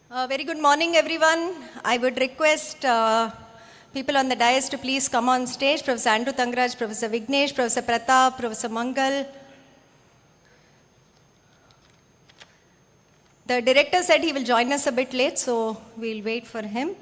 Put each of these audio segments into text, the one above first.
Very good morning, everyone. I would request people on the dais to please come on stage. Professor Andrew Tangraj, Professor Vignesh, Professor Pratap, Professor Mangal. The director said he will join us a bit late, so we'll wait for him.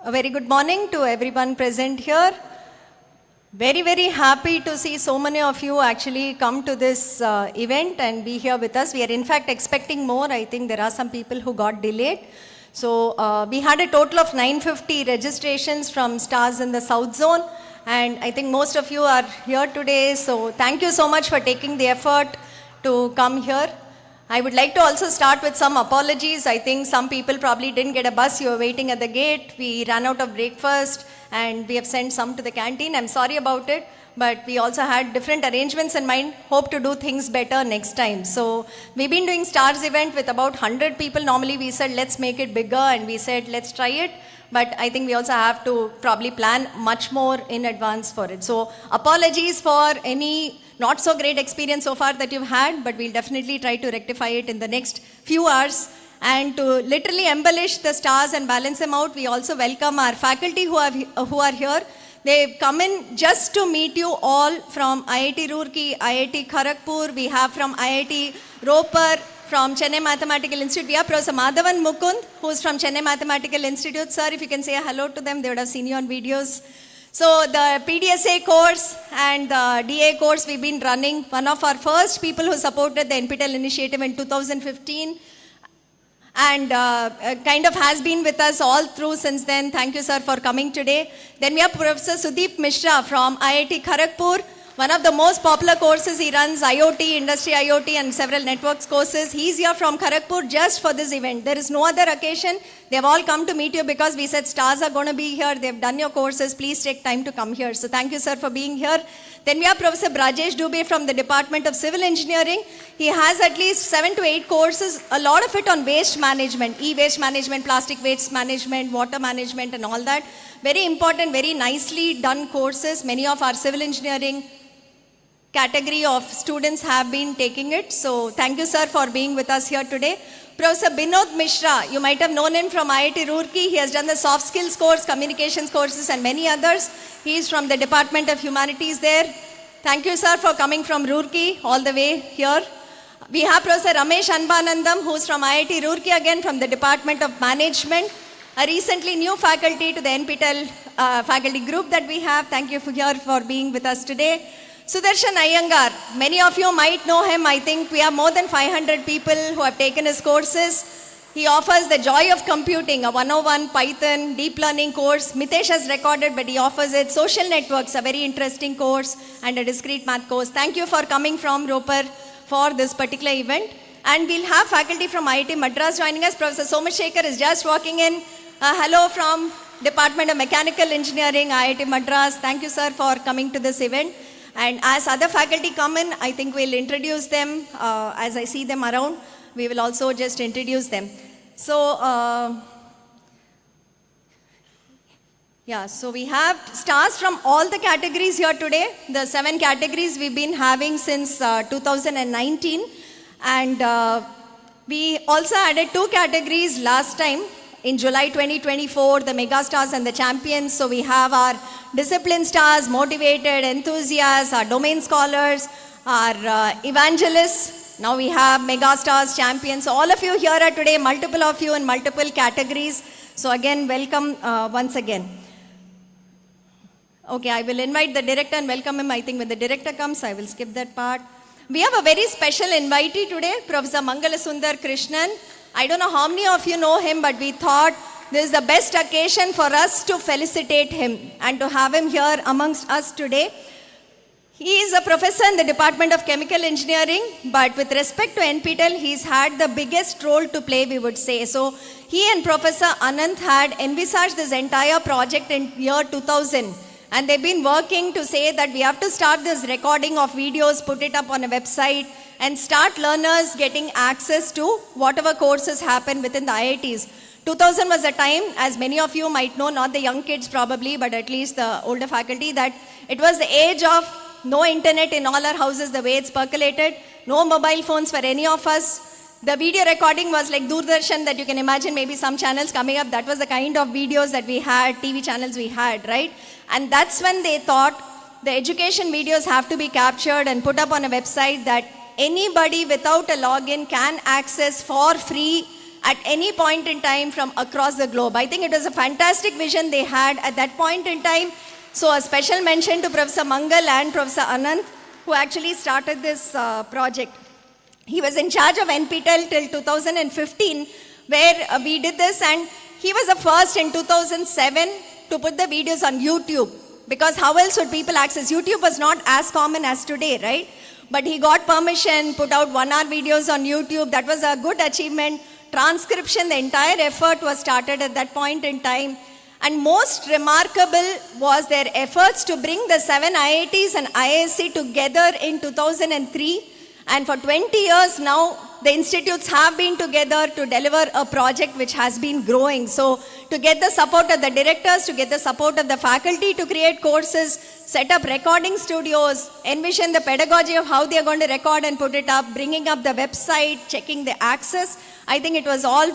A very good morning to everyone present here. Very, very happy to see so many of you actually come to this event and be here with us. We are in fact expecting more. I think there are some people who got delayed. So we had a total of 950 registrations from stars in the South Zone. And I think most of you are here today. So thank you so much for taking the effort to come here. I would like to also start with some apologies. I think some people probably didn't get a bus. You were waiting at the gate. We ran out of breakfast and we have sent some to the canteen. I'm sorry about it, but we also had different arrangements in mind. Hope to do things better next time. So we've been doing STARS event with about 100 people. Normally we said, let's make it bigger, and we said, let's try it. But I think we also have to probably plan much more in advance for it. So apologies for any not so great experience so far that you've had, but we'll definitely try to rectify it in the next few hours. And to literally embellish the stars and balance them out, we also welcome our faculty who are here. They've come in just to meet you all from IIT Roorkee, IIT Kharagpur. We have from IIT Ropar, from Chennai Mathematical Institute. We have Professor Madhavan Mukund, who's from Chennai Mathematical Institute. Sir, if you can say hello to them, they would have seen you on videos. So the PDSA course and the DA course we've been running, one of our first people who supported the NPTEL initiative in 2015, and kind of has been with us all through since then. Thank you, sir, for coming today. Then we have Professor Sudeep Mishra from IIT Kharagpur. One of the most popular courses he runs, IoT, Industry IoT, and several networks courses. He's here from Kharagpur just for this event. There is no other occasion. They've all come to meet you because we said stars are going to be here. They've done your courses. Please take time to come here. So thank you, sir, for being here. Then we have Professor Brajesh Dubey from the Department of Civil Engineering. He has at least 7 to 8 courses, a lot of it on waste management, e-waste management, plastic waste management, water management, and all that. Very important, very nicely done courses. Many of our civil engineering category of students have been taking it. So thank you, sir, for being with us here today. Professor Binod Mishra, you might have known him from IIT Roorkee. He has done the soft skills course, communications courses, and many others. He is from the Department of Humanities there. Thank you, sir, for coming from Roorkee all the way here. We have Professor Ramesh Anbanandam, who is from IIT Roorkee, again from the Department of Management, a recently new faculty to the NPTEL faculty group that we have. Thank you for being with us today. Sudarshan Iyengar, many of you might know him. I think we have more than 500 people who have taken his courses. He offers the joy of computing, a 101 Python deep learning course. Mitesh has recorded, but he offers it. Social networks, a very interesting course, and a discrete math course. Thank you for coming from Ropar for this particular event. And we'll have faculty from IIT Madras joining us. Professor Somashekar is just walking in. Hello from Department of Mechanical Engineering, IIT Madras. Thank you, sir, for coming to this event. And as other faculty come in, I think we'll introduce them. As I see them around, we will also just introduce them. So, so we have stars from all the categories here today. The 7 categories we've been having since 2019. And we also added 2 categories last time. In July 2024, the mega stars and the champions. So we have our discipline stars, motivated, enthusiasts, our domain scholars, our evangelists. Now we have mega stars, champions. So all of you here are today, multiple of you in multiple categories. So again, welcome once again. Okay, I will invite the director and welcome him. I think when the director comes, I will skip that part. We have a very special invitee today, Professor Sundar Krishnan. I don't know how many of you know him, but we thought this is the best occasion for us to felicitate him and to have him here amongst us today. He is a professor in the Department of Chemical Engineering, but with respect to NPTEL, he's had the biggest role to play, we would say. So he and Professor Anand had envisaged this entire project in year 2000. And they've been working to say that we have to start this recording of videos, put it up on a website, and start learners getting access to whatever courses happen within the IITs. 2000 was a time, as many of you might know, not the young kids probably, but at least the older faculty, that it was the age of no internet in all our houses the way it's percolated, no mobile phones for any of us. The video recording was like Doordarshan, that you can imagine maybe some channels coming up. That was the kind of videos that we had, TV channels we had, right? And that's when they thought the education videos have to be captured and put up on a website that anybody without a login can access for free at any point in time from across the globe. I think it was a fantastic vision they had at that point in time. So a special mention to Professor Mangal and Professor Ananda, who actually started this project. He was in charge of NPTEL till 2015, where we did this, and he was the first in 2007 to put the videos on YouTube, because how else would people access? YouTube was not as common as today, right? But he got permission, put out 1-hour videos on YouTube. That was a good achievement. Transcription, the entire effort was started at that point in time. And most remarkable was their efforts to bring the 7 IITs and IISc together in 2003. And for 20 years now, the institutes have been together to deliver a project which has been growing. So to get the support of the directors, to get the support of the faculty to create courses, set up recording studios, envision the pedagogy of how they are going to record and put it up, bringing up the website, checking the access. I think it was all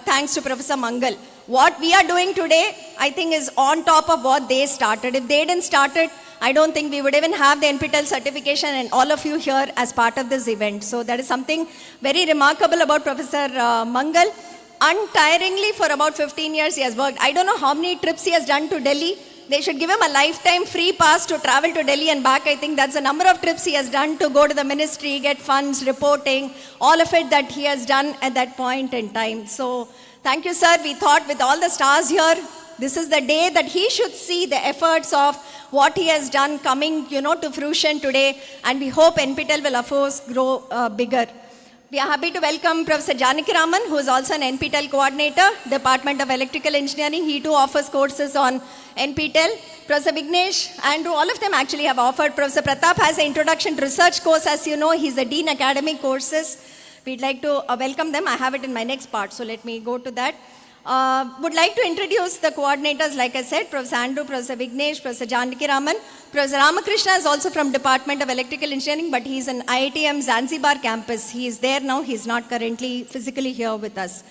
thanks to Professor Mangal. What we are doing today, I think, is on top of what they started. If they didn't start it, I don't think we would even have the NPTEL certification and all of you here as part of this event. So that is something very remarkable about Professor Mangal. Untiringly for about 15 years he has worked. I don't know how many trips he has done to Delhi. They should give him a lifetime free pass to travel to Delhi and back. I think that's the number of trips he has done to go to the ministry, get funds, reporting, all of it that he has done at that point in time. So thank you, sir. We thought with all the stars here, this is the day that he should see the efforts of what he has done coming, to fruition today. And we hope NPTEL will, of course, grow bigger. We are happy to welcome Professor Janaki Raman, who is also an NPTEL coordinator, Department of Electrical Engineering. He too offers courses on NPTEL. Professor Vignesh, Andrew, all of them actually have offered. Professor Pratap has an Introduction to Research course. As you know, he's the Dean Academic Courses. We'd like to welcome them. I have it in my next part, so let me go to that. Would like to introduce the coordinators, like I said, Professor Andrew, Professor Vignesh, Professor Janaki Raman. Professor Ramakrishna is also from Department of Electrical Engineering, but he's in IITM Zanzibar campus. He is there now. He's not currently physically here with us.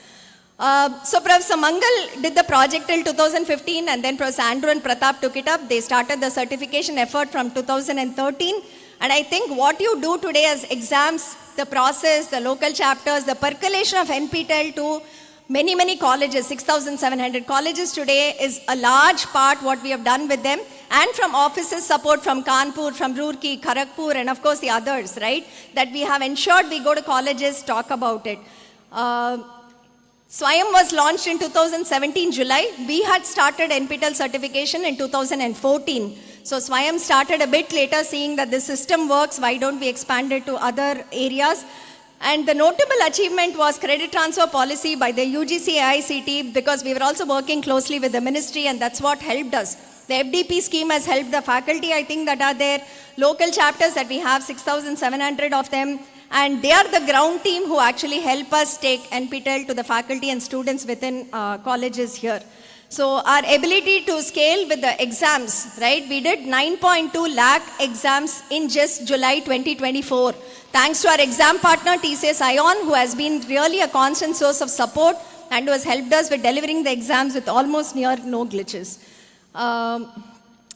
So Professor Mangal did the project till 2015, and then Professor Andrew and Pratap took it up. They started the certification effort from 2013. And I think what you do today as exams, the process, the local chapters, the percolation of NPTEL to many, many colleges, 6,700 colleges today is a large part what we have done with them, and from offices support from Kanpur, from Roorkee, Kharagpur, and of course the others, right? That we have ensured we go to colleges, talk about it. Swayam was launched in 2017 July. We had started NPTEL certification in 2014. So Swayam started a bit later, seeing that the system works, why don't we expand it to other areas? And the notable achievement was credit transfer policy by the UGC AICT, because we were also working closely with the ministry, and that's what helped us. The FDP scheme has helped the faculty, I think, that are there. Local chapters that we have, 6,700 of them. And they are the ground team who actually help us take NPTEL to the faculty and students within colleges here. So our ability to scale with the exams, right? We did 9.2 lakh exams in just July 2024. Thanks to our exam partner, TCS ION, who has been really a constant source of support and who has helped us with delivering the exams with almost near no glitches.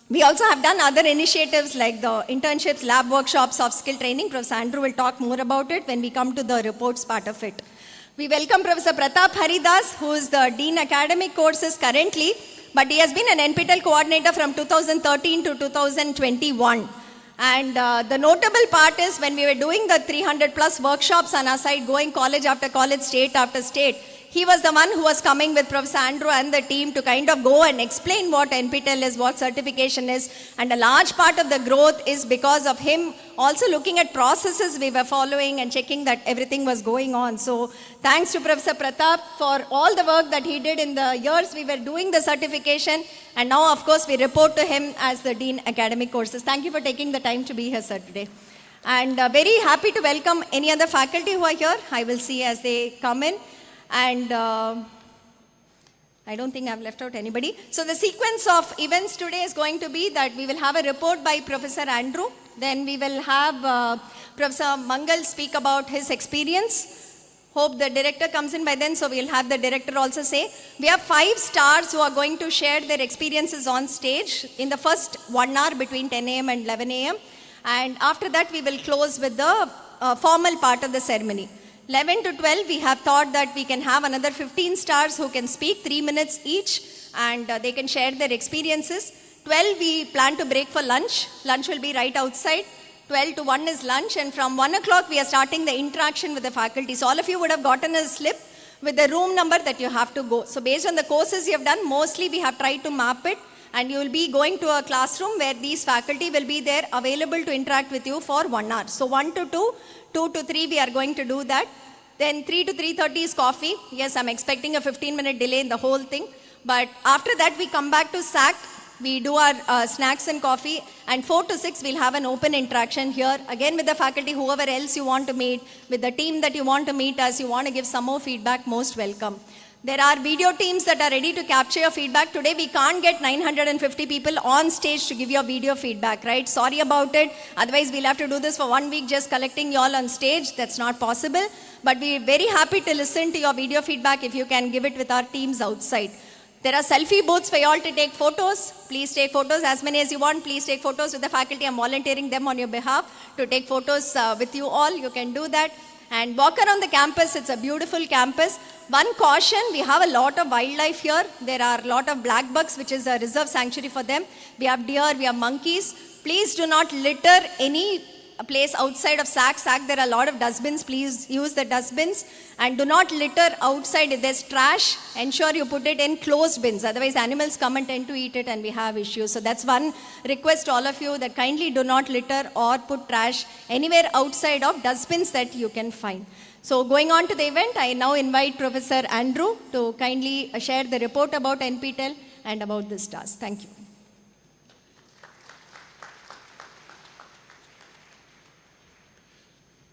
We also have done other initiatives like the internships, lab workshops, soft skill training. Professor Andrew will talk more about it when we come to the reports part of it. We welcome Professor Pratap Haridas, who is the Dean Academic Courses currently, but he has been an NPTEL coordinator from 2013 to 2021. And the notable part is when we were doing the 300 plus workshops on our side, going college after college, state after state, he was the one who was coming with Professor Andrew and the team to kind of go and explain what NPTEL is, what certification is. And a large part of the growth is because of him also looking at processes we were following and checking that everything was going on. So thanks to Professor Pratap for all the work that he did in the years we were doing the certification. And now, of course, we report to him as the Dean Academic Courses. Thank you for taking the time to be here, sir, today. And very happy to welcome any other faculty who are here. I will see as they come in. And I don't think I've left out anybody. So the sequence of events today is going to be that we will have a report by Professor Andrew. Then we will have Professor Mangal speak about his experience. Hope the director comes in by then, so we'll have the director also say. We have 5 stars who are going to share their experiences on stage in the first 1 hour between 10 a.m. and 11 a.m. And after that, we will close with the formal part of the ceremony. 11 to 12, we have thought that we can have another 15 stars who can speak 3 minutes each, and they can share their experiences. 12, we plan to break for lunch. Lunch will be right outside. 12 to 1 is lunch, and from 1 o'clock we are starting the interaction with the faculty. So all of you would have gotten a slip with the room number that you have to go. So based on the courses you have done, mostly we have tried to map it, and you will be going to a classroom where these faculty will be there available to interact with you for 1 hour. So 1 to 2, 2 to 3 we are going to do that. Then 3 to 3:30 is coffee. Yes, I'm expecting a 15-minute delay in the whole thing. But after that we come back to SAC. We do our snacks and coffee, and 4 to 6 we'll have an open interaction here again with the faculty, whoever else you want to meet, with the team that you want to meet as you want to give some more feedback, most welcome. There are video teams that are ready to capture your feedback. Today we can't get 950 people on stage to give your video feedback, right? Sorry about it. Otherwise we'll have to do this for 1 week just collecting you all on stage. That's not possible. But we're very happy to listen to your video feedback if you can give it with our teams outside. There are selfie booths for you all to take photos. Please take photos as many as you want. Please take photos with the faculty. I'm volunteering them on your behalf to take photos with you all. You can do that. And walk around the campus. It's a beautiful campus. One caution, we have a lot of wildlife here. There are a lot of black bucks, which is a reserve sanctuary for them. We have deer, we have monkeys. Please do not litter any place outside of SAC. There are a lot of dustbins. Please use the dustbins. And do not litter outside. If there's trash, ensure you put it in closed bins. Otherwise, animals come and tend to eat it and we have issues. So that's one request to all of you, that kindly do not litter or put trash anywhere outside of dustbins that you can find. So going on to the event, I now invite Professor Andrew to kindly share the report about NPTEL and about the stars. Thank you.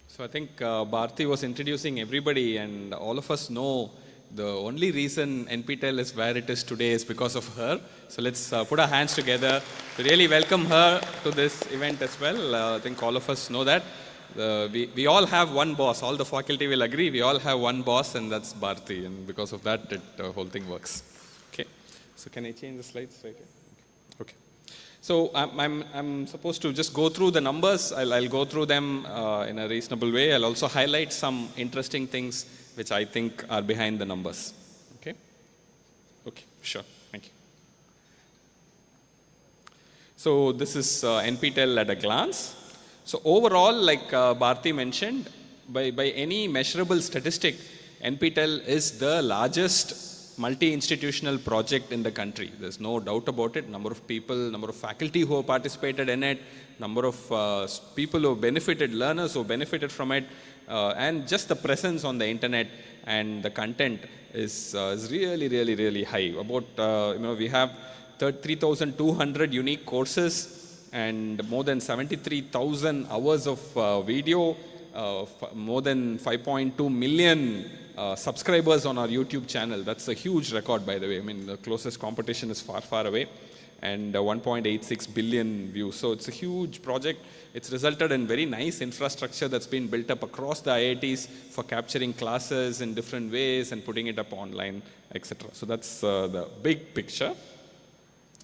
So I think Bharti was introducing everybody, and all of us know the only reason NPTEL is where it is today is because of her. So let's put our hands together to really welcome her to this event as well. I think all of us know that. We all have one boss. All the faculty will agree. We all have one boss, and that's Bharti. And because of that, the whole thing works. Okay. So can I change the slides right here? Okay. So I'm supposed to just go through the numbers. I'll go through them in a reasonable way. I'll also highlight some interesting things which I think are behind the numbers. Okay? Okay, sure. Thank you. So this is NPTEL at a glance. So overall, like Bharti mentioned, by any measurable statistic, NPTEL is the largest multi-institutional project in the country. There's no doubt about it. Number of people, number of faculty who have participated in it, number of people who have benefited, learners who have benefited from it, and just the presence on the internet and the content is really high. About, we have 3,200 unique courses and more than 73,000 hours of video, more than 5.2 million subscribers on our YouTube channel. That's a huge record, by the way. I mean, the closest competition is far away, and 1.86 billion views. So it's a huge project. It's resulted in very nice infrastructure that's been built up across the IITs for capturing classes in different ways and putting it up online, etc. So that's the big picture.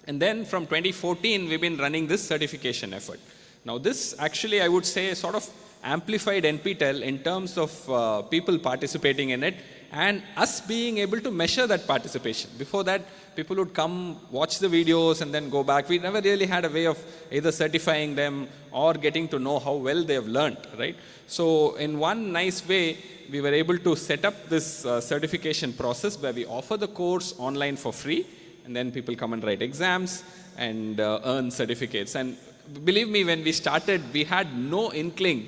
And then from 2014, we've been running this certification effort. Now this actually, I would say, sort of amplified NPTEL in terms of people participating in it and us being able to measure that participation. Before that, people would come, watch the videos and then go back. We never really had a way of either certifying them or getting to know how well they have learned, right? So in one nice way, we were able to set up this certification process where we offer the course online for free, and then people come and write exams and earn certificates. And believe me, when we started, we had no inkling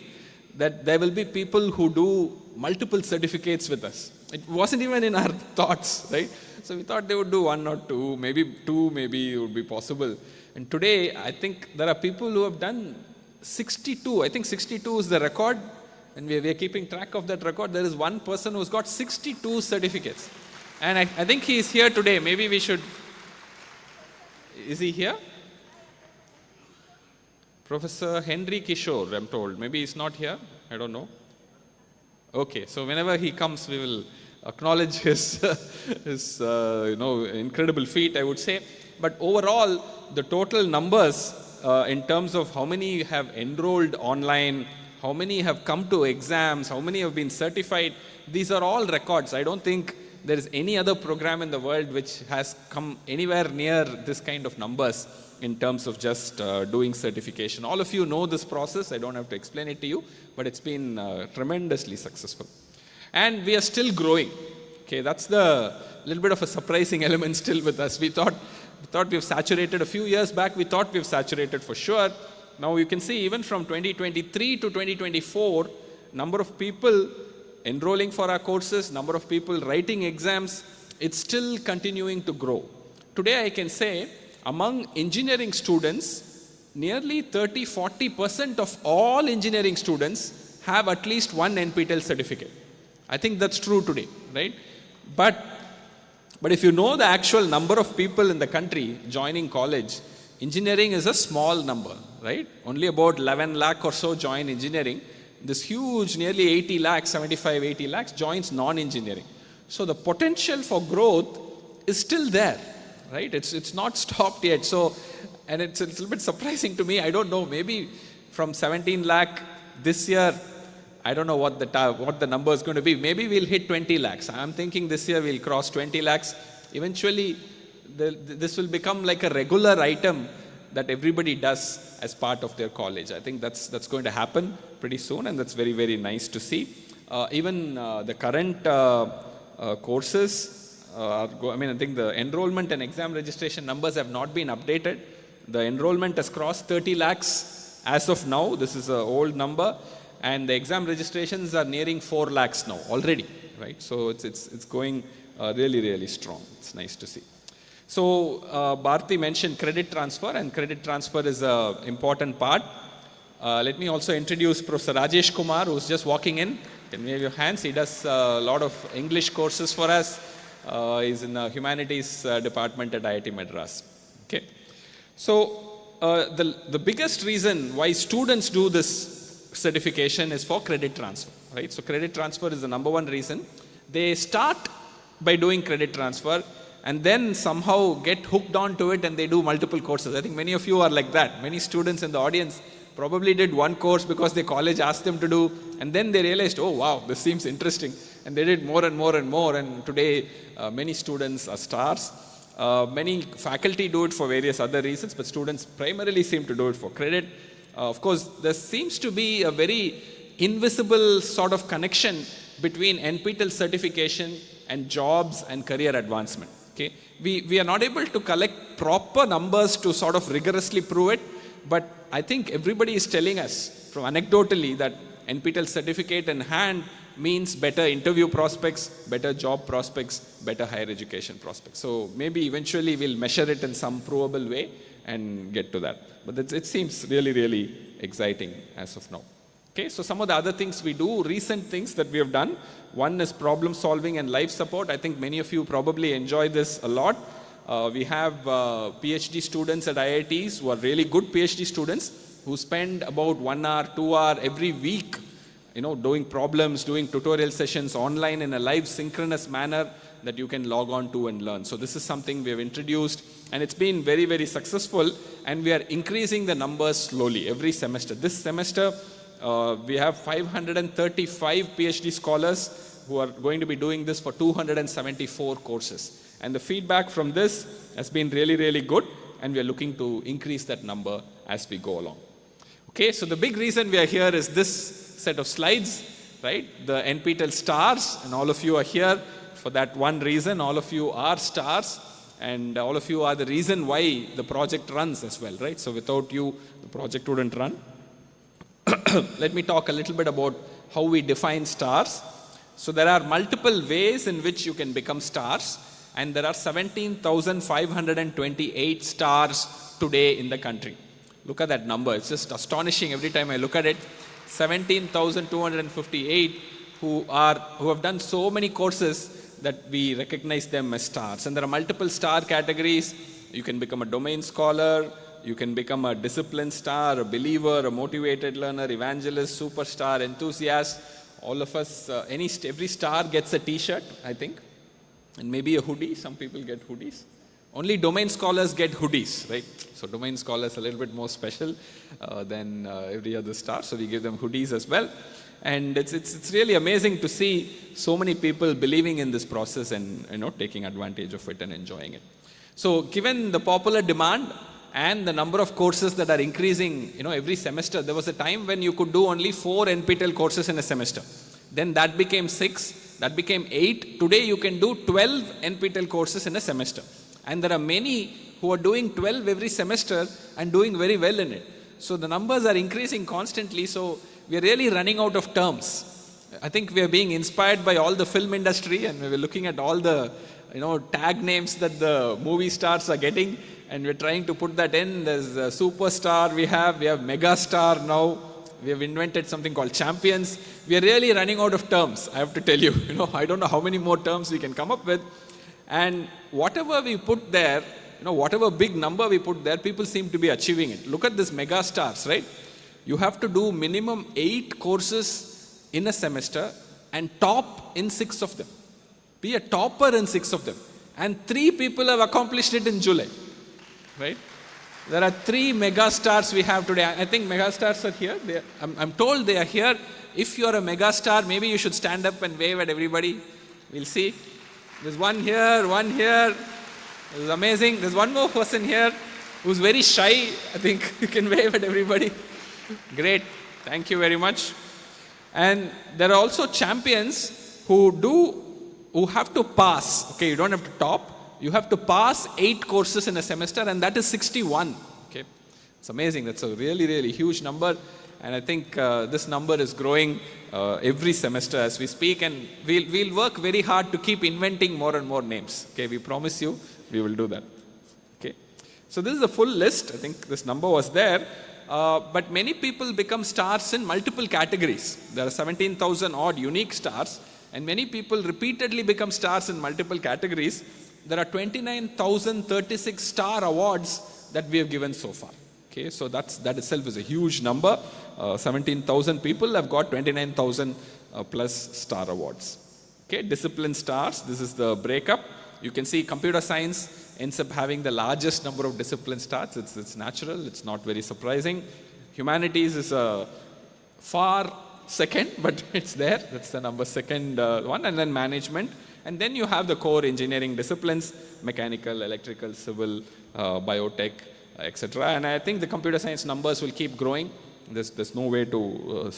that there will be people who do multiple certificates with us. It wasn't even in our thoughts, right? So we thought they would do 1 or 2, maybe 2, maybe it would be possible. And today, I think there are people who have done 62, I think 62 is the record, and we are keeping track of that record. There is one person who's got 62 certificates. And I think he is here today. Maybe we should, is he here? Professor Henry Kishore, I'm told. Maybe he's not here. I don't know. Okay, so whenever he comes, we will acknowledge his, incredible feat, I would say. But overall, the total numbers in terms of how many have enrolled online, how many have come to exams, how many have been certified, these are all records. I don't think there is any other program in the world which has come anywhere near this kind of numbers in terms of just doing certification. All of you know this process. I don't have to explain it to you, but it's been tremendously successful. And we are still growing. Okay, that's the little bit of a surprising element still with us. We thought we've saturated a few years back. We thought we've saturated for sure. Now you can see even from 2023 to 2024, number of people enrolling for our courses, number of people writing exams, it's still continuing to grow. Today I can say among engineering students, nearly 30-40% of all engineering students have at least one NPTEL certificate. I think that's true today, right? But if you know the actual number of people in the country joining college, engineering is a small number, right? Only about 11 lakh or so join engineering. This huge, nearly 80 lakhs, 75, 80 lakhs joins non-engineering. So the potential for growth is still there, right? It's not stopped yet. So, and it's a little bit surprising to me. I don't know, maybe from 17 lakh this year, I don't know what the number is going to be. Maybe we'll hit 20 lakhs. I'm thinking this year we'll cross 20 lakhs. Eventually, this will become like a regular item that everybody does as part of their college. I think that's going to happen pretty soon, and that's very, very nice to see. Even the current courses, I think the enrollment and exam registration numbers have not been updated. The enrollment has crossed 30 lakhs as of now. This is an old number. And the exam registrations are nearing 4 lakhs now already, right? So it's going really, really strong. It's nice to see. So Bharti mentioned credit transfer, and credit transfer is an important part. Let me also introduce Professor Rajesh Kumar, who's just walking in. Can we have your hands? He does a lot of English courses for us. He's in the humanities department at IIT Madras. Okay. So the biggest reason why students do this certification is for credit transfer, right? So credit transfer is the number one reason. They start by doing credit transfer and then somehow get hooked onto it and they do multiple courses. I think many of you are like that. Many students in the audience probably did one course because their college asked them to do, and then they realized, oh wow, this seems interesting. And they did more and more and more, and today many students are stars. Many faculty do it for various other reasons, but students primarily seem to do it for credit. Of course, there seems to be a very invisible sort of connection between NPTEL certification and jobs and career advancement. Okay? We are not able to collect proper numbers to sort of rigorously prove it, but I think everybody is telling us from anecdotally that NPTEL certificate in hand means better interview prospects, better job prospects, better higher education prospects. So maybe eventually we'll measure it in some provable way and get to that. But it seems really, really exciting as of now. Okay, so some of the other things we do, recent things that we have done. One is problem solving and life support. I think many of you probably enjoy this a lot. We have PhD students at IITs who are really good PhD students who spend about 1 hour, 2 hours every week, doing problems, doing tutorial sessions online in a live synchronous manner that you can log on to and learn. So this is something we have introduced, and it's been very, very successful, and we are increasing the numbers slowly every semester. This semester, we have 535 PhD scholars who are going to be doing this for 274 courses. And the feedback from this has been really, really good, and we are looking to increase that number as we go along. Okay, so the big reason we are here is this set of slides, right? The NPTEL stars, and all of you are here for that one reason. All of you are stars, and all of you are the reason why the project runs as well, right? So without you, the project wouldn't run. Let me talk a little bit about how we define stars. So there are multiple ways in which you can become stars, and there are 17,528 stars today in the country. Look at that number. It's just astonishing every time I look at it. 17,258 who have done so many courses that we recognize them as stars. And there are multiple star categories. You can become a domain scholar, you can become a discipline star, a believer, a motivated learner, evangelist, superstar, enthusiast. All of us, every star gets a t-shirt, I think, and maybe a hoodie. Some people get hoodies. Only domain scholars get hoodies, right? So domain scholars are a little bit more special than every other star. So we give them hoodies as well. And it's really amazing to see so many people believing in this process and taking advantage of it and enjoying it. So given the popular demand and the number of courses that are increasing, every semester, there was a time when you could do only 4 NPTEL courses in a semester. Then that became 6, that became 8. Today you can do 12 NPTEL courses in a semester. And there are many who are doing 12 every semester and doing very well in it. So the numbers are increasing constantly. So we are really running out of terms. I think we are being inspired by all the film industry, and we were looking at all the tag names that the movie stars are getting, and we're trying to put that in. There's a superstar we have mega star now. We have invented something called champions. We are really running out of terms, I have to tell you. I don't know how many more terms we can come up with. And whatever we put there, whatever big number we put there, people seem to be achieving it. Look at this mega stars, right? You have to do minimum 8 courses in a semester and top in 6 of them. Be a topper in 6 of them. And 3 people have accomplished it in July, right? There are 3 mega stars we have today. I think mega stars are here. I'm told they are here. If you're a mega star, maybe you should stand up and wave at everybody. We'll see. There's one here, one here. This is amazing. There's one more person here who's very shy. I think you can wave at everybody. Great. Thank you very much. And there are also champions who have to pass. Okay, you don't have to top. You have to pass 8 courses in a semester, and that is 61. Okay, it's amazing. That's a really, really huge number. And I think this number is growing every semester as we speak, and we'll work very hard to keep inventing more and more names. Okay, we promise you we will do that. Okay, so this is the full list. I think this number was there, but many people become stars in multiple categories. There are 17,000 odd unique stars, and many people repeatedly become stars in multiple categories. There are 29,036 star awards that we have given so far. Okay, so that itself is a huge number. 17,000 people have got 29,000 plus star awards. Okay, discipline stars, this is the breakup. You can see computer science ends up having the largest number of discipline stars. It's natural, it's not very surprising. Humanities is far second, but it's there. That's the number second one. And then management. And then you have the core engineering disciplines, mechanical, electrical, civil, biotech, etc. And I think the computer science numbers will keep growing. There's no way to,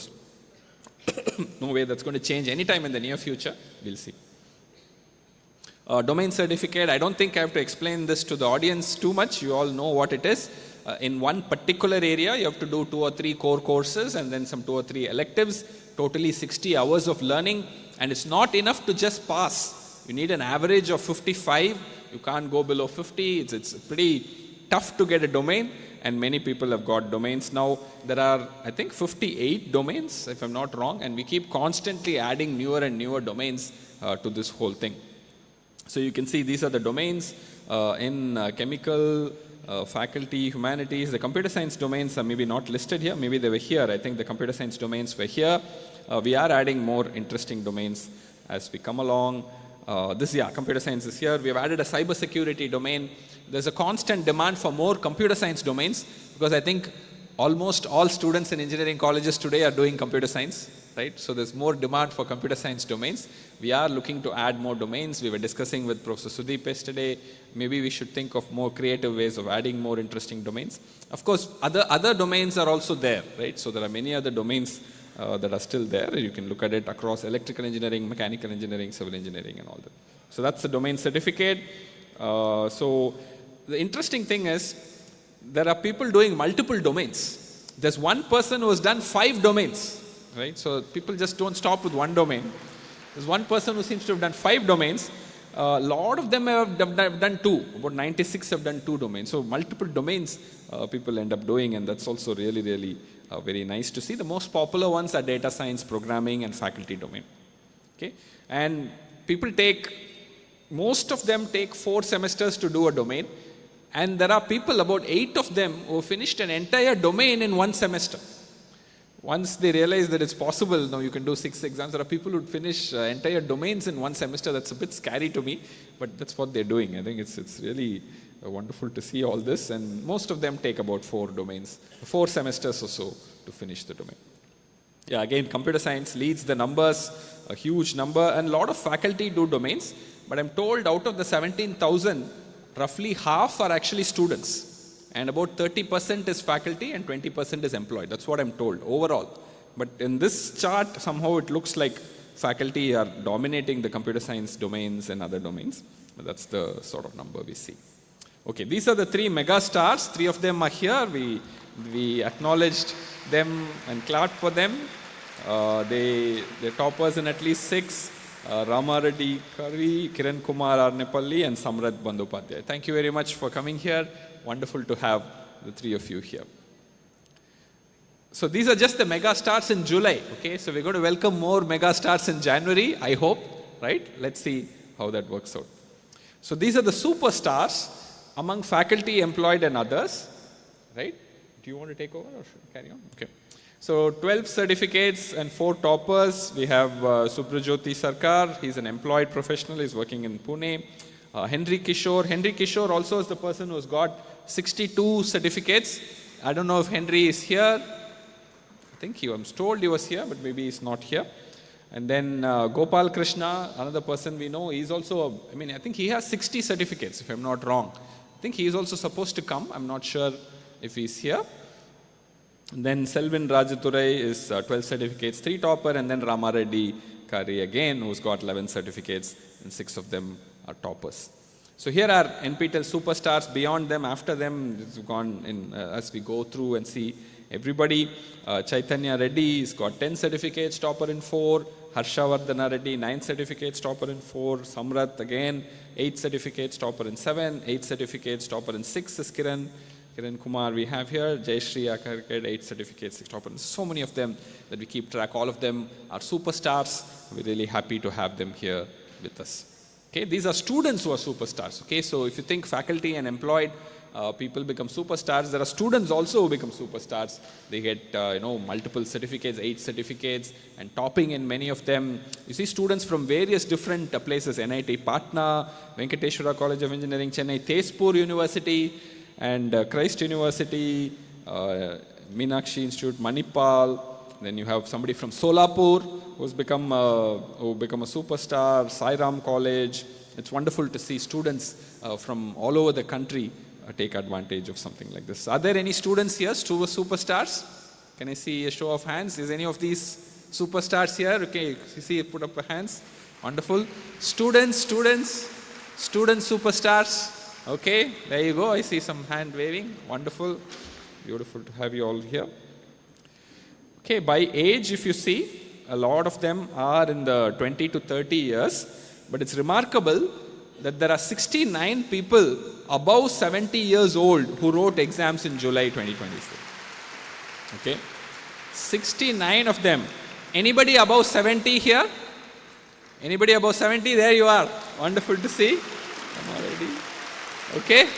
no way that's going to change anytime in the near future. We'll see. Domain certificate, I don't think I have to explain this to the audience too much. You all know what it is. In one particular area, you have to do 2 or 3 core courses and then some 2 or 3 electives, totally 60 hours of learning. And it's not enough to just pass. You need an average of 55. You can't go below 50. It's pretty tough to get a domain, and many people have got domains now. There are, I think, 58 domains, if I'm not wrong, and we keep constantly adding newer and newer domains to this whole thing. So you can see these are the domains in chemical, faculty, humanities. The computer science domains are maybe not listed here. Maybe they were here. I think the computer science domains were here. We are adding more interesting domains as we come along. Computer science is here. We have added a cybersecurity domain. There's a constant demand for more computer science domains because I think almost all students in engineering colleges today are doing computer science, right? So there's more demand for computer science domains. We are looking to add more domains. We were discussing with Professor Sudeep yesterday. Maybe we should think of more creative ways of adding more interesting domains. Of course, other domains are also there, right? So there are many other domains that are still there. You can look at it across electrical engineering, mechanical engineering, civil engineering, and all that. So that's the domain certificate. So the interesting thing is there are people doing multiple domains. There's one person who has done 5 domains, right? So people just don't stop with one domain. There's one person who seems to have done 5 domains. A lot of them have done two. About 96 have done two domains. So multiple domains people end up doing, and that's also really, really very nice to see. The most popular ones are data science, programming, and faculty domain. Okay, and most of them take 4 semesters to do a domain, and there are people, about 8 of them, who finished an entire domain in 1 semester. Once they realize that it's possible, now you can do 6 exams. There are people who finish entire domains in 1 semester. That's a bit scary to me, but that's what they're doing. I think it's really wonderful to see all this, and most of them take about 4 semesters or so to finish the domain. Yeah, again, computer science leads the numbers, a huge number, and a lot of faculty do domains, but I'm told out of the 17,000, roughly half are actually students. And about 30% is faculty and 20% is employed. That's what I'm told overall. But in this chart, somehow it looks like faculty are dominating the computer science domains and other domains. But that's the sort of number we see. Okay, these are the 3 mega stars. 3 of them are here. We acknowledged them and clapped for them. They're toppers in at least 6. Rama Reddy Kari, Kiran Kumar Arnepalli, and Samrat Bandhopadhyay. Thank you very much for coming here. Wonderful to have the 3 of you here. So these are just the mega stars in July. Okay, so we're going to welcome more mega stars in January, I hope, right? Let's see how that works out. So these are the superstars among faculty, employed, and others, right? Do you want to take over or should I carry on? Okay. So 12 certificates and 4 toppers. We have Subrajyoti Sarkar. He's an employed professional. He's working in Pune. Henry Kishore. Henry Kishore also is the person who's got 62 certificates. I don't know if Henry is here. I think I was told he was here, but maybe he's not here. And then Gopal Krishna, another person we know, he's also, I think he has 60 certificates, if I'm not wrong. I think he is also supposed to come. I'm not sure if he's here. And then Selvin Rajathurai is 12 certificates, 3 topper, and then Rama Reddy Kari again, who's got 11 certificates, and 6 of them are toppers. So here are NPTEL superstars. Beyond them, after them, it's gone in as we go through and see everybody. Chaitanya Reddy has got 10 certificates, topper in 4. Harshavardhana Reddy, 9 certificates, topper in 4. Samrat again, 8 certificates, topper in 7. 8 certificates, topper in 6 is Kiran Kumar we have here. Jayashree Akarked, 8 certificates, 6 topper. So many of them that we keep track. All of them are superstars. We're really happy to have them here with us. Okay, these are students who are superstars. Okay, so if you think faculty and employed people become superstars, there are students also who become superstars. They get multiple certificates, 8 certificates, and topping in many of them. You see students from various different places: NIT Patna, Venkateshwara College of Engineering, Chennai, Tezpur University, and Christ University, Meenakshi Institute, Manipal. Then you have somebody from Solapur who's become a superstar, Sairam College. It's wonderful to see students from all over the country take advantage of something like this. Are there any students here, superstars? Can I see a show of hands? Is any of these superstars here? Okay, you see, put up your hands. Wonderful. Students superstars. Okay, there you go. I see some hand waving. Wonderful. Beautiful to have you all here. Okay, by age, if you see, a lot of them are in the 20 to 30 years, but it's remarkable that there are 69 people above 70 years old who wrote exams in July 2024. Okay, 69 of them. Anybody above 70 here? Anybody above 70? There you are. Wonderful to see. Come already. Okay.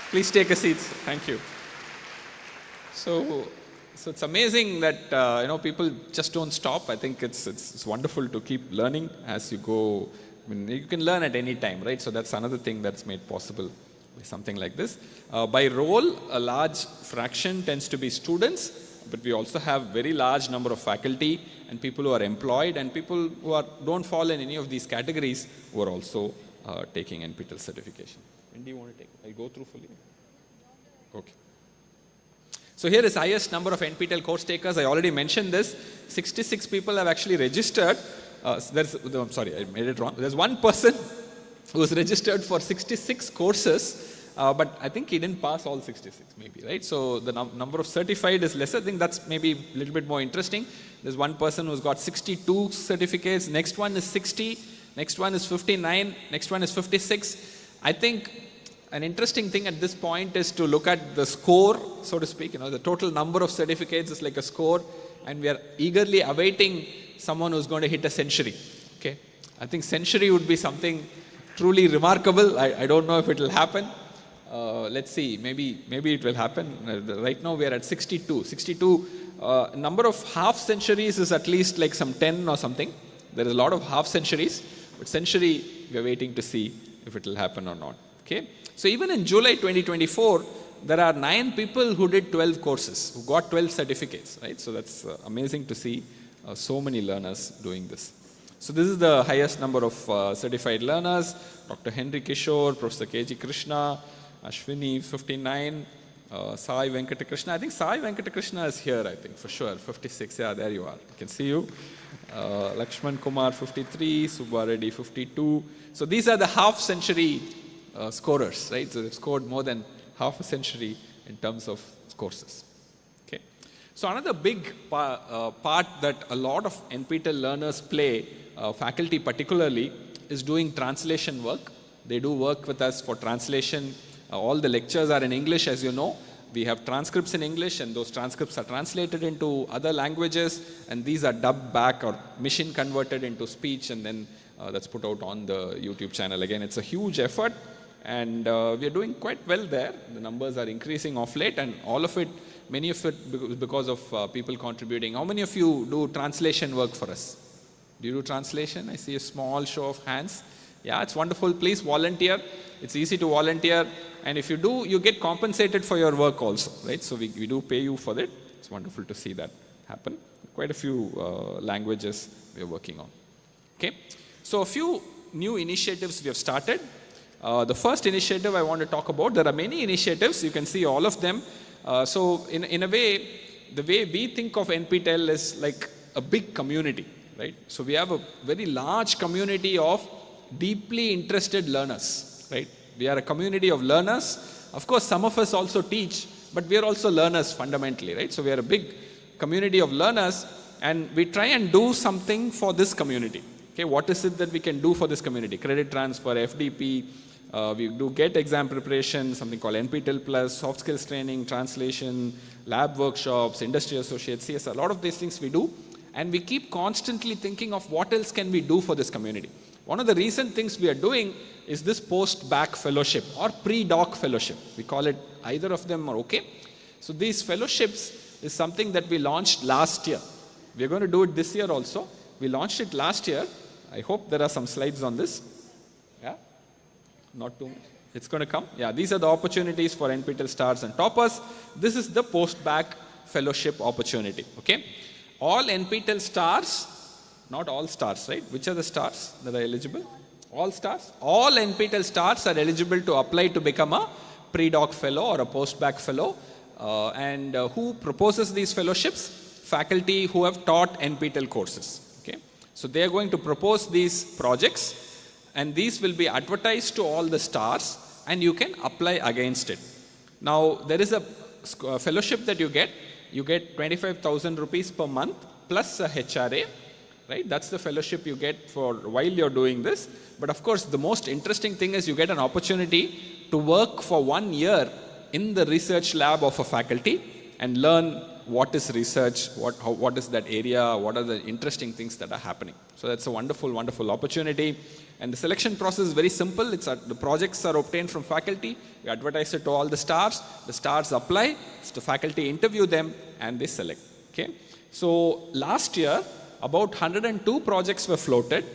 Please take a seat. Thank you. So it's amazing that people just don't stop. I think it's wonderful to keep learning as you go. You can learn at any time, right? So that's another thing that's made possible by something like this. By role, a large fraction tends to be students, but we also have very large number of faculty and people who are employed and people who don't fall in any of these categories who are also taking NPTEL certification. When do you want to take it? I'll go through fully. Okay. So here is highest number of NPTEL course takers. I already mentioned this. 66 people have actually registered. I'm sorry, I made it wrong. There's one person who was registered for 66 courses, but I think he didn't pass all 66 maybe, right? So the number of certified is lesser. I think that's maybe a little bit more interesting. There's one person who's got 62 certificates. Next one is 60. next one is 59, next one is 56. I think an interesting thing at this point is to look at the score, so to speak. The total number of certificates is like a score, and we are eagerly awaiting someone who's going to hit a century. Okay, I think century would be something truly remarkable. I don't know if it will happen. Let's see, maybe it will happen. Right now we are at 62. Number of half centuries is at least like some 10 or something. There is a lot of half centuries, but century we are waiting to see if it will happen or not. Okay, so even in July 2024, there are 9 people who did 12 courses, who got 12 certificates, right? So that's amazing to see so many learners doing this. So this is the highest number of certified learners. Dr. Henry Kishore, Professor K.G. Krishna, Ashwini, 59, Sai Venkatakrishna. I think Sai Venkatakrishna is here, I think, for sure. 56, yeah, there you are. I can see you. Lakshman Kumar, 53, Subba Reddy, 52. So these are the half century scorers, right? So they've scored more than half a century in terms of courses. Okay. So another big part that a lot of NPTEL learners play, faculty particularly, is doing translation work. They do work with us for translation. All the lectures are in English, as you know. We have transcripts in English, and those transcripts are translated into other languages, and these are dubbed back or machine converted into speech, and then that's put out on the YouTube channel. Again, it's a huge effort, and we are doing quite well there. The numbers are increasing of late, and all of it, many of it because of people contributing. How many of you do translation work for us? Do you do translation? I see a small show of hands. Yeah, it's wonderful. Please volunteer. It's easy to volunteer. And if you do, you get compensated for your work also, right? So we do pay you for that. It's wonderful to see that happen. Quite a few languages we are working on. Okay. So a few new initiatives we have started. The first initiative I want to talk about, there are many initiatives. You can see all of them. So in a way, the way we think of NPTEL is like a big community, right? So we have a very large community of deeply interested learners, right? We are a community of learners. Of course, some of us also teach, but we are also learners fundamentally, right? So we are a big community of learners, and we try and do something for this community. Okay, what is it that we can do for this community? Credit transfer, FDP, we do GET exam preparation, something called NPTEL Plus, soft skills training, translation, lab workshops, industry associates, yes, a lot of these things we do. And we keep constantly thinking of what else can we do for this community. One of the recent things we are doing is this post-bac fellowship or pre-doc fellowship. We call it, either of them are okay. So these fellowships is something that we launched last year. We're going to do it this year also. We launched it last year. I hope there are some slides on this. Yeah? Not too much. It's going to come. Yeah, these are the opportunities for NPTEL stars and toppers. This is the post-bac fellowship opportunity. Okay? All NPTEL stars, not all stars, right? Which are the stars that are eligible? All stars? All NPTEL stars are eligible to apply to become a pre-doc fellow or a post-bac fellow. And who proposes these fellowships? Faculty who have taught NPTEL courses. Okay? So they are going to propose these projects, and these will be advertised to all the stars, and you can apply against it. Now, there is a fellowship that you get. You get 25,000 rupees per month plus a HRA, right? That's the fellowship you get for while you're doing this. But of course, the most interesting thing is you get an opportunity to work for 1 year in the research lab of a faculty and learn what is research, what is that area, what are the interesting things that are happening. So that's a wonderful, wonderful opportunity. And the selection process is very simple. The projects are obtained from faculty. We advertise it to all the stars. The stars apply. The faculty interview them and they select. Okay. So last year, about 102 projects were floated.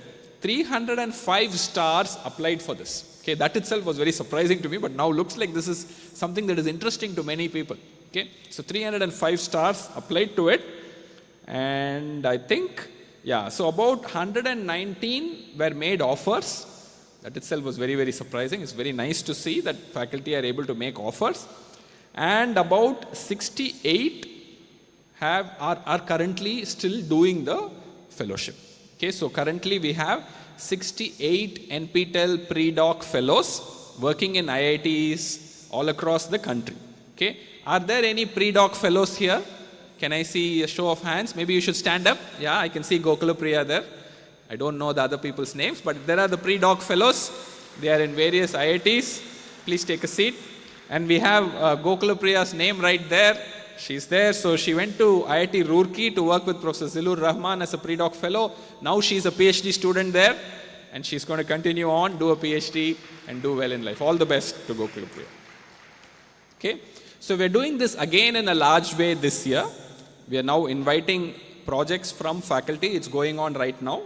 305 stars applied for this. Okay, that itself was very surprising to me, but now looks like this is something that is interesting to many people. Okay, so 305 stars applied to it, and I think, yeah, so about 119 were made offers. That itself was very, very surprising. It's very nice to see that faculty are able to make offers, and about 68 are currently still doing the fellowship. Okay, so currently we have 68 NPTEL pre-doc fellows working in IITs all across the country. Okay, are there any pre-doc fellows here? Can I see a show of hands? Maybe you should stand up. Yeah, I can see Gokula Priya there. I don't know the other people's names, but there are the pre-doc fellows. They are in various IITs. Please take a seat. And we have Gokula Priya's name right there. She's there. So she went to IIT Roorkee to work with Professor Zilur Rahman as a pre-doc fellow. Now she's a PhD student there. And she's going to continue on, do a PhD, and do well in life. All the best to Gokula Priya. Okay? So we're doing this again in a large way this year. We are now inviting projects from faculty. It's going on right now.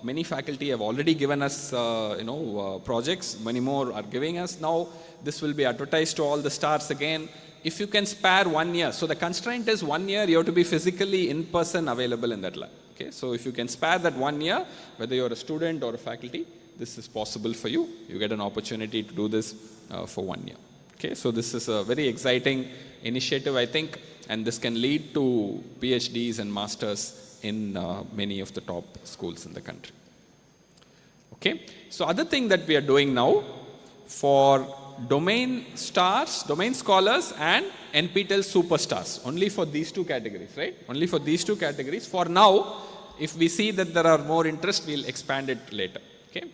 Many faculty have already given us, projects. Many more are giving us now. This will be advertised to all the stars again. If you can spare 1 year, so the constraint is 1 year, you have to be physically in person available in that lab. Okay, so if you can spare that 1 year, whether you're a student or a faculty, this is possible for you. You get an opportunity to do this for 1 year. Okay, so this is a very exciting initiative, I think, and this can lead to PhDs and masters in many of the top schools in the country. Okay, so other thing that we are doing now for domain stars, domain scholars and NPTEL superstars, only for these two categories, right? Only for these two categories. For now, if we see that there are more interest, we'll expand it later. Okay,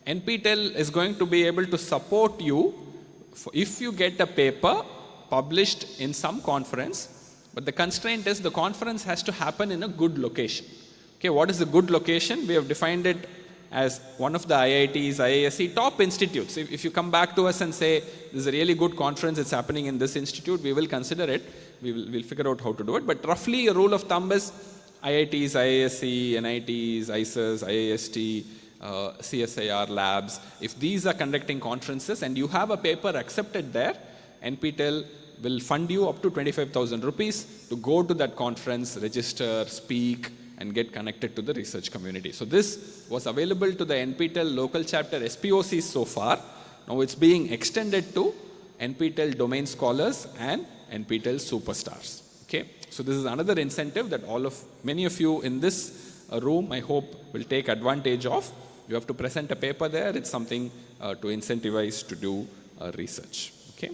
NPTEL is going to be able to support you if you get a paper published in some conference, but the constraint is the conference has to happen in a good location. Okay, what is a good location? We have defined it as one of the IITs, IISc top institutes. If you come back to us and say, this is a really good conference, it's happening in this institute, we will consider it. We'll figure out how to do it. But roughly a rule of thumb is IITs, IISc, NITs, ICES, IIST, CSIR labs. If these are conducting conferences and you have a paper accepted there, NPTEL will fund you up to 25,000 rupees to go to that conference, register, speak, and get connected to the research community. So this was available to the NPTEL local chapter SPOCs so far. Now it's being extended to NPTEL domain scholars and NPTEL superstars. Okay, so this is another incentive that many of you in this room, I hope, will take advantage of. You have to present a paper there. It's something to incentivize to do research. Okay.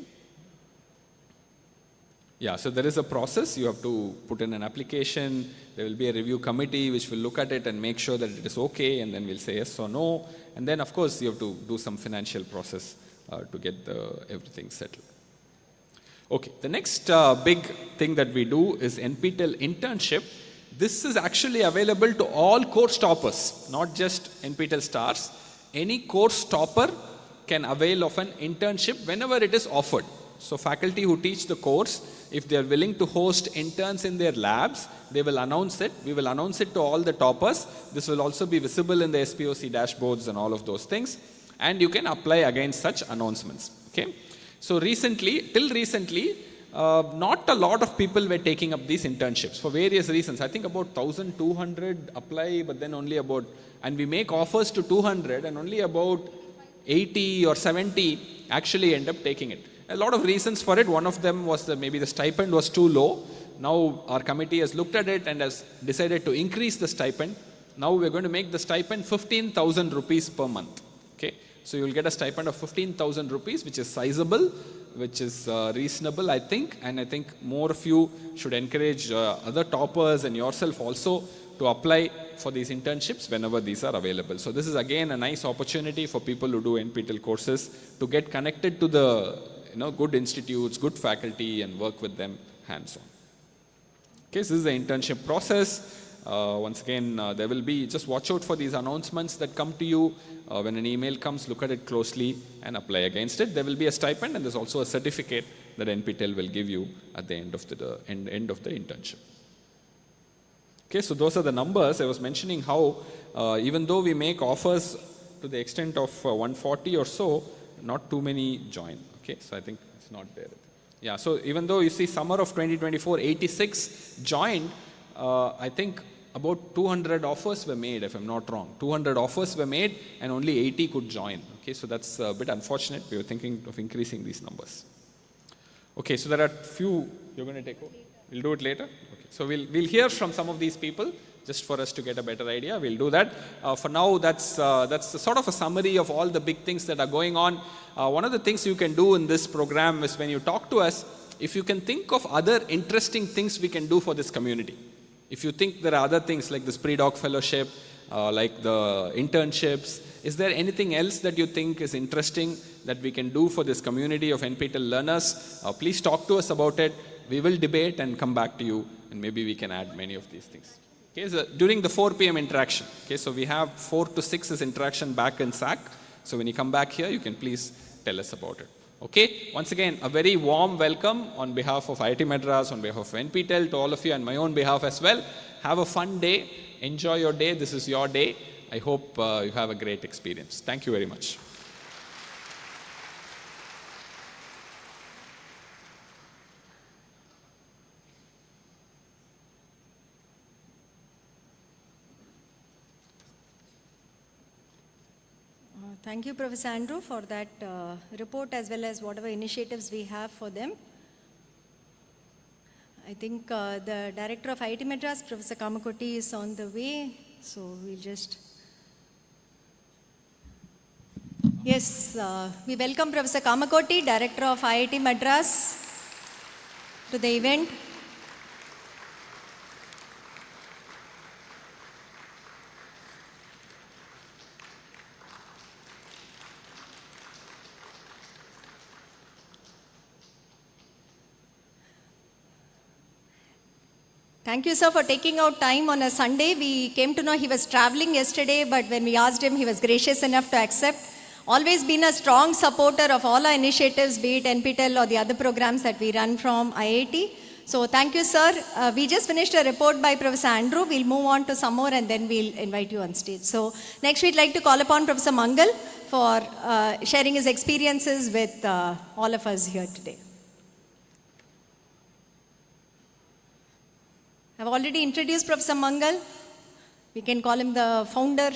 Yeah, so there is a process. You have to put in an application. There will be a review committee which will look at it and make sure that it is okay, and then we'll say yes or no. And then, of course, you have to do some financial process to get everything settled. Okay, the next big thing that we do is NPTEL internship. This is actually available to all course toppers, not just NPTEL stars. Any course topper can avail of an internship whenever it is offered. So faculty who teach the course, if they are willing to host interns in their labs, they will announce it. We will announce it to all the toppers. This will also be visible in the SPOC dashboards and all of those things. And you can apply against such announcements. Okay. So till recently, not a lot of people were taking up these internships for various reasons. I think about 1,200 apply, but then only and we make offers to 200 and only about 80 or 70 actually end up taking it. A lot of reasons for it. One of them was that maybe the stipend was too low. Now our committee has looked at it and has decided to increase the stipend. Now we're going to make the stipend 15,000 rupees per month. Okay, so you'll get a stipend of 15,000 rupees, which is sizable, which is reasonable, I think. And I think more of you should encourage other toppers and yourself also to apply for these internships whenever these are available. So this is again a nice opportunity for people who do NPTEL courses to get connected to the good institutes, good faculty, and work with them hands-on. Okay, so this is the internship process. Once again, there will be, just watch out for these announcements that come to you. When an email comes, look at it closely and apply against it. There will be a stipend, and there's also a certificate that NPTEL will give you at the end of the end of the internship. Okay, so those are the numbers. I was mentioning how even though we make offers to the extent of 140 or so, not too many join. Okay, so I think it's not there. Yeah, so even though you see summer of 2024, 86 joined, I think about 200 offers were made, if I'm not wrong. 200 offers were made and only 80 could join. Okay, so that's a bit unfortunate. We were thinking of increasing these numbers. Okay, so there are few, you're going to take over? We'll do it later? Okay, so we'll hear from some of these people just for us to get a better idea. We'll do that. For now, that's sort of a summary of all the big things that are going on. One of the things you can do in this program is when you talk to us, if you can think of other interesting things we can do for this community. If you think there are other things like this pre-doc fellowship, like the internships. Is there anything else that you think is interesting that we can do for this community of NPTEL learners? Please talk to us about it. We will debate and come back to you, and maybe we can add many of these things. Okay, so during the 4 p.m. interaction, okay, so we have 4 to 6 is interaction back in SAC. So when you come back here, you can please tell us about it. Okay, once again, a very warm welcome on behalf of IIT Madras, on behalf of NPTEL, to all of you, and my own behalf as well. Have a fun day. Enjoy your day. This is your day. I hope you have a great experience. Thank you very much. Thank you, Professor Andrew, for that report as well as whatever initiatives we have for them. I think the Director of IIT Madras, Professor Kamakoti, is on the way. So we'll just... Yes, we welcome Professor Kamakoti, Director of IIT Madras, to the event. Thank you, sir, for taking out time on a Sunday. We came to know he was traveling yesterday, but when we asked him, he was gracious enough to accept. Always been a strong supporter of all our initiatives, be it NPTEL or the other programs that we run from IIT. So thank you, sir. We just finished a report by Professor Andrew. We'll move on to some more and then we'll invite you on stage. So next we'd like to call upon Professor Mangal for sharing his experiences with all of us here today. I've already introduced Professor Mangal. We can call him the founder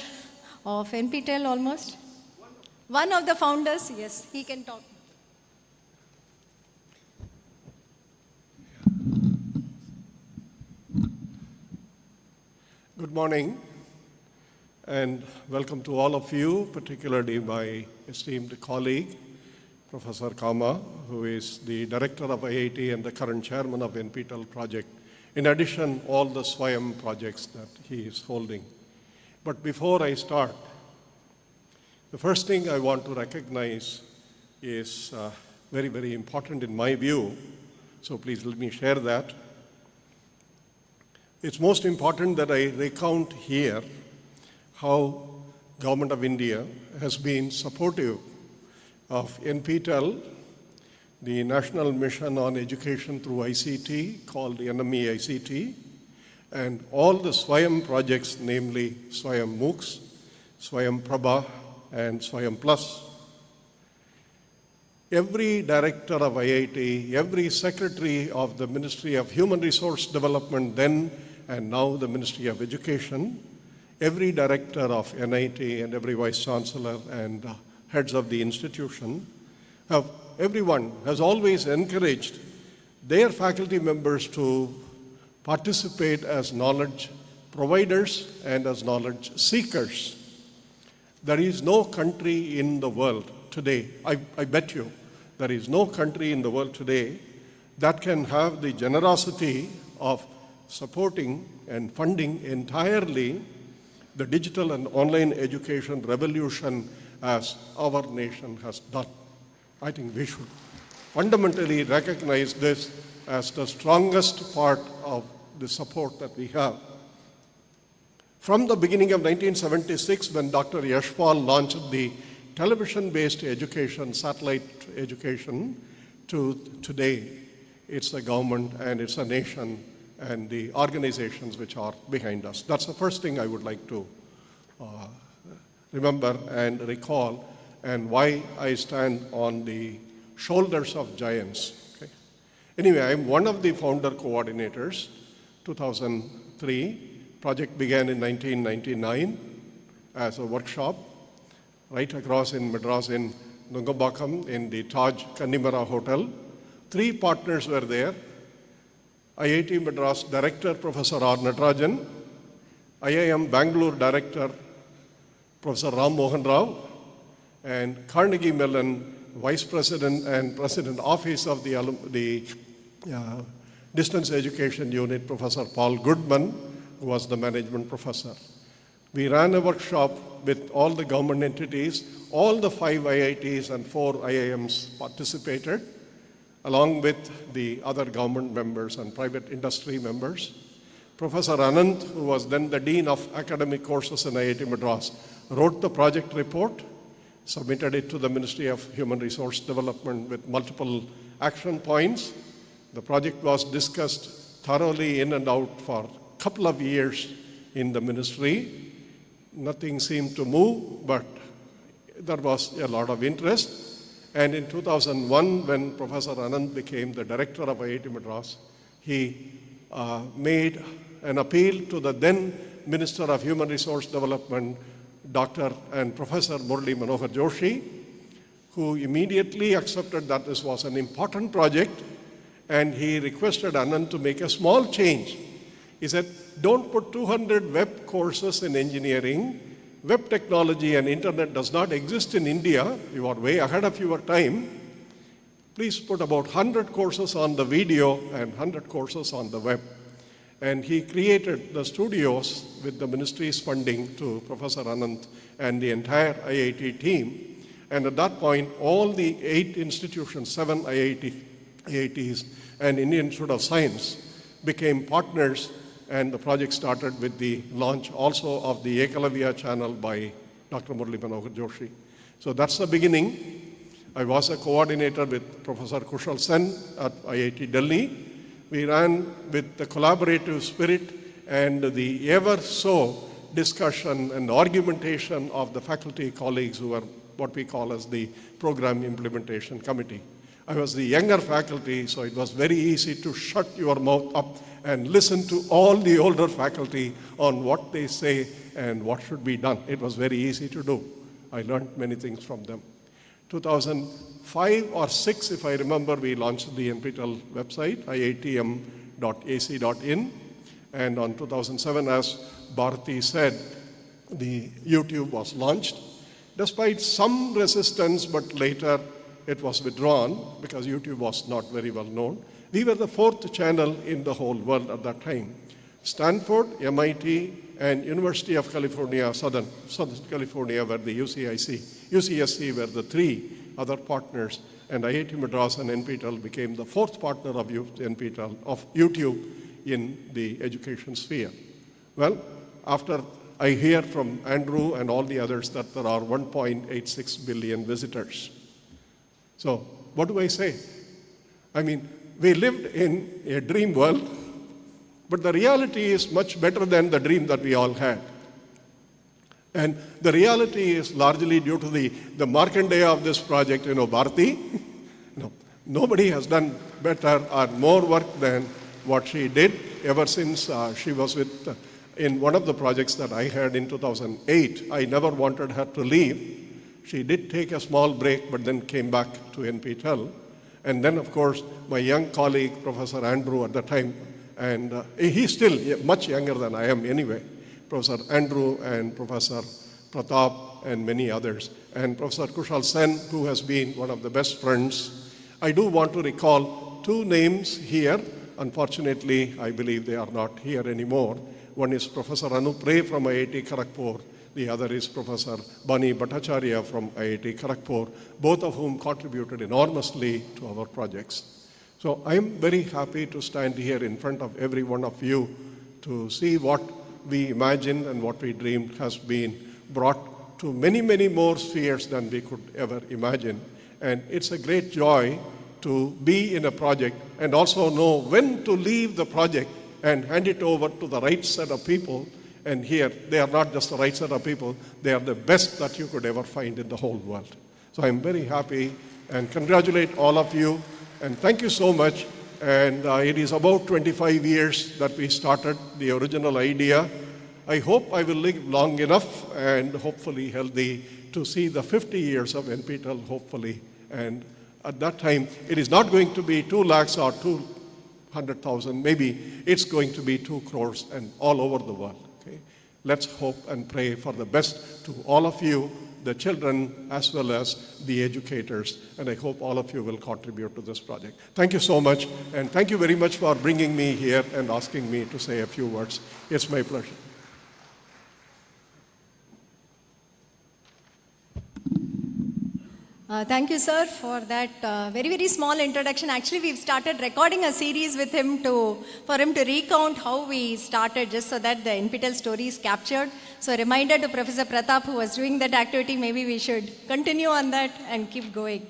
of NPTEL almost. One of the founders, yes, he can talk. Good morning and welcome to all of you, particularly my esteemed colleague, Professor Kama, who is the Director of IIT and the current Chairman of NPTEL project. In addition, all the SWAYAM projects that he is holding. But before I start, the first thing I want to recognize is very, very important in my view. So please let me share that. It's most important that I recount here how Government of India has been supportive of NPTEL, the National Mission on Education through ICT, called NME ICT, and all the SWAYAM projects, namely SWAYAM MOOCs, SWAYAM Prabha, and SWAYAM Plus. Every director of IIT, every secretary of the Ministry of Human Resource Development then and now the Ministry of Education, every director of NIT and every vice chancellor and heads of the institution everyone has always encouraged their faculty members to participate as knowledge providers and as knowledge seekers. There is no country in the world today, I bet you, there is no country in the world today that can have the generosity of supporting and funding entirely the digital and online education revolution as our nation has done. I think we should fundamentally recognize this as the strongest part of the support that we have. From the beginning of 1976, when Dr. Yesh launched the television-based education, satellite education, to today, it's the government and it's a nation and the organizations which are behind us. That's the first thing I would like to remember and recall, and why I stand on the shoulders of giants. Okay? Anyway, I'm one of the founder coordinators, 2003. Project began in 1999 as a workshop right across in Madras in Nungambakam in the Taj Kannimara Hotel. 3 partners were there. IIT Madras Director, Professor R. Natarajan, IIM Bangalore Director, Professor Ram Mohan Rao, and Carnegie Mellon Vice President and President Office of the Distance Education Unit, Professor Paul Goodman, who was the management professor. We ran a workshop with all the government entities. All the 5 IITs and 4 IIMs participated, along with the other government members and private industry members. Professor Anand, who was then the Dean of Academic Courses in IIT Madras, wrote the project report, submitted it to the Ministry of Human Resource Development with multiple action points. The project was discussed thoroughly in and out for a couple of years in the ministry. Nothing seemed to move, but there was a lot of interest. And in 2001, when Professor Anand became the director of IIT Madras, he made an appeal to the then Minister of Human Resource Development, Dr. and Professor Murli Manohar Joshi, who immediately accepted that this was an important project, and he requested Anand to make a small change. He said, don't put 200 web courses in engineering. Web technology and internet does not exist in India. You are way ahead of your time. Please put about 100 courses on the video and 100 courses on the web. And he created the studios with the ministry's funding to Professor Anand and the entire IIT team. And at that point, all the 8 institutions, 7 IITs and Indian Institute of Science became partners, and the project started with the launch also of the Ekalavya channel by Dr. Murli Manohar Joshi. So that's the beginning. I was a coordinator with Professor Kushal Sen at IIT Delhi. We ran with the collaborative spirit and the ever-so discussion and argumentation of the faculty colleagues who were what we call as the Program Implementation Committee. I was the younger faculty, so it was very easy to shut your mouth up and listen to all the older faculty on what they say and what should be done. It was very easy to do. I learned many things from them. 2005 or 6, if I remember, we launched the NPTEL website, iitm.ac.in. And on 2007, as Bharati said, the YouTube was launched. Despite some resistance, but later it was withdrawn because YouTube was not very well known. We were the 4th channel in the whole world at that time. Stanford, MIT, and University of California, Southern California were the UCSC were the 3 other partners, and IIT Madras and NPTEL became the 4th partner of NPTEL, of YouTube in the education sphere. Well, after I hear from Andrew and all the others that there are 1.86 billion visitors. So what do I say? I mean, we lived in a dream world, but the reality is much better than the dream that we all had. And the reality is largely due to the Markandeya of this project, Bharati. Nobody has done better or more work than what she did ever since she was with, in one of the projects that I had in 2008. I never wanted her to leave. She did take a small break, but then came back to NPTEL. And then, of course, my young colleague, Professor Andrew at the time, and he's still much younger than I am anyway, Professor Andrew and Professor Pratap and many others, and Professor Kushal Sen, who has been one of the best friends. I do want to recall 2 names here. Unfortunately, I believe they are not here anymore. One is Professor Anup Ray from IIT Kharagpur. The other is Professor Bani Bhattacharya from IIT Kharagpur, both of whom contributed enormously to our projects. So I am very happy to stand here in front of every one of you to see what we imagined and what we dreamed has been brought to many, many more spheres than we could ever imagine. And it's a great joy to be in a project and also know when to leave the project and hand it over to the right set of people. And here, they are not just the right set of people, they are the best that you could ever find in the whole world. So I'm very happy and congratulate all of you. And thank you so much. And it is about 25 years that we started the original idea. I hope I will live long enough and hopefully healthy to see the 50 years of NPTEL, hopefully. And at that time, it is not going to be 2 lakhs or 200,000. Maybe it's going to be 2 crores and all over the world. Okay? Let's hope and pray for the best to all of you, the children as well as the educators, and I hope all of you will contribute to this project. Thank you so much, and thank you very much for bringing me here and asking me to say a few words. It's my pleasure. Thank you, sir, for that very, very small introduction. Actually, we've started recording a series with him for him to recount how we started, just so that the NPTEL story is captured. So a reminder to Professor Pratap, who was doing that activity, maybe we should continue on that and keep going.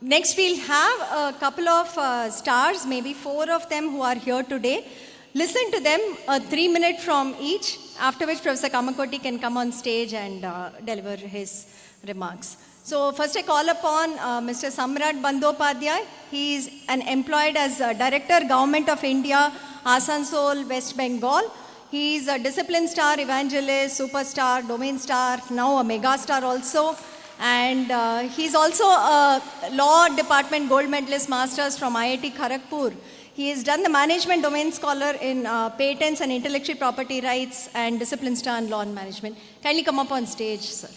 Next, we'll have a couple of stars, maybe 4 of them who are here today. Listen to them, 3 minutes from each, after which Professor Kamakoti can come on stage and deliver his remarks. So first I call upon Mr. Samrat Bandyopadhyay. He is employed as Director, Government of India, Asansol, West Bengal. He is a discipline star, evangelist, superstar, domain star, now a mega star also. And he's also a Law Department Gold Medalist Masters from IIT Kharagpur. He has done the Management Domain Scholar in Patents and Intellectual Property Rights and Discipline Star in Law and Management. Kindly come up on stage, sir.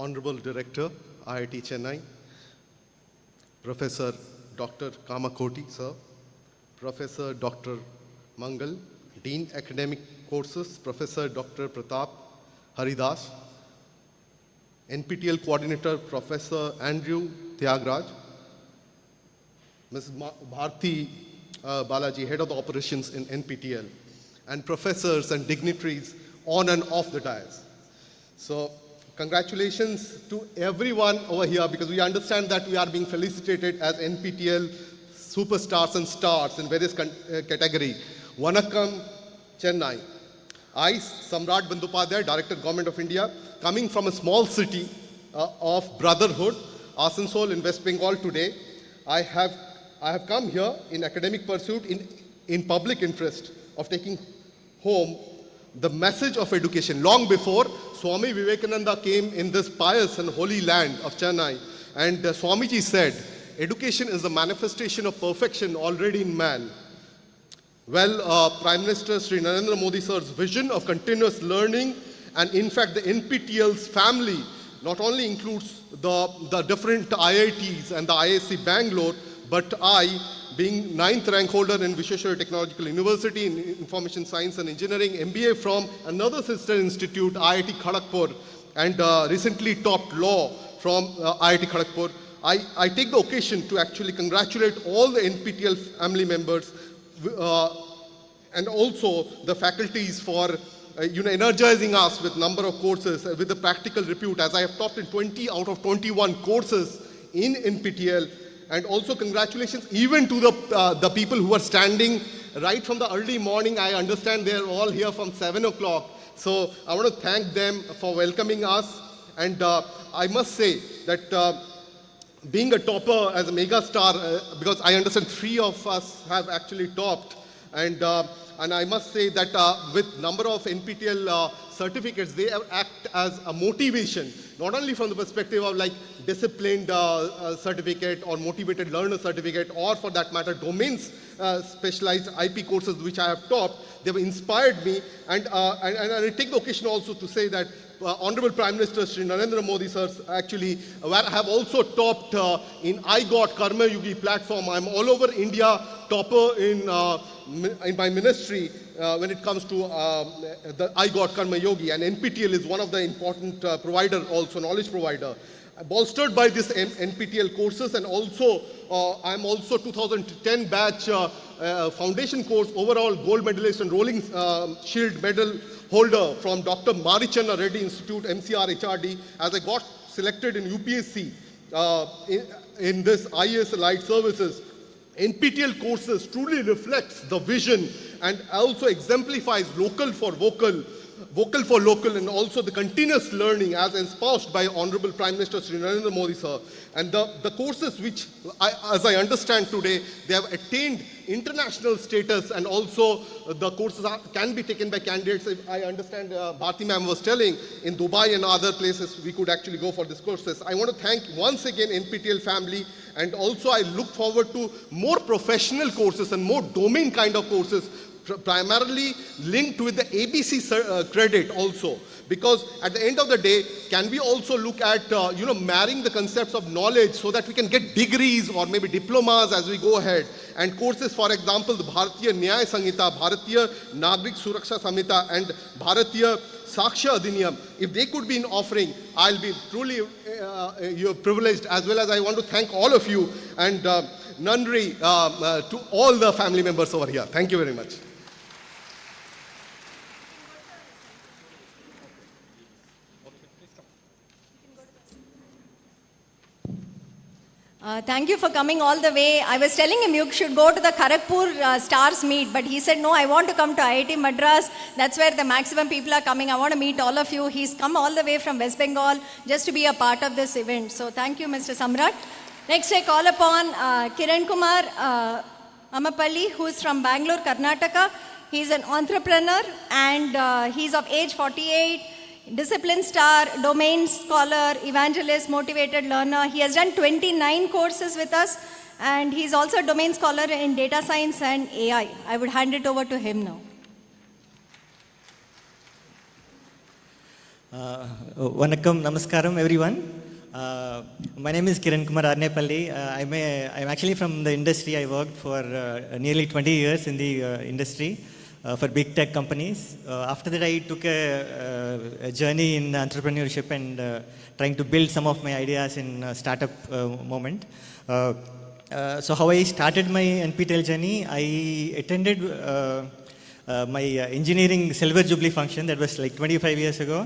Honorable Director, IIT Chennai, Professor Dr. Kamakoti, sir, Professor Dr. Mangal, Dean Academic Courses, Professor Dr. Pratap Haridas, NPTEL Coordinator, Professor Andrew Tyagraj, Ms. Bharti Balaji, Head of the Operations in NPTEL, and professors and dignitaries on and off the dais. So, congratulations to everyone over here, because we understand that we are being felicitated as NPTEL superstars and stars in various categories. Vanakkam, Chennai. I, Samrat Bandyopadhyay, Director, Government of India, coming from a small city of brotherhood, Asansol in West Bengal today. I have come here in academic pursuit in public interest of taking home the message of education. Long before Swami Vivekananda came in this pious and holy land of Chennai, and Swamiji said, education is the manifestation of perfection already in man. Well, Prime Minister Sri Narendra Modi sir's vision of continuous learning, and in fact the NPTEL's family not only includes the different IITs and the IISc Bangalore, but I, being 9th rank holder in Visheshwara Technological University in Information Science and Engineering, MBA from another sister institute, IIT Kharagpur, and recently topped law from IIT Kharagpur. I take the occasion to actually congratulate all the NPTEL family members and also the faculties for energizing us with number of courses with the practical repute, as I have topped in 20 out of 21 courses in NPTEL. And also congratulations even to the people who are standing right from the early morning. I understand they're all here from 7 o'clock. So I want to thank them for welcoming us. And I must say that being a topper as a mega star, because I understand 3 of us have actually topped. And I must say that with number of NPTEL certificates, they act as a motivation, not only from the perspective of like disciplined certificate or motivated learner certificate, or for that matter domains specialized IP courses which I have topped. They have inspired me, and I take the occasion also to say that Honorable Prime Minister Sri Narendra Modi sir actually have also topped in I Got Karma Yogi platform. I'm all over India topper in my ministry when it comes to the I Got Karma Yogi, and NPTEL is one of the important provider, also knowledge provider. Bolstered by this NPTEL courses, and also I'm also 2010 batch foundation course overall gold medalist and rolling shield medal holder from Dr. Marichanna Reddy Institute, MCR HRD, as I got selected in UPSC in this IAS Allied Services. NPTEL courses truly reflects the vision and also exemplifies local for vocal, vocal for local, and also the continuous learning as espoused by Honorable Prime Minister Sri Narendra Modi sir. And the courses which, as I understand today, they have attained international status, and also the courses can be taken by candidates. If I understand Bharti ma'am was telling, in Dubai and other places we could actually go for these courses. I want to thank once again NPTEL family, and also I look forward to more professional courses and more domain kind of courses, primarily linked with the ABC credit also, Because at the end of the day, can we also look at, marrying the concepts of knowledge so that we can get degrees or maybe diplomas as we go ahead? And courses, for example, the Bharatiya Nyaya Sanhita, Bharatiya Nagrik Suraksha Samhita, and Bharatiya Saksha Adhiniyam, if they could be in offering, I'll be truly privileged, as well as I want to thank all of you and nunnery to all the family members over here. Thank you very much. Thank you for coming all the way. I was telling him you should go to the Kharagpur Stars meet, but he said, no, I want to come to IIT Madras. That's where the maximum people are coming. I want to meet all of you. He's come all the way from West Bengal just to be a part of this event. So thank you, Mr. Samrat. Next, I call upon Kiran Kumar Amapalli, who is from Bangalore, Karnataka. He's an entrepreneur and he's of age 48. Discipline star, domain scholar, evangelist, motivated learner. He has done 29 courses with us and he's also a domain scholar in data science and AI. I would hand it over to him now. Vanakkam, namaskaram everyone. My name is Kiran Kumar Arnepalli. I'm actually from the industry. I worked for nearly 20 years in the industry. For big tech companies. After that, I took a journey in entrepreneurship and trying to build some of my ideas in startup moment. So how I started my NPTEL journey, I attended my engineering silver jubilee function that was like 25 years ago.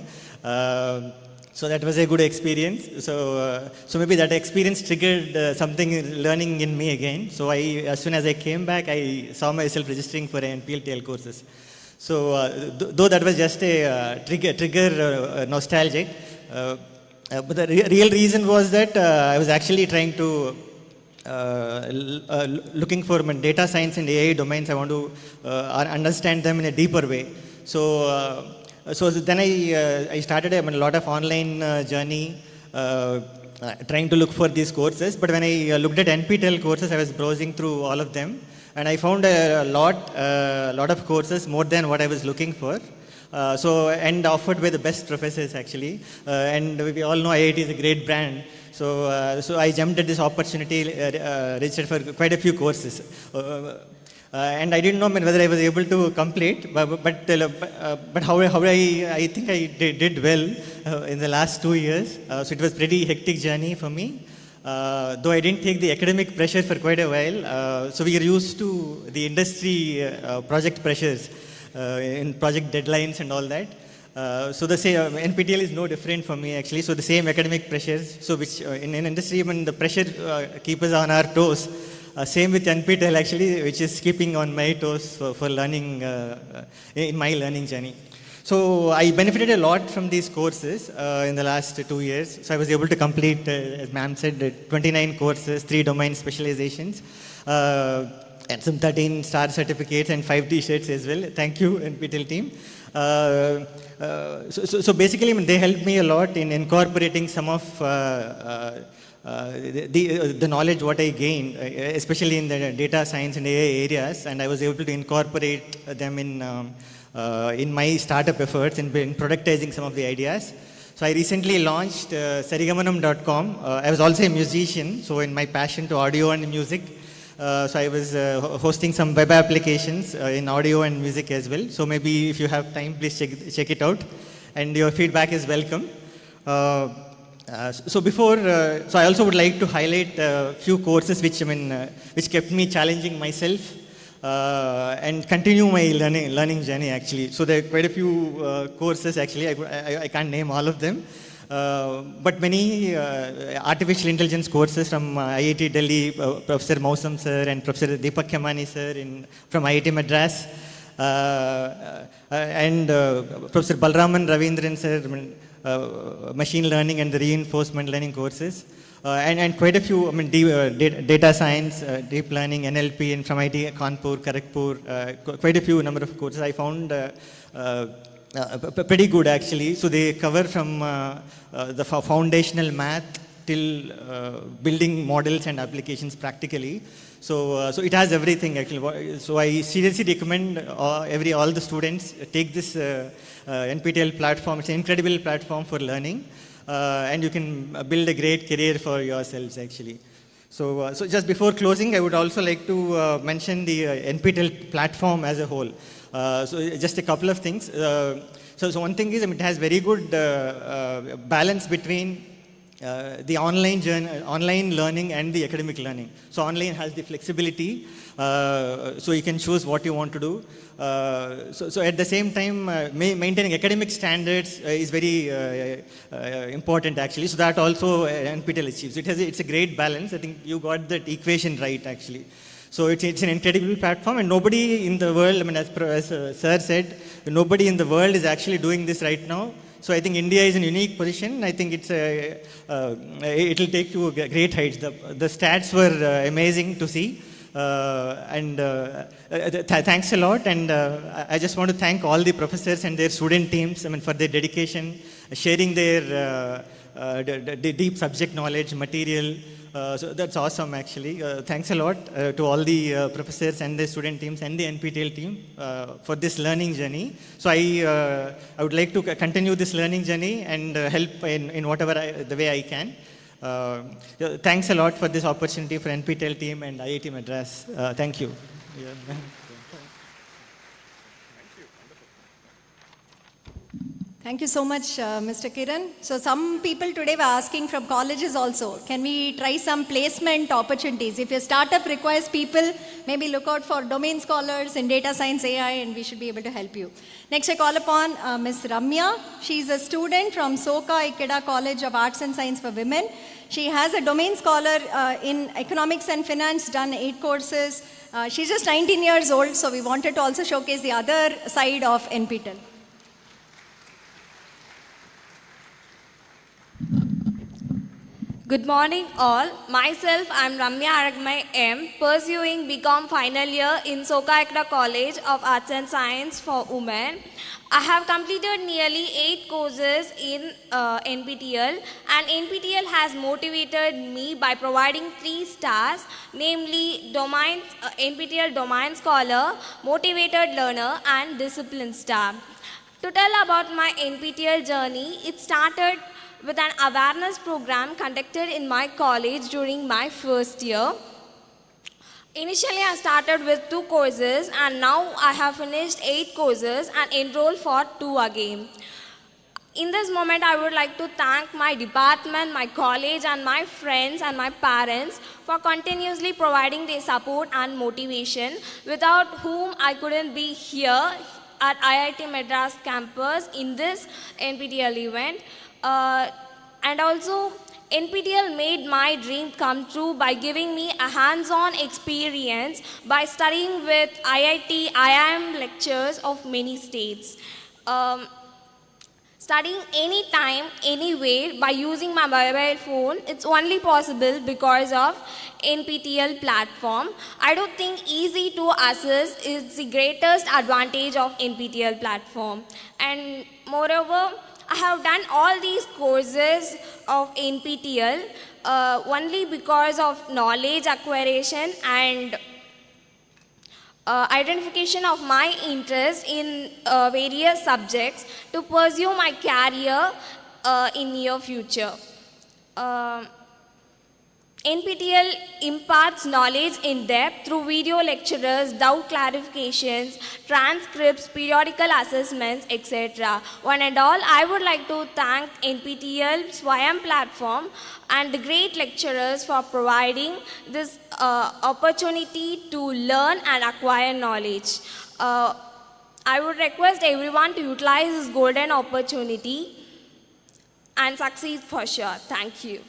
So that was a good experience. So maybe that experience triggered something learning in me again. So as soon as I came back, I saw myself registering for NPTEL courses. So though that was just a trigger nostalgic, but the real reason was that I was actually trying to looking for data science and AI domains. I want to understand them in a deeper way. So then I started a lot of online journey, trying to look for these courses. But when I looked at NPTEL courses, I was browsing through all of them, and I found a lot of courses, more than what I was looking for. And offered by the best professors actually. And we all know IIT is a great brand. So I jumped at this opportunity, registered for quite a few courses. And I didn't know whether I was able to complete, but how I think I did well in the last 2 years. So it was pretty hectic journey for me. Though I didn't take the academic pressure for quite a while. So we are used to the industry project pressures in project deadlines and all that. So the same NPTEL is no different for me actually. So the same academic pressures. So which in industry when the pressure keeps us on our toes. Same with NPTEL actually, which is keeping on my toes for learning in my learning journey. So I benefited a lot from these courses in the last 2 years. So I was able to complete, as ma'am said, 29 courses, 3 domain specializations, and some 13 star certificates and 5 t-shirts as well. Thank you, NPTEL team. So basically, they helped me a lot in incorporating some of the knowledge what I gained, especially in the data science and AI areas, and I was able to incorporate them in my startup efforts in productizing some of the ideas. So I recently launched Sarigamanam.com. I was also a musician, so in my passion to audio and music, so I was hosting some web applications in audio and music as well. So maybe if you have time, please check it out, and your feedback is welcome. So I also would like to highlight a few courses which kept me challenging myself and continue my learning journey actually. So there are quite a few courses actually. I can't name all of them, but many artificial intelligence courses from IIT Delhi, Professor Mausam sir and Professor Deepak Khemani sir from IIT Madras, and Professor Balraman Ravindran sir. Machine learning and the reinforcement learning courses, and quite a few, data science, deep learning, NLP, and from IT Kanpur, Kharagpur, quite a few number of courses I found pretty good actually. So they cover from the foundational math till building models and applications practically. So it has everything actually. So I seriously recommend all the students take this NPTEL platform. It's an incredible platform for learning, and you can build a great career for yourselves actually. So just before closing, I would also like to mention the NPTEL platform as a whole. So just a couple of things. So one thing is, it has very good balance between the online learning and the academic learning. So online has the flexibility, so you can choose what you want to do. So at the same time, maintaining academic standards is very important actually. So that also NPTEL achieves. It's a great balance. I think you got that equation right actually. So it's an incredible platform, and nobody in the world, I mean, as Sir said, nobody in the world is actually doing this right now. So I think India is in a unique position. I think it will take you great heights. The stats were amazing to see. Thanks a lot. And I just want to thank all the professors and their student teams, I mean, for their dedication, sharing their deep subject knowledge, material. So that's awesome actually. Thanks a lot to all the professors and the student teams and the NPTEL team for this learning journey. So I would like to continue this learning journey and help in whatever the way I can. Thanks a lot for this opportunity for NPTEL team and IIT Madras. Thank you. Yeah. Thank you so much, Mr. Kiran. So some people today were asking from colleges also, can we try some placement opportunities? If your startup requires people, maybe look out for domain scholars in data science, AI, and we should be able to help you. Next, I call upon Ms. Ramya. She's a student from Soka Ikeda College of Arts and Science for Women. She has a domain scholar in economics and finance, done 8 courses. She's just 19 years old, so we wanted to also showcase the other side of NPTEL. Good morning all. Myself, I am Ramya Aragmai M, pursuing BCom final year in Soka Ikeda College of Arts and Science for Women. I have completed nearly 8 courses in NPTEL, and NPTEL has motivated me by providing 3 stars, namely NPTEL Domain Scholar, Motivated Learner and Discipline Star. To tell about my NPTEL journey, it started with an awareness program conducted in my college during my first year. Initially, I started with 2 courses, and now I have finished 8 courses and enrolled for 2 again. In this moment, I would like to thank my department, my college, and my friends and my parents for continuously providing their support and motivation, without whom I couldn't be here at IIT Madras campus in this NPTEL event. And also, NPTEL made my dream come true by giving me a hands-on experience by studying with IIT, IIM lectures of many states. Studying anytime, anywhere by using my mobile phone, it's only possible because of NPTEL platform. I don't think easy to access is the greatest advantage of NPTEL platform. And moreover, I have done all these courses of NPTEL only because of knowledge acquisition and identification of my interest in various subjects to pursue my career in near future. NPTEL imparts knowledge in depth through video lectures, doubt clarifications, transcripts, periodical assessments, etc. One and all, I would like to thank NPTEL Swayam platform and the great lecturers for providing this opportunity to learn and acquire knowledge. I would request everyone to utilize this golden opportunity and succeed for sure. Thank you.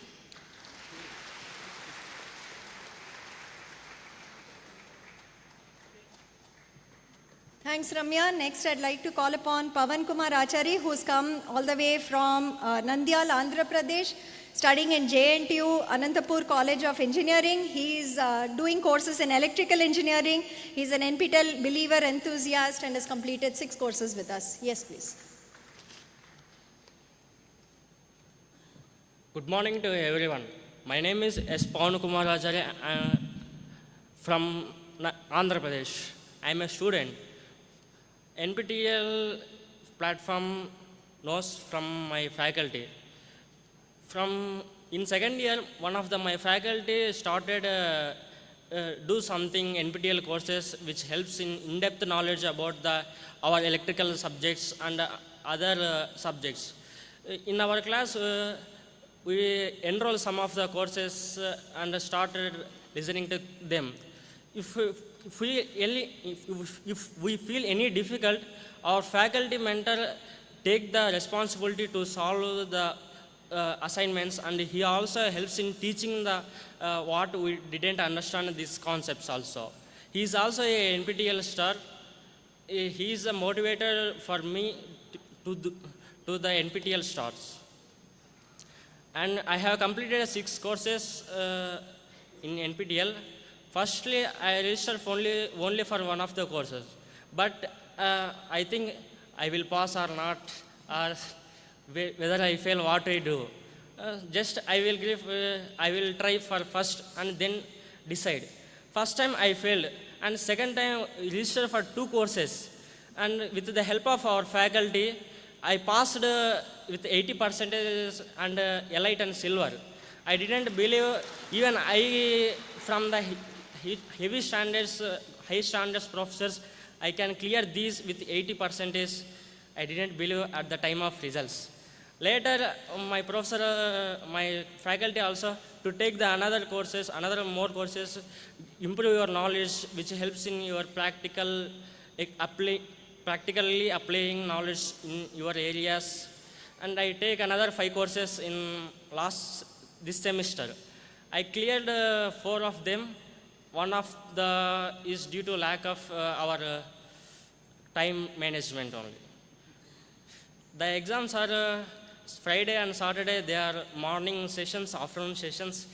Thanks, Ramya. Next, I'd like to call upon Pavan Kumar Achari, who's come all the way from Nandyal, Andhra Pradesh, studying in JNTU, Anantapur College of Engineering. He's doing courses in electrical engineering. He's an NPTEL believer, enthusiast, and has completed 6 courses with us. Yes, please. Good morning to everyone. My name is S. Pavan Kumar Acharya from Andhra Pradesh. I am a student. NPTEL platform knows from my faculty. In second year, one of my faculty started do something NPTEL courses which helps in in-depth knowledge about our electrical subjects and other subjects. In our class, we enroll some of the courses and started listening to them. If we feel any difficult, our faculty mentor take the responsibility to solve the assignments, and he also helps in teaching the what we didn't understand these concepts also. He is also a NPTEL star. He is a motivator for me to the NPTEL stars. And I have completed 6 courses in NPTEL. Firstly, I registered only for one of the courses, but I think I will pass or not, or whether I fail, what I do. Just I will try for first and then decide. First time I failed, and second time registered for 2 courses, and with the help of our faculty, I passed with 80% and elite and silver. I didn't believe, even I from the heavy standards, high standards professors, I can clear these with 80%. I didn't believe at the time of results. Later, my professor, my faculty also to take the another more courses, improve your knowledge, which helps in your practically applying knowledge in your areas. And I take another 5 courses in this semester. I cleared 4 of them. One of is due to lack of our time management only. The exams are Friday and Saturday. They are morning sessions, afternoon sessions.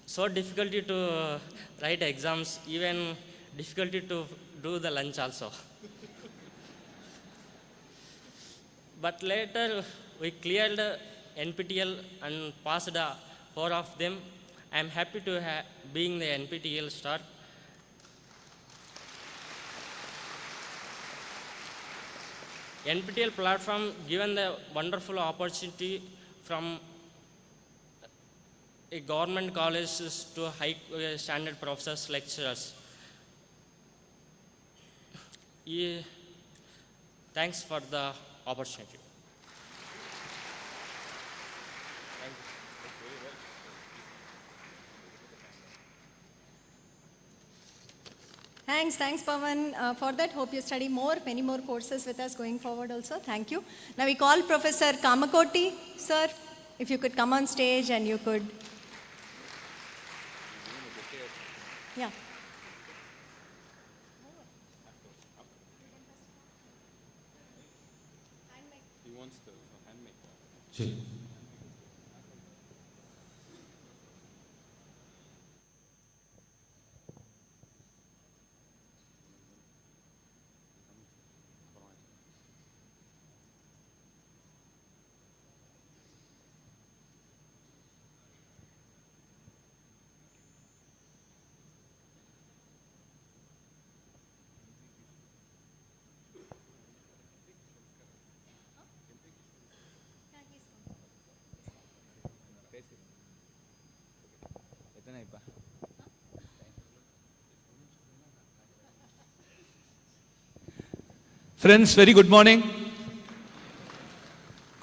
So difficulty to write exams, even difficulty to do the lunch also. But later we cleared NPTEL and passed 4 of them. I am happy to being the NPTEL star. NPTEL platform given the wonderful opportunity from a government colleges to high standard professors, lecturers. Thanks for the opportunity. Thanks, Pavan, for that. Hope you study many more courses with us going forward also. Thank you. Now we call Professor Kamakoti, sir, if you could come on stage and you could. Yeah. He wants the handmade. Friends, very good morning.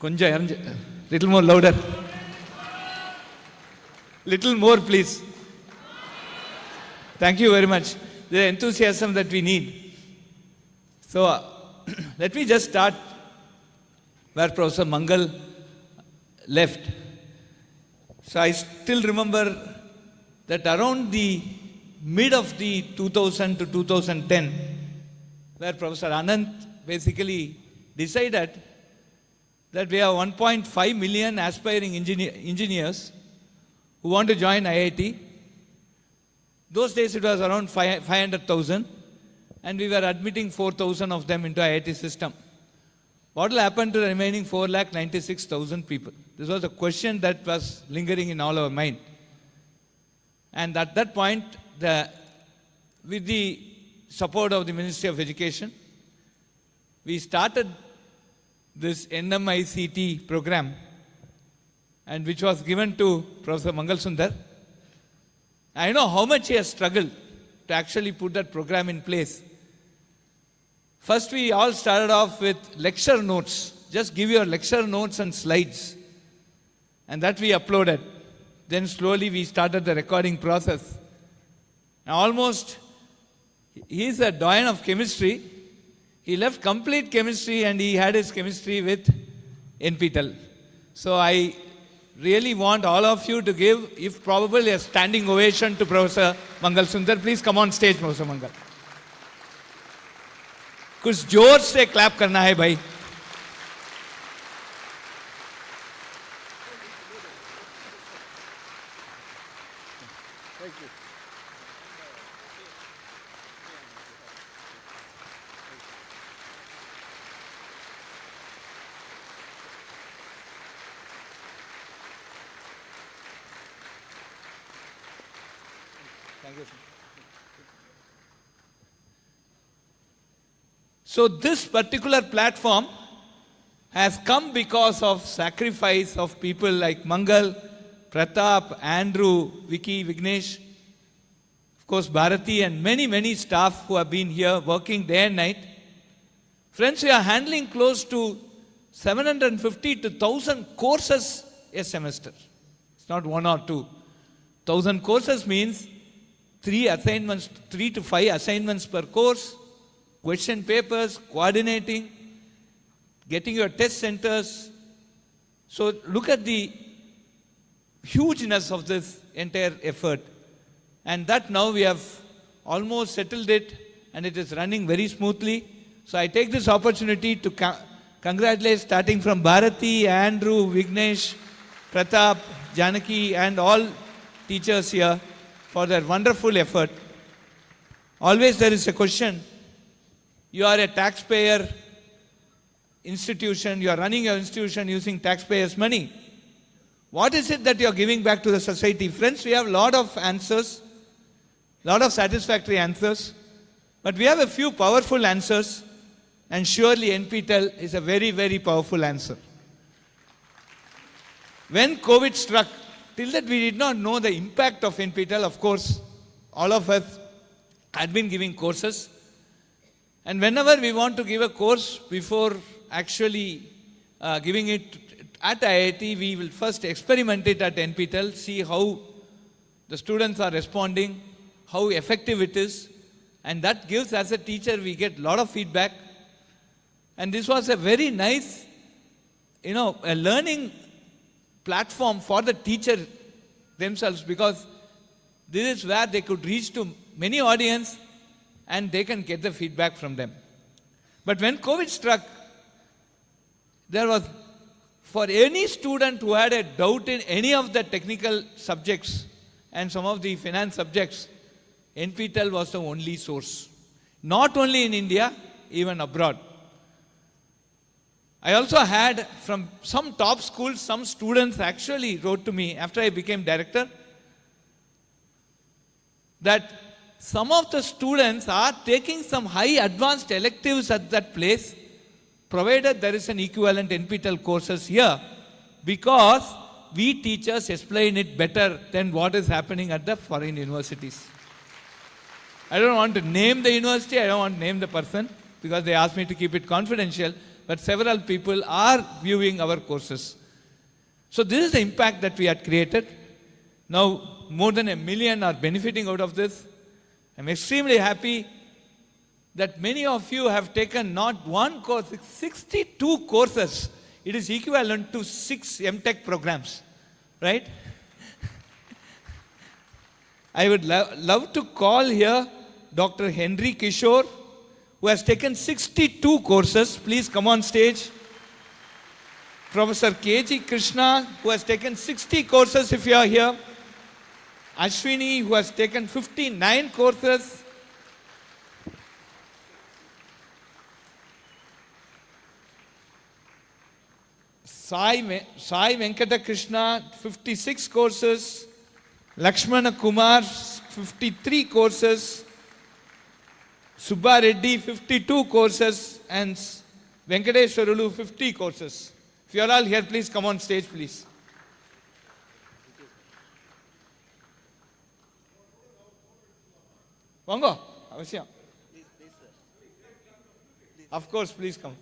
Little more louder. Little more, please. Thank you very much. The enthusiasm that we need. So, let me just start where Professor Mangal left. So, I still remember that around the mid of the 2000 to 2010, where Professor Ananda basically decided that we have 1.5 million aspiring engineers who want to join IIT. Those days it was around 500,000, and we were admitting 4,000 of them into IIT system. What will happen to the remaining 4,96,000 people? This was a question that was lingering in all our mind. And at that point, with the support of the Ministry of Education, we started this NMICT program, and which was given to Professor Mangal Sundar. I know how much he has struggled to actually put that program in place. First, we all started off with lecture notes. Just give your lecture notes and slides. And that we uploaded. Then slowly we started the recording process. Now almost, he is a doyen of chemistry. He left complete chemistry and he had his chemistry with NPTEL. So I really want all of you to give, if probable, a standing ovation to Professor Mangal Sundar. Please come on stage, Professor Mangal. कुछ जोर से clap करना है भाई. So this particular platform has come because of sacrifice of people like Mangal, Pratap, Andrew, Vicky, Vignesh, of course Bharati, and many staff who have been here working day and night. Friends, we are handling close to 750 to 1,000 courses a semester. It's not one or two. 1,000 courses means 3 to 5 assignments per course, question papers, coordinating, getting your test centers. So look at the hugeness of this entire effort. And that now we have almost settled it and it is running very smoothly. So I take this opportunity to congratulate, starting from Bharati, Andrew, Vignesh, Pratap, Janaki and all teachers here for their wonderful effort. Always there is a question. You are a taxpayer institution, you are running your institution using taxpayers' money. What is it that you are giving back to the society? Friends, we have a lot of answers, a lot of satisfactory answers, but we have a few powerful answers, and surely NPTEL is a very powerful answer. When COVID struck, till that we did not know the impact of NPTEL. Of course, all of us had been giving courses. And whenever we want to give a course, before actually giving it at IIT, we will first experiment it at NPTEL, see how the students are responding, how effective it is. And that gives, as a teacher, we get a lot of feedback. And this was a very nice, a learning platform for the teacher themselves, because this is where they could reach to many audience and they can get the feedback from them. But when COVID struck, there was, for any student who had a doubt in any of the technical subjects and some of the finance subjects, NPTEL was the only source. Not only in India, even abroad. I also had from some top schools, some students actually wrote to me after I became director that some of the students are taking some high advanced electives at that place, provided there is an equivalent NPTEL courses here, because we teachers explain it better than what is happening at the foreign universities. I don't want to name the university, I don't want to name the person, because they asked me to keep it confidential, but several people are viewing our courses. So this is the impact that we had created. Now more than 1 million are benefiting out of this. I'm extremely happy that many of you have taken not one course, 62 courses. It is equivalent to 6 MTech programs, right? I would love to call here Dr. Henry Kishore, who has taken 62 courses. Please come on stage. Professor K.G. Krishna, who has taken 60 courses if you are here. Ashwini, who has taken 59 courses. Sai Venkata Krishna, 56 courses. Lakshmana Kumar, 53 courses. Subba Reddy, 52 courses. And Venkateshwarulu, 50 courses. If you are all here, please come on stage, please. Vango, avashyam. Of course, please come.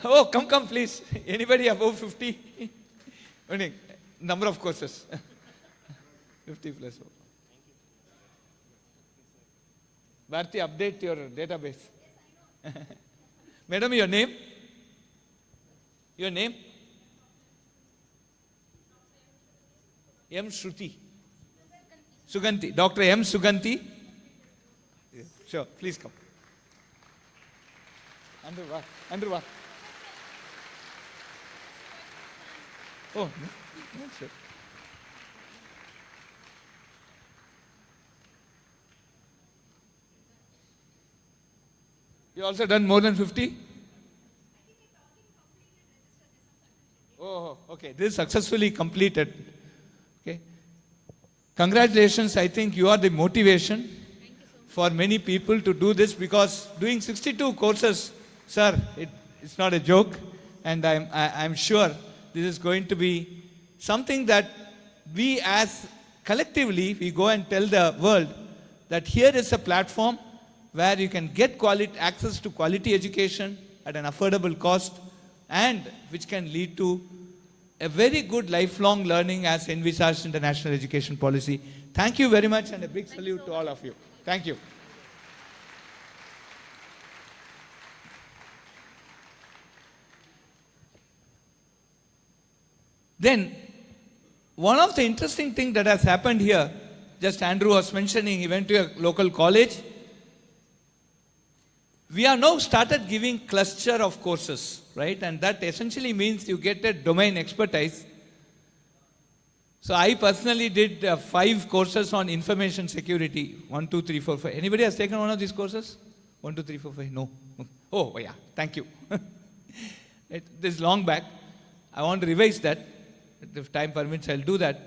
Oh, come, please. Anybody above 50? Only number of courses. 50 plus. Bharti, update your database. Madam, your name? Your name? M. Shruti. Suganti. Dr. M. Suganti. Yeah. Sure, please come. Andrew, what? Oh, no, sure. You also done more than 50? Oh, okay. This is successfully completed. Okay. Congratulations. I think you are the motivation for many people to do this, because doing 62 courses, sir, it's not a joke. And I'm sure this is going to be something that we as collectively, we go and tell the world that here is a platform where you can get access to quality education at an affordable cost, and which can lead to a very good lifelong learning as envisaged in the National Education Policy. Thank you very much, and a big salute to all of you. Thank you. Then, one of the interesting things that has happened here, just Andrew was mentioning, he went to a local college. We have now started giving cluster of courses, right? And that essentially means you get a domain expertise. So I personally did 5 courses on information security. 1, 2, 3, 4, 5. Anybody has taken one of these courses? 1, 2, 3, 4, 5. No. Oh yeah. Thank you. This is long back. I want to revise that. If time permits, I'll do that.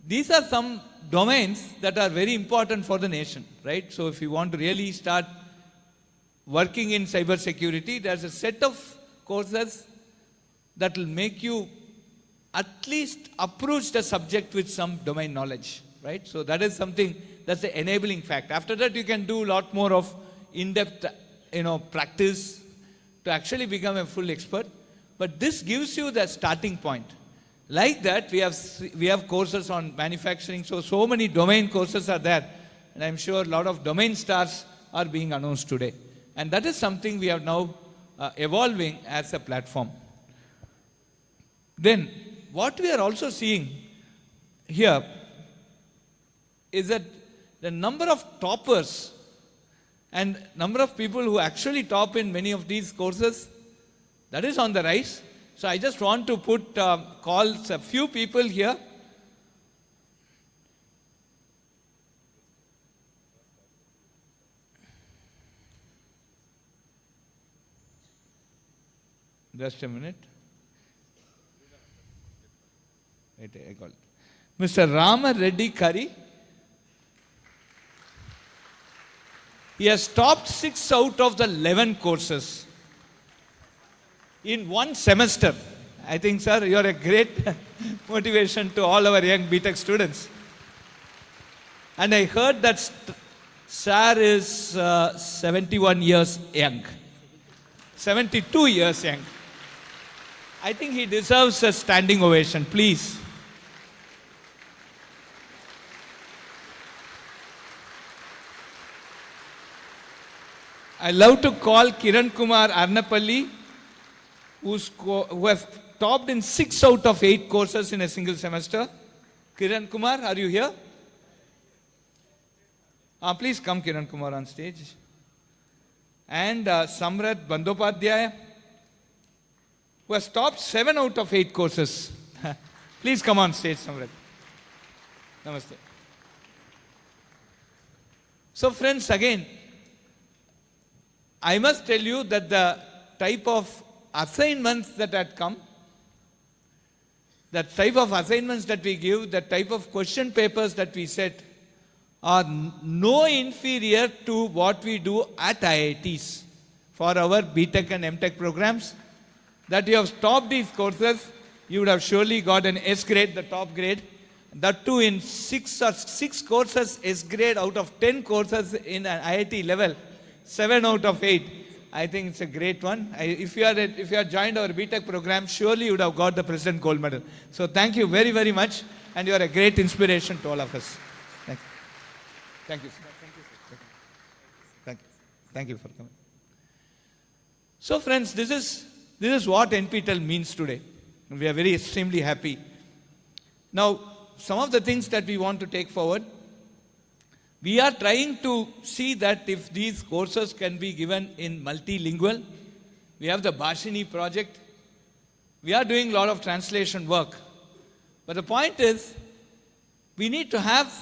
These are some domains that are very important for the nation, right? So if you want to really start working in cyber security, there's a set of courses that will make you at least approach the subject with some domain knowledge, right? So that is something, that's the enabling fact. After that, you can do a lot more of in-depth, practice to actually become a full expert. But this gives you the starting point. Like that, we have courses on manufacturing. So many domain courses are there. And I'm sure a lot of domain stars are being announced today. And that is something we are now evolving as a platform. Then, what we are also seeing here is that the number of toppers and number of people who actually top in many of these courses, that is on the rise. So I just want to call a few people here. Just a minute. Wait, I got it. Mr. Rama Reddy Kari. He has topped 6 out of the 11 courses in one semester. I think, sir, you are a great motivation to all our young BTech students. And I heard that sir is 71 years young. 72 years young. I think he deserves a standing ovation, please. I love to call Kiran Kumar Arnapalli, who has topped in 6 out of 8 courses in a single semester. Kiran Kumar, are you here? Please come, Kiran Kumar, on stage. And Samrat Bandopadhyaya, who has topped 7 out of 8 courses. Please come on stage, Samrat. Namaste. So friends, again, I must tell you that the type of assignments that had come, the type of assignments that we give, the type of question papers that we set are no inferior to what we do at IITs for our BTech and MTech programs. That you have stopped these courses, you would have surely got an S grade, the top grade. That too in 6 courses S grade out of 10 courses in an IIT level, 7 out of 8. I think it's a great one. If you had joined our BTech program, surely you would have got the President Gold Medal. So thank you very, very much, and you are a great inspiration to all of us. Thank you. Thank you, sir. Thank you for coming. So friends, this is what NPTEL means today. We are very extremely happy. Now, some of the things that we want to take forward, we are trying to see that if these courses can be given in multilingual. We have the Bhashini project. We are doing a lot of translation work. But the point is, we need to have,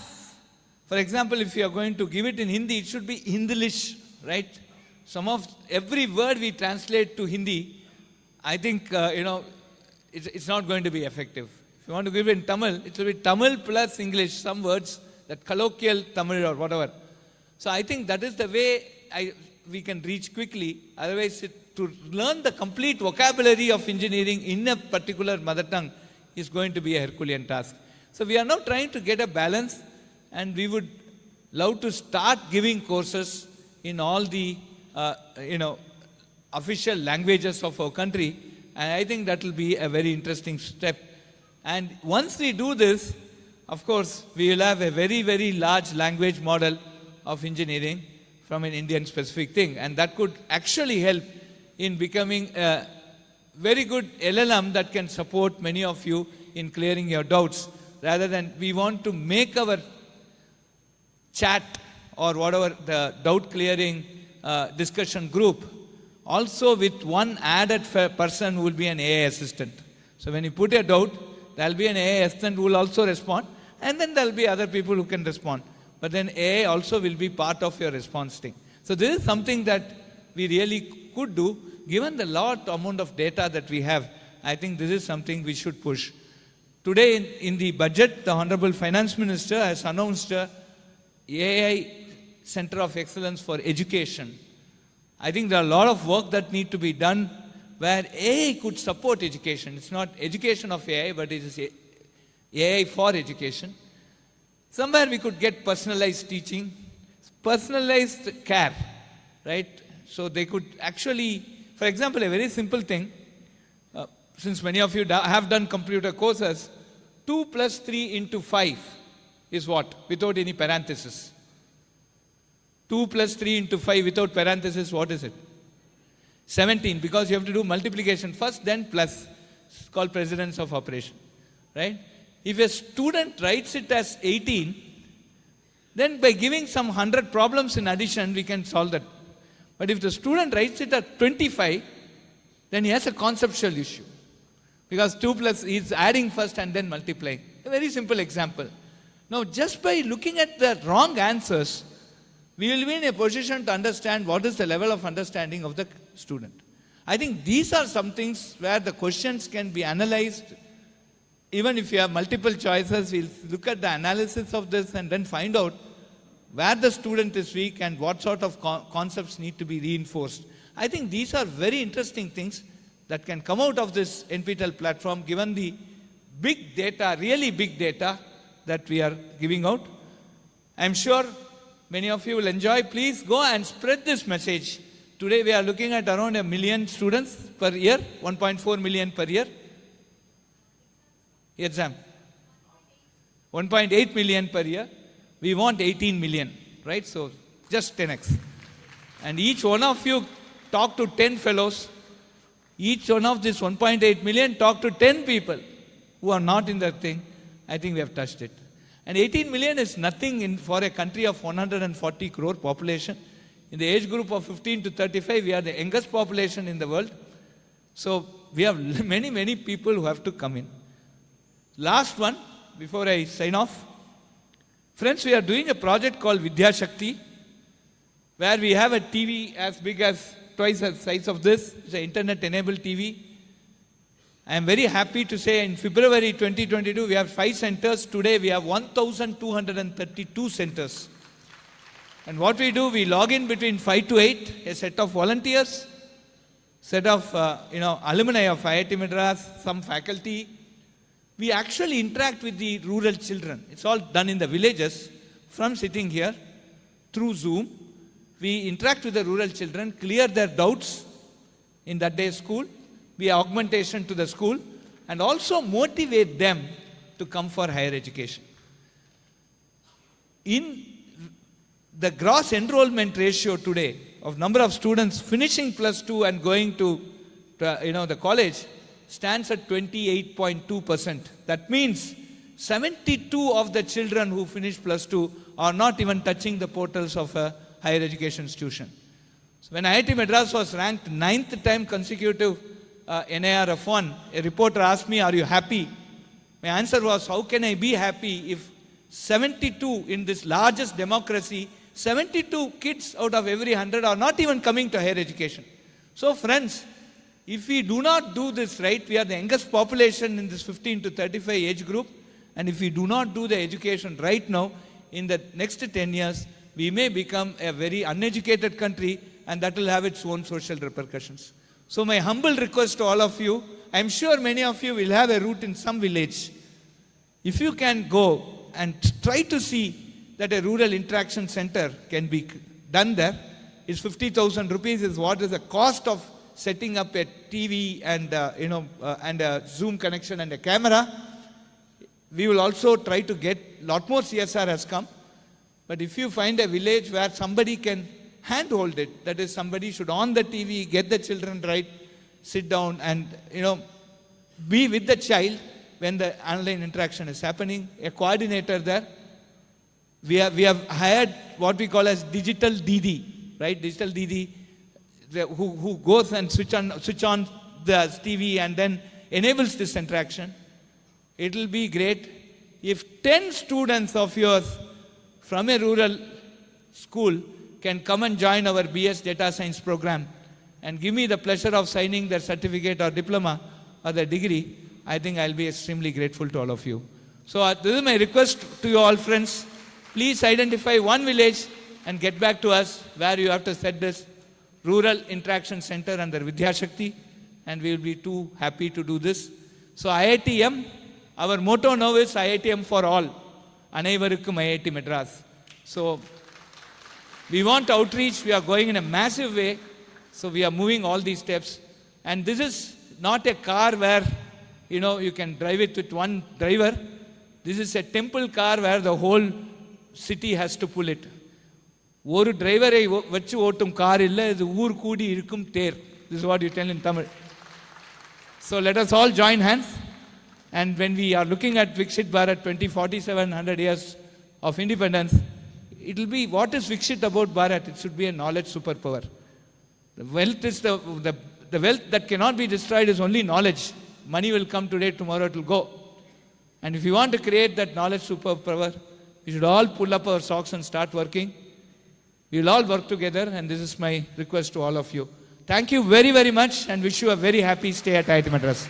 for example, if you are going to give it in Hindi, it should be Hindilish, right? Every word we translate to Hindi, I think, it's not going to be effective. If you want to give it in Tamil, it will be Tamil plus English, some words, that colloquial Tamil or whatever. So I think that is the way we can reach quickly. Otherwise, to learn the complete vocabulary of engineering in a particular mother tongue is going to be a Herculean task. So we are now trying to get a balance, and we would love to start giving courses in all the official languages of our country, and I think that will be a very interesting step. And once we do this, of course, we will have a very, very large language model of engineering from an Indian specific thing, and that could actually help in becoming a very good LLM that can support many of you in clearing your doubts, rather than we want to make our chat or whatever the doubt clearing discussion group also with one added person who will be an AI assistant. So when you put a doubt, there will be an AI assistant who will also respond, and then there will be other people who can respond. But then AI also will be part of your response thing. So this is something that we really could do. Given the large amount of data that we have, I think this is something we should push. Today in the budget, the Honorable Finance Minister has announced AI Center of Excellence for Education. I think there are a lot of work that need to be done where AI could support education. It's not education of AI, but it is AI for education. Somewhere we could get personalized teaching, personalized care, right? So they could actually, for example, a very simple thing, since many of you have done computer courses, 2 plus 3 into 5 is what? Without any parenthesis. 2 plus 3 into 5 without parenthesis, what is it? 17, because you have to do multiplication first, then plus. It's called precedence of operation, right? If a student writes it as 18, then by giving some 100 problems in addition, we can solve that. But if the student writes it at 25, then he has a conceptual issue. Because 2 plus is adding first and then multiplying. A very simple example. Now, just by looking at the wrong answers, we will be in a position to understand what is the level of understanding of the student. I think these are some things where the questions can be analyzed. Even if you have multiple choices, we'll look at the analysis of this and then find out where the student is weak and what sort of concepts need to be reinforced. I think these are very interesting things that can come out of this NPTEL platform, given the big data, really big data that we are giving out. I'm sure many of you will enjoy. Please go and spread this message. Today we are looking at around 1 million students per year, 1.4 million per year. Exam. 1.8 million per year. We want 18 million, right? So just 10x. And each one of you talk to 10 fellows. Each one of this 1.8 million talk to 10 people who are not in that thing. I think we have touched it. And 18 million is nothing for a country of 140 crore population. In the age group of 15 to 35, we are the youngest population in the world. So we have many, many people who have to come in. Last one, before I sign off. Friends, we are doing a project called Vidya Shakti, where we have a TV as big as twice the size of this. It's an internet-enabled TV. I am very happy to say in February 2022, we have 5 centers. Today, we have 1,232 centers. And what we do, we log in between 5 to 8, a set of volunteers, set of alumni of IIT Madras, some faculty. We actually interact with the rural children. It's all done in the villages. From sitting here, through Zoom, we interact with the rural children, clear their doubts in that day's school, be augmentation to the school, and also motivate them to come for higher education. In the gross enrollment ratio today of number of students finishing +2 and going to the college stands at 28.2%. That means 72 of the children who finish +2 are not even touching the portals of a higher education institution. So when IIT Madras was ranked 9th time consecutive NIR of 1, a reporter asked me, "Are you happy?" My answer was, how can I be happy if 72 in this largest democracy, 72 kids out of every 100 are not even coming to higher education. So friends, if we do not do this right, we are the youngest population in this 15 to 35 age group, and if we do not do the education right now, in the next 10 years, we may become a very uneducated country, and that will have its own social repercussions. So my humble request to all of you, I'm sure many of you will have a route in some village. If you can go and try to see that a rural interaction center can be done there, is 50,000 rupees is what is the cost of setting up a TV and and a Zoom connection and a camera. We will also try to get lot more CSR has come. But if you find a village where somebody can handhold it, that is, somebody should on the TV, get the children right, sit down and be with the child when the online interaction is happening, a coordinator there. We have hired what we call as digital DD, right? Digital DD who goes and switch on the TV and then enables this interaction. It will be great if 10 students of yours from a rural school can come and join our BS Data Science program and give me the pleasure of signing their certificate or diploma or their degree. I think I'll be extremely grateful to all of you. So this is my request to you all, friends. Please identify one village and get back to us where you have to set this rural interaction center under Vidya Shakti, and we will be too happy to do this. So IITM, our motto now is IITM for all. Anaivarukkum IIT Madras. So we want outreach. We are going in a massive way. So we are moving all these steps. And this is not a car where you can drive it with one driver. This is a temple car where the whole city has to pull it. ஒரு டிரைவரை வச்சு ஓட்டும் car இல்லை, இது ஊர் கூடி இருக்கும் தேர். This is what you tell in Tamil. So let us all join hands. And when we are looking at Viksit Bharat 2047, 100 years of independence, it will be, what is Viksit about Bharat? It should be a knowledge superpower. The wealth is the wealth that cannot be destroyed is only knowledge. Money will come today, tomorrow it will go. And if you want to create that knowledge superpower, we should all pull up our socks and start working. We will all work together, and this is my request to all of you. Thank you very, very much, and wish you a very happy stay at IIT Madras.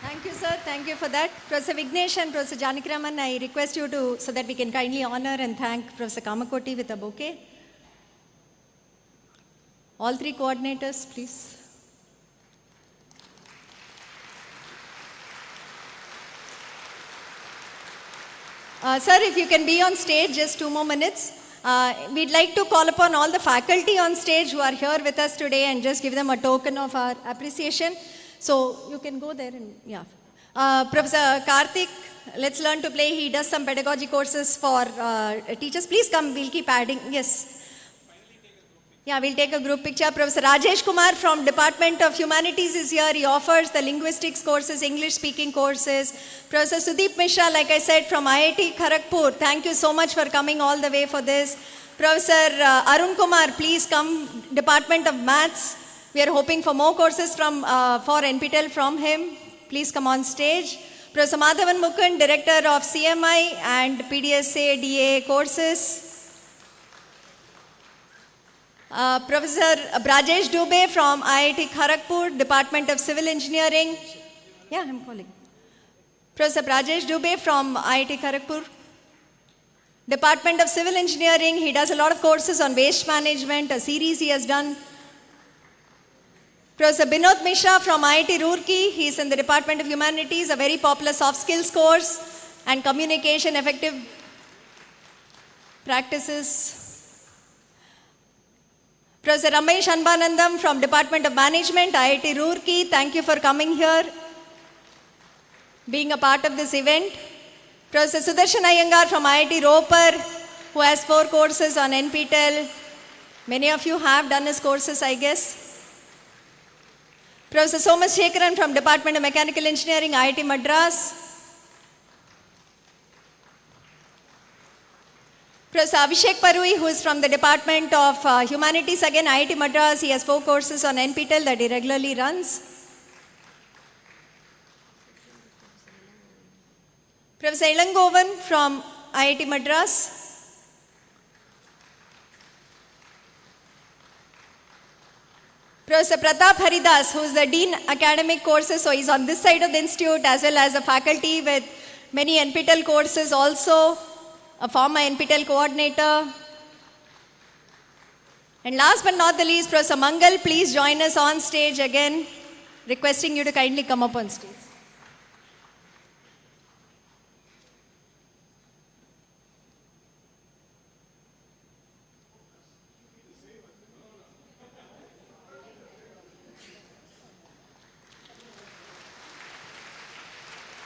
Thank you, sir. Thank you for that. Professor Vignesh and Professor Janakiraman, I request you to, so that we can kindly honor and thank Professor Kamakoti with a bouquet. All three coordinators, please. Sir, if you can be on stage, just 2 more minutes. We'd like to call upon all the faculty on stage who are here with us today and just give them a token of our appreciation. So you can go there and, yeah. Professor Karthik, let's learn to play. He does some pedagogy courses for teachers. Please come, we'll keep adding. Yes. Yeah, we'll take a group picture. Professor Rajesh Kumar from Department of Humanities is here. He offers the linguistics courses, English speaking courses. Professor Sudeep Mishra, like I said, from IIT Kharagpur. Thank you so much for coming all the way for this. Professor Arun Kumar, please come, Department of Maths. We are hoping for more courses for NPTEL from him. Please come on stage. Professor Madhavan Mukund, Director of CMI and PDSA DA courses. Professor Brajesh Dubey from IIT Kharagpur, Department of Civil Engineering. Yeah, I'm calling. Professor Brajesh Dubey from IIT Kharagpur, Department of Civil Engineering. He does a lot of courses on waste management, a series he has done. Professor Binod Mishra from IIT Roorkee. He is in the Department of Humanities, a very popular soft skills course and communication effective practices. Professor Ramesh Anbanandam from Department of Management, IIT Roorkee. Thank you for coming here, being a part of this event. Professor Sudarshan Iyengar from IIT Ropar, who has 4 courses on NPTEL. Many of you have done his courses, I guess. Professor Somas Shekaran from Department of Mechanical Engineering, IIT Madras. Professor Abhishek Parui, who is from the Department of Humanities, again IIT Madras. He has 4 courses on NPTEL that he regularly runs. Professor Ilangovan from IIT Madras. Professor Pratap Haridas, who is the Dean Academic Courses, so he's on this side of the institute as well as a faculty with many NPTEL courses also, a former NPTEL coordinator. And last but not the least, Professor Mangal, please join us on stage again, requesting you to kindly come up on stage.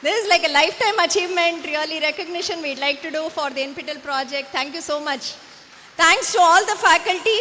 This is like a lifetime achievement, really recognition we'd like to do for the NPTEL project. Thank you so much. Thanks to all the faculty.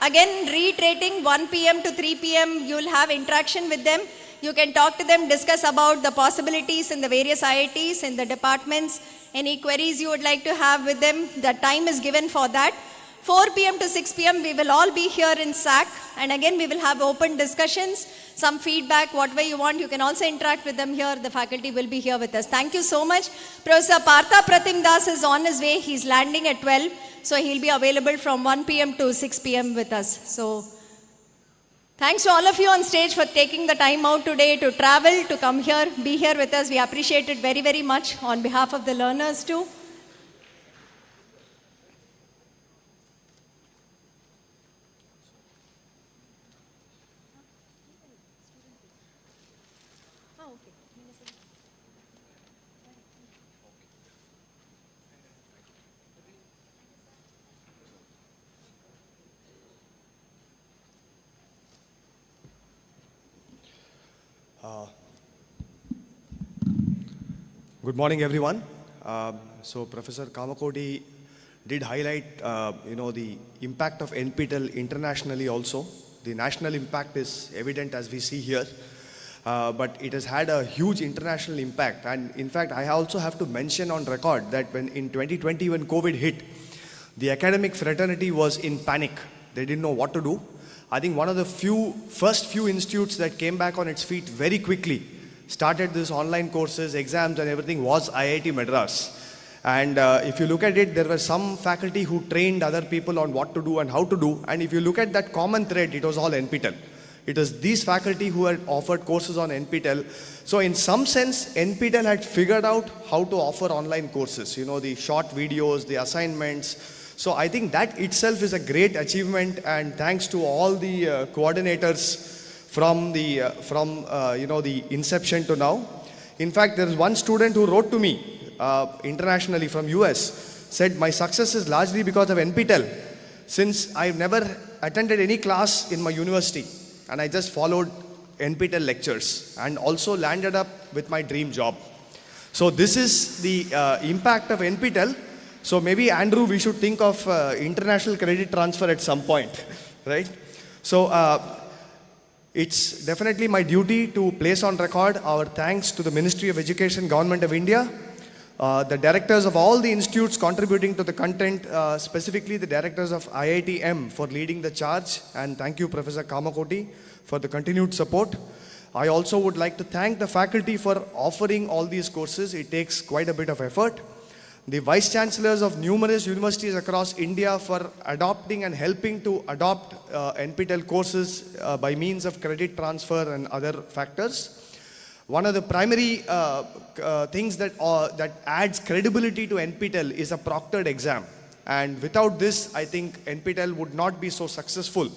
Again, reiterating 1 p.m. to 3 p.m. you will have interaction with them. You can talk to them, discuss about the possibilities in the various IITs, in the departments, any queries you would like to have with them. The time is given for that. 4 p.m. to 6 p.m. we will all be here in SAC, and again we will have open discussions, some feedback, whatever you want. You can also interact with them here. The faculty will be here with us. Thank you so much. Professor Partha Pratim Das is on his way. He's landing at 12, so he'll be available from 1 p.m. to 6 p.m. with us. So thanks to all of you on stage for taking the time out today to travel, to come here, be here with us. We appreciate it very, very much on behalf of the learners too. Good morning, everyone. So Professor Kamakodi did highlight, the impact of NPTEL internationally also. The national impact is evident as we see here, but it has had a huge international impact. And in fact, I also have to mention on record that when in 2020, when COVID hit, the academic fraternity was in panic. They didn't know what to do. I think one of the first few institutes that came back on its feet very quickly, started this online courses, exams and everything, was IIT Madras. And if you look at it, there were some faculty who trained other people on what to do and how to do. And if you look at that common thread, it was all NPTEL. It was these faculty who had offered courses on NPTEL. So in some sense, NPTEL had figured out how to offer online courses, the short videos, the assignments. So I think that itself is a great achievement, and thanks to all the coordinators from the inception to now. In fact, there is one student who wrote to me internationally from US, said my success is largely because of NPTEL, since I've never attended any class in my university and I just followed NPTEL lectures and also landed up with my dream job. So this is the impact of NPTEL. So maybe Andrew, we should think of international credit transfer at some point, right? So it's definitely my duty to place on record our thanks to the Ministry of Education, Government of India, the directors of all the institutes contributing to the content, specifically the directors of IITM for leading the charge, and thank you Professor Kamakoti for the continued support. I also would like to thank the faculty for offering all these courses. It takes quite a bit of effort. the vice chancellors of numerous universities across India for adopting and helping to adopt NPTEL courses by means of credit transfer and other factors. One of the primary things that adds credibility to NPTEL is a proctored exam. And without this, I think NPTEL would not be so successful.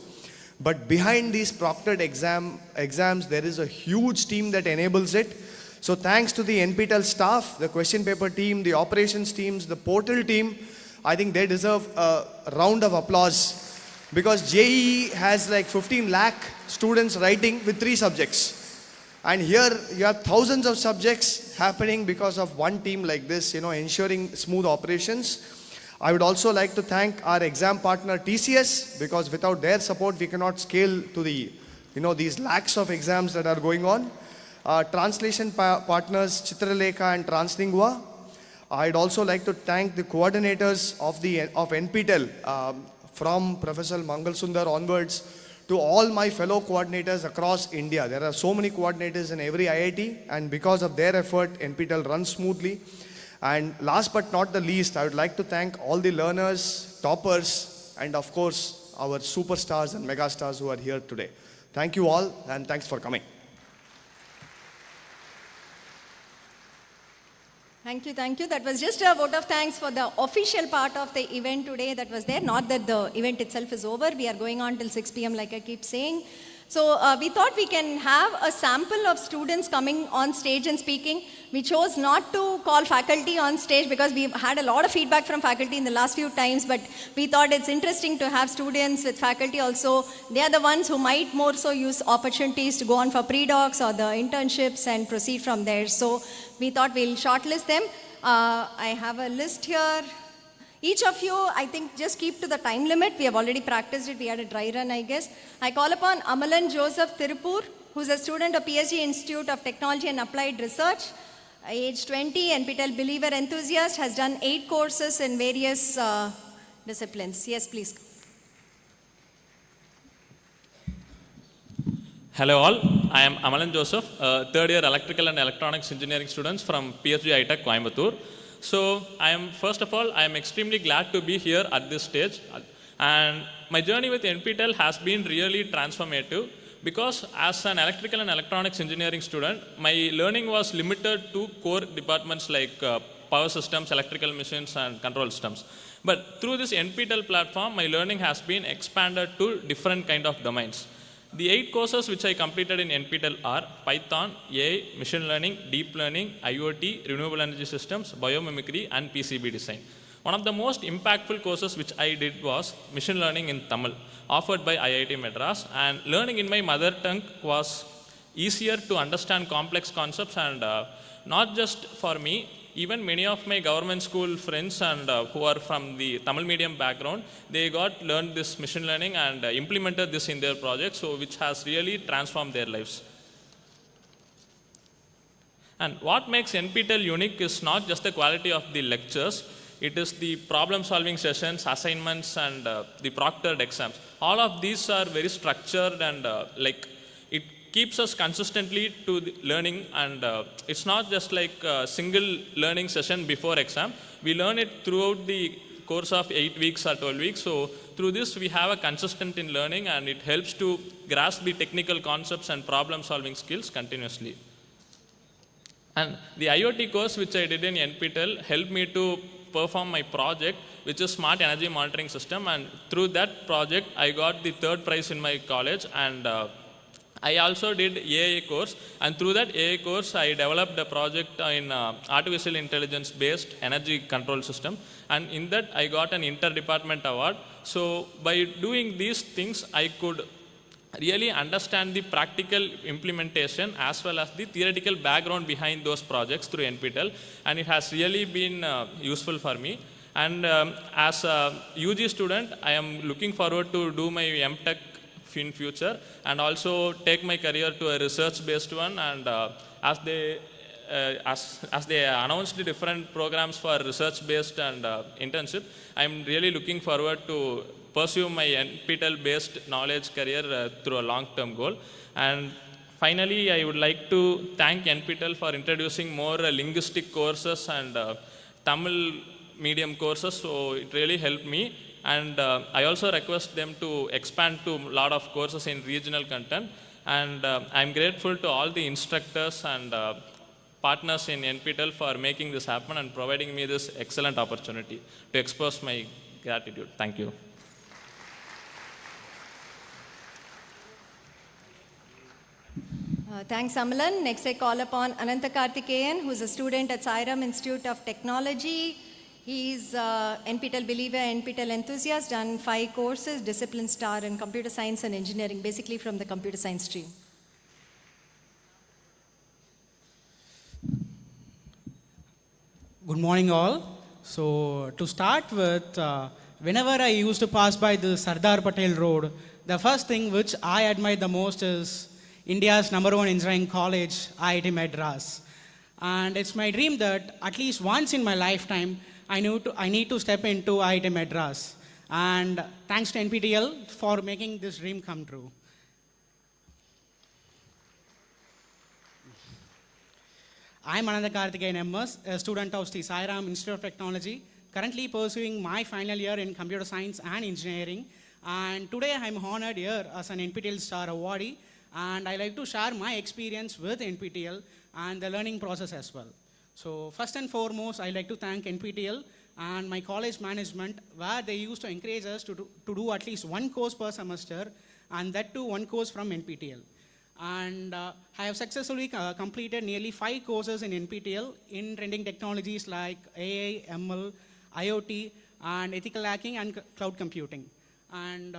But behind these proctored exams, there is a huge team that enables it. So thanks to the NPTEL staff, the question paper team, the operations teams, the portal team, I think they deserve a round of applause, because JEE has like 15 lakh students writing with 3 subjects. And here you have thousands of subjects happening because of one team like this, ensuring smooth operations. I would also like to thank our exam partner TCS, because without their support, we cannot scale to the, these lakhs of exams that are going on. Translation partners Chitralekha and Translingua. I'd also like to thank the coordinators of NPTEL, from Professor Mangal Sundar onwards, to all my fellow coordinators across India. There are so many coordinators in every IIT, and because of their effort, NPTEL runs smoothly. And last but not the least, I would like to thank all the learners, toppers, and of course, our superstars and megastars who are here today. Thank you all, and thanks for coming. Thank you, thank you. That was just a vote of thanks for the official part of the event today that was there. Not that the event itself is over. We are going on till 6 p.m. like I keep saying. So we thought we can have a sample of students coming on stage and speaking. We chose not to call faculty on stage because we've had a lot of feedback from faculty in the last few times, but we thought it's interesting to have students with faculty also. They are the ones who might more so use opportunities to go on for pre-docs or the internships and proceed from there. So we thought we'll shortlist them. I have a list here. Each of you, I think, just keep to the time limit. We have already practiced it. We had a dry run, I guess. I call upon Amalan Joseph Tirupur, who's a student of PSG Institute of Technology and Applied Research. Age 20, NPTEL Believer Enthusiast, has done 8 courses in various disciplines. Yes, please. Hello all, I am Amalan Joseph, third year Electrical and Electronics Engineering students from PSG iTech Coimbatore. So first of all, I am extremely glad to be here at this stage, and my journey with NPTEL has been really transformative, because as an electrical and electronics engineering student, my learning was limited to core departments like power systems, electrical machines and control systems. But through this NPTEL platform, my learning has been expanded to different kind of domains. The 8 courses which I completed in NPTEL are Python, AI, Machine Learning, Deep Learning, IoT, Renewable Energy Systems, Biomimicry and PCB Design. One of the most impactful courses which I did was Machine Learning in Tamil, offered by IIT Madras, and learning in my mother tongue was easier to understand complex concepts, and not just for me, even many of my government school friends and who are from the Tamil medium background, they learned this machine learning and implemented this in their projects, so which has really transformed their lives. And what makes NPTEL unique is not just the quality of the lectures, it is the problem solving sessions, assignments and the proctored exams. All of these are very structured and it keeps us consistently to the learning, and it's not just like a single learning session before exam. We learn it throughout the course of 8 weeks or 12 weeks. So through this we have a consistent in learning, and it helps to grasp the technical concepts and problem solving skills continuously. And the IoT course which I did in NPTEL helped me to perform my project, which is Smart Energy Monitoring System, and through that project I got the 3rd prize in my college. And I also did AI course, and through that AI course I developed a project in artificial intelligence based energy control system, and in that I got an interdepartment award. So by doing these things I could really understand the practical implementation as well as the theoretical background behind those projects through NPTEL, and it has really been useful for me. And as a UG student, I am looking forward to do my MTech in future, and also take my career to a research based one. And as they announced the different programs for research based and internship, I am really looking forward to pursue my NPTEL based knowledge career through a long term goal. And finally, I would like to thank NPTEL for introducing more linguistic courses and Tamil medium courses, so it really helped me. And I also request them to expand to a lot of courses in regional content. And I'm grateful to all the instructors and partners in NPTEL for making this happen and providing me this excellent opportunity to express my gratitude. Thank you. Thanks, Amalan. Next, I call upon Ananda Karthikeyan, who is a student at Sairam Institute of Technology. He's NPTEL believer, NPTEL enthusiast, done 5 courses, discipline star in computer science and engineering, basically from the computer science stream. Good morning, all. So, to start with, whenever I used to pass by the Sardar Patel Road, the first thing which I admire the most is India's #1 engineering college, IIT Madras. And it's my dream that at least once in my lifetime, I need to step into IIT Madras. And thanks to NPTEL for making this dream come true. I'm Ananda Karthikeyan MS, a student of Sri Sairam Institute of Technology, currently pursuing my final year in computer science and engineering. And today I'm honored here as an NPTEL Star Awardee, and I like to share my experience with NPTEL and the learning process as well. So first and foremost, I like to thank NPTEL and my college management, where they used to encourage us to do at least 1 course per semester, and that too 1 course from NPTEL. And I have successfully completed nearly 5 courses in NPTEL in trending technologies like AI, ML, IoT, and ethical hacking and cloud computing. And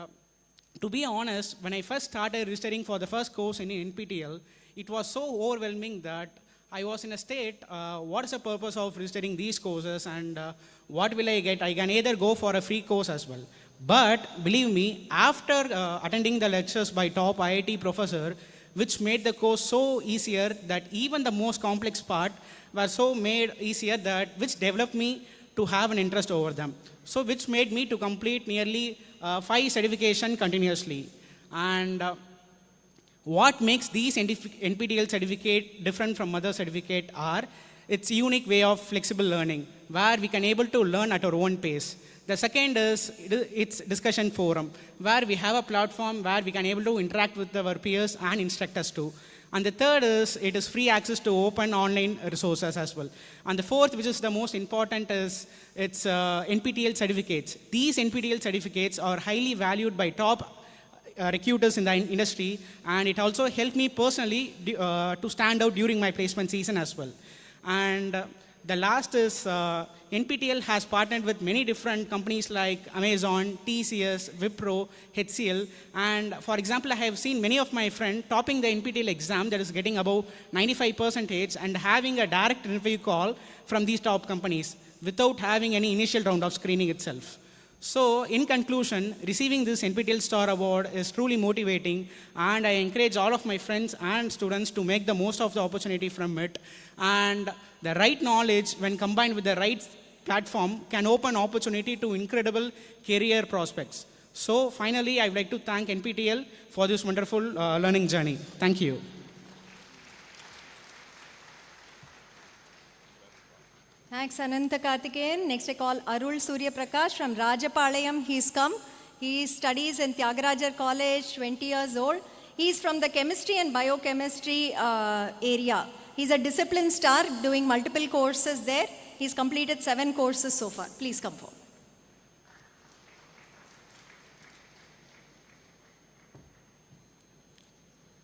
to be honest, when I first started registering for the first course in NPTEL, it was so overwhelming that I was in a state, what is the purpose of registering these courses, and what will I get? I can either go for a free course as well. But believe me, after attending the lectures by top IIT professor, which made the course so easier that even the most complex part was so made easier that which developed me to have an interest over them. So which made me to complete nearly 5 certification continuously. And what makes these NPTEL certificate different from other certificate are its unique way of flexible learning, where we can able to learn at our own pace. The second is its discussion forum, where we have a platform where we can able to interact with our peers and instructors too. And the third is it is free access to open online resources as well. And the fourth, which is the most important, is its NPTEL certificates. These NPTEL certificates are highly valued by top recruiters in the industry, and it also helped me personally to stand out during my placement season as well. And the last is NPTEL has partnered with many different companies like Amazon, TCS, Wipro, HCL. And for example, I have seen many of my friends topping the NPTEL exam that is getting above 95% and having a direct interview call from these top companies without having any initial round of screening itself. So in conclusion, receiving this NPTEL Star Award is truly motivating, and I encourage all of my friends and students to make the most of the opportunity from it. And the right knowledge, when combined with the right platform, can open opportunity to incredible career prospects. So finally, I would like to thank NPTEL for this wonderful learning journey. Thank you. Thanks, Ananta Karthikeyan. Next, I call Arul Surya Prakash from Rajapalayam. He's come. He studies in Tyagarajar College, 20 years old. He's from the chemistry and biochemistry area. He's a discipline star doing multiple courses there. He's completed 7 courses so far. Please come forward.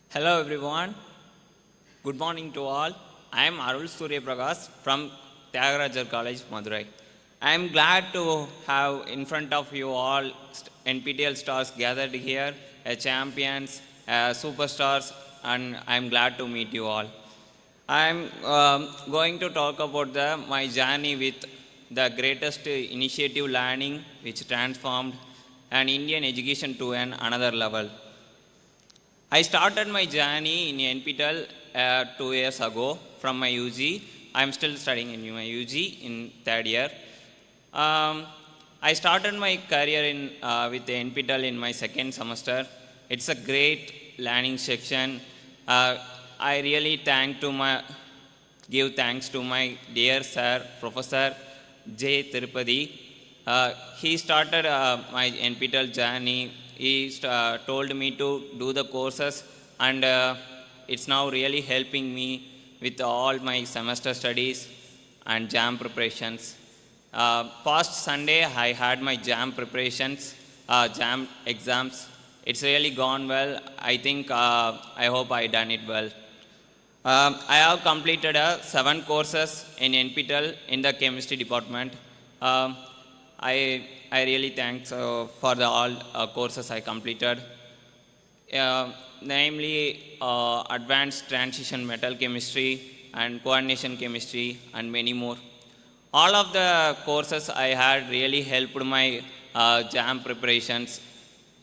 Hello everyone. Good morning to all. I am Arul Surya Prakash from Tyagarajar College, Madurai. I am glad to have in front of you all NPTEL stars gathered here, champions, superstars, and I am glad to meet you all. I am going to talk about my journey with the greatest initiative learning which transformed an Indian education to another level. I started my journey in NPTEL 2 years ago from my UG. I am still studying in my UG in 3rd year. I started my career with the NPTEL in my 2nd semester. It's a great learning section. I really give thanks to my dear sir, professor, J. Tirupati. He started my NPTEL journey. He told me to do the courses, and it's now really helping me with all my semester studies and JAM preparations. Past Sunday, I had my JAM preparations, JAM exams. It's really gone well. I think, I hope I done it well. I have completed 7 courses in NPTEL in the chemistry department. I really thank for the all courses I completed. Namely, advanced transition metal chemistry and coordination chemistry and many more. All of the courses I had really helped my JAM preparations.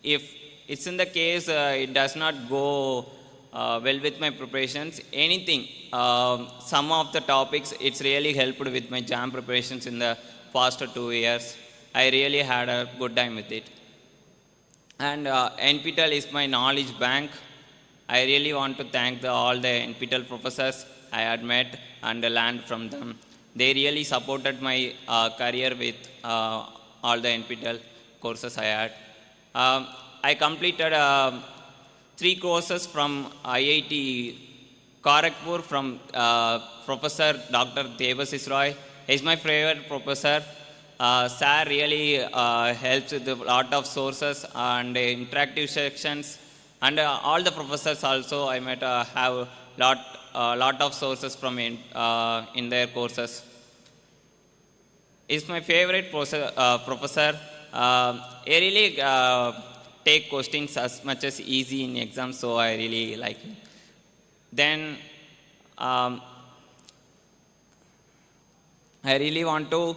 If it's in the case it does not go well with my preparations, anything, some of the topics, it's really helped with my JAM preparations in the past 2 years. I really had a good time with it. And NPTEL is my knowledge bank. I really want to thank all the NPTEL professors I had met and learned from them. They really supported my career with all the NPTEL courses I had. I completed 3 courses from IIT Kharagpur from Professor Dr. Devashish Roy. He's my favorite professor. Sir really helps with a lot of sources and interactive sections. And all the professors also I met have lot of sources from in their courses. He's my favorite professor. He really take questions as much as easy in exams, so I really like him. Then I really want to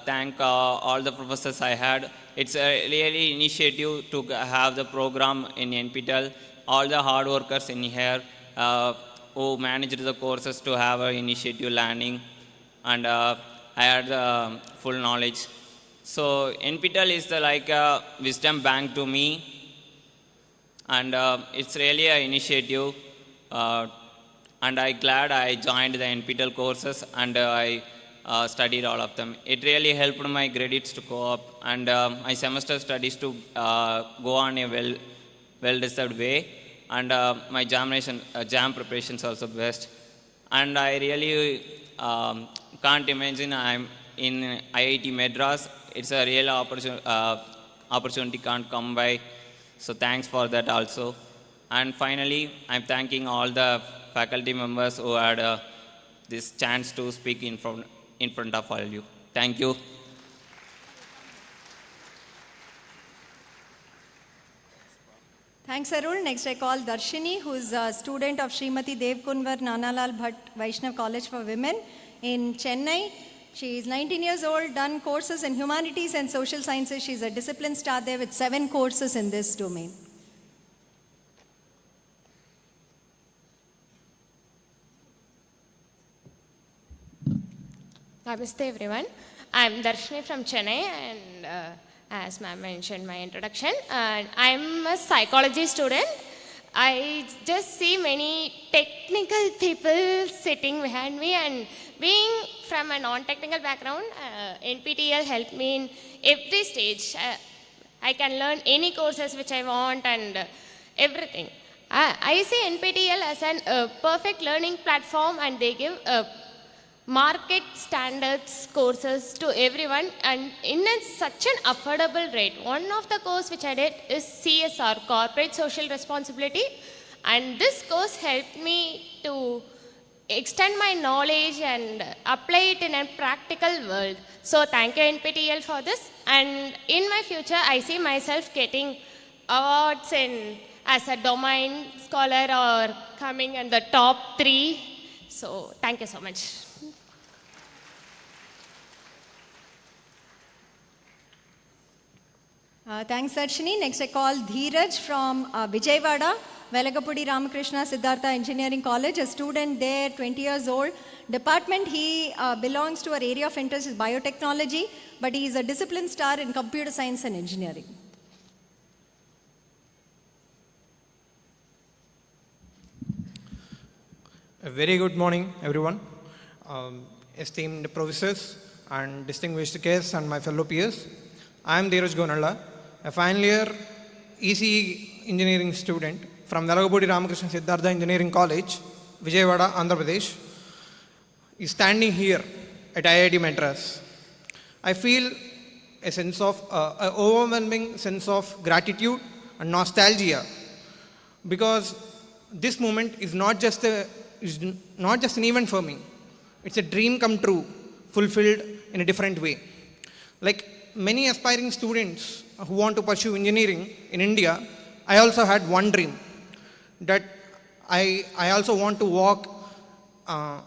thank all the professors I had. It's a really initiative to have the program in NPTEL. All the hard workers in here who managed the courses to have an initiative learning, and I had full knowledge. So NPTEL is like a wisdom bank to me, and it's really an initiative. And I'm glad I joined the NPTEL courses, and I studied all of them. It really helped my credits to go up, and my semester studies to go on a well-deserved way, and my JAM preparations also best. And I really can't imagine I'm in IIT Madras. It's a real opportunity can't come by. So thanks for that also. And finally, I'm thanking all the faculty members who had this chance to speak in front of all of you. Thank you. Thanks, Arul. Next, I call Darini, who is a student of Srimati Devkunvar Nanalal Bhatt Vaishnav College for Women in Chennai. She is 19 years old, done courses in humanities and social sciences. She is a discipline star there with 7 courses in this domain. Namaste everyone. I'm Darini from Chennai, and as ma'am mentioned my introduction, and I'm a psychology student. I just see many technical people sitting behind me, and being from a non-technical background, NPTEL helped me in every stage. I can learn any courses which I want and everything. I see NPTEL as a perfect learning platform, and they give market standards courses to everyone, and in such an affordable rate. One of the course which I did is CSR, Corporate Social Responsibility, and this course helped me to extend my knowledge and apply it in a practical world. So thank you NPTEL for this, and in my future I see myself getting awards as a domain scholar or coming in the top 3. So thank you so much. Thanks, Darini. Next, I call Dhiraj from Vijayawada, Velagapudi Ramakrishna Siddhartha Engineering College, a student there, 20 years old. Department he belongs to, our area of interest is biotechnology, but he is a discipline star in computer science and engineering. A very good morning, everyone. Esteemed professors and distinguished guests and my fellow peers. I am Dhir, a final year ECE engineering student from Velagapudi Ramakrishna Siddhartha Engineering College, Vijayawada, Andhra Pradesh, is standing here at IIT Madras. I feel a sense of, an overwhelming sense of gratitude and nostalgia, because this moment is not just an event for me. It's a dream come true, fulfilled in a different way. Like many aspiring students who want to pursue engineering in India, I also had one dream, that I also want to walk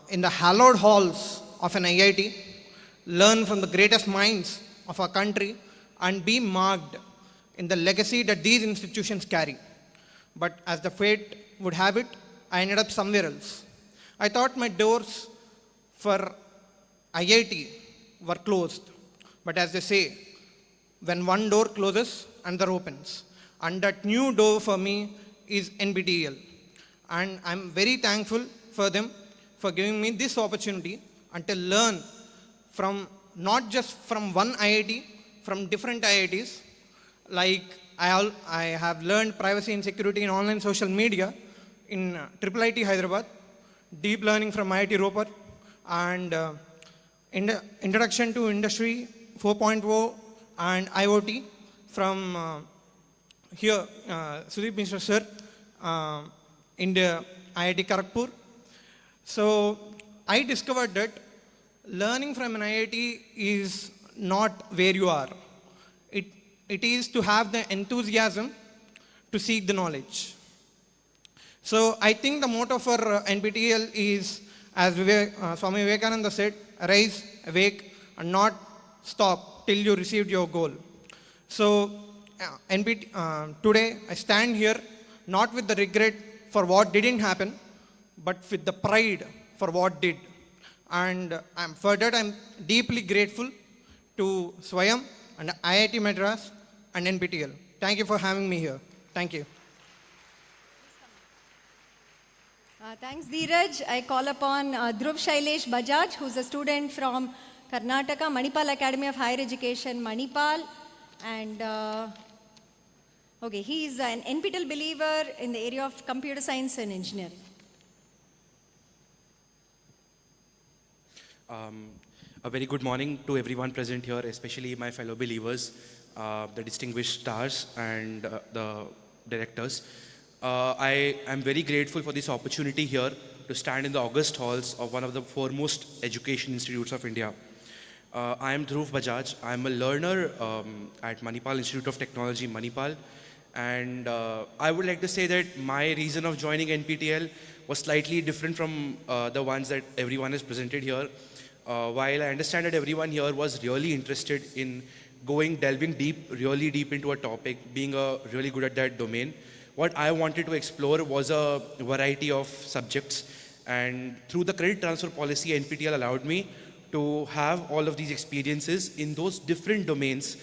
in the hallowed halls of an IIT, learn from the greatest minds of our country, and be marked in the legacy that these institutions carry. But as the fate would have it, I ended up somewhere else. I thought my doors for IIT were closed. But as they say, when one door closes, another opens. And that new door for me is NPTEL. And I'm very thankful for them for giving me this opportunity and to learn from not just from one IIT, from different IITs. Like I have learned privacy and security in online social media in IIIT Hyderabad, deep learning from IIT Ropar, and introduction to industry 4.0 and IoT from here, Sudeep Mishra sir, in the IIT Kharagpur. So I discovered that learning from an IIT is not where you are. It is to have the enthusiasm to seek the knowledge. So I think the motto for NPTEL is, as Swami Vivekananda said, arise, awake, and not stop till you received your goal. So today I stand here not with the regret for what didn't happen, but with the pride for what did. And for that I'm deeply grateful to Swayam and IIT Madras and NPTEL. Thank you for having me here. Thank you. Thanks, Dheeraj. I call upon Dhruv Shailesh Bajaj, who's a student from Karnataka, Manipal Academy of Higher Education, Manipal. And okay, he is an NPTEL believer in the area of computer science and engineering. A very good morning to everyone present here, especially my fellow believers, the distinguished stars and the directors. I am very grateful for this opportunity here to stand in the august halls of one of the foremost education institutes of India. I am Dhruv Bajaj. I am a learner at Manipal Institute of Technology, Manipal. And I would like to say that my reason of joining NPTEL was slightly different from the ones that everyone has presented here. While I understand that everyone here was really interested in delving really deep into a topic, being really good at that domain, what I wanted to explore was a variety of subjects. And through the credit transfer policy, NPTEL allowed me to have all of these experiences in those different domains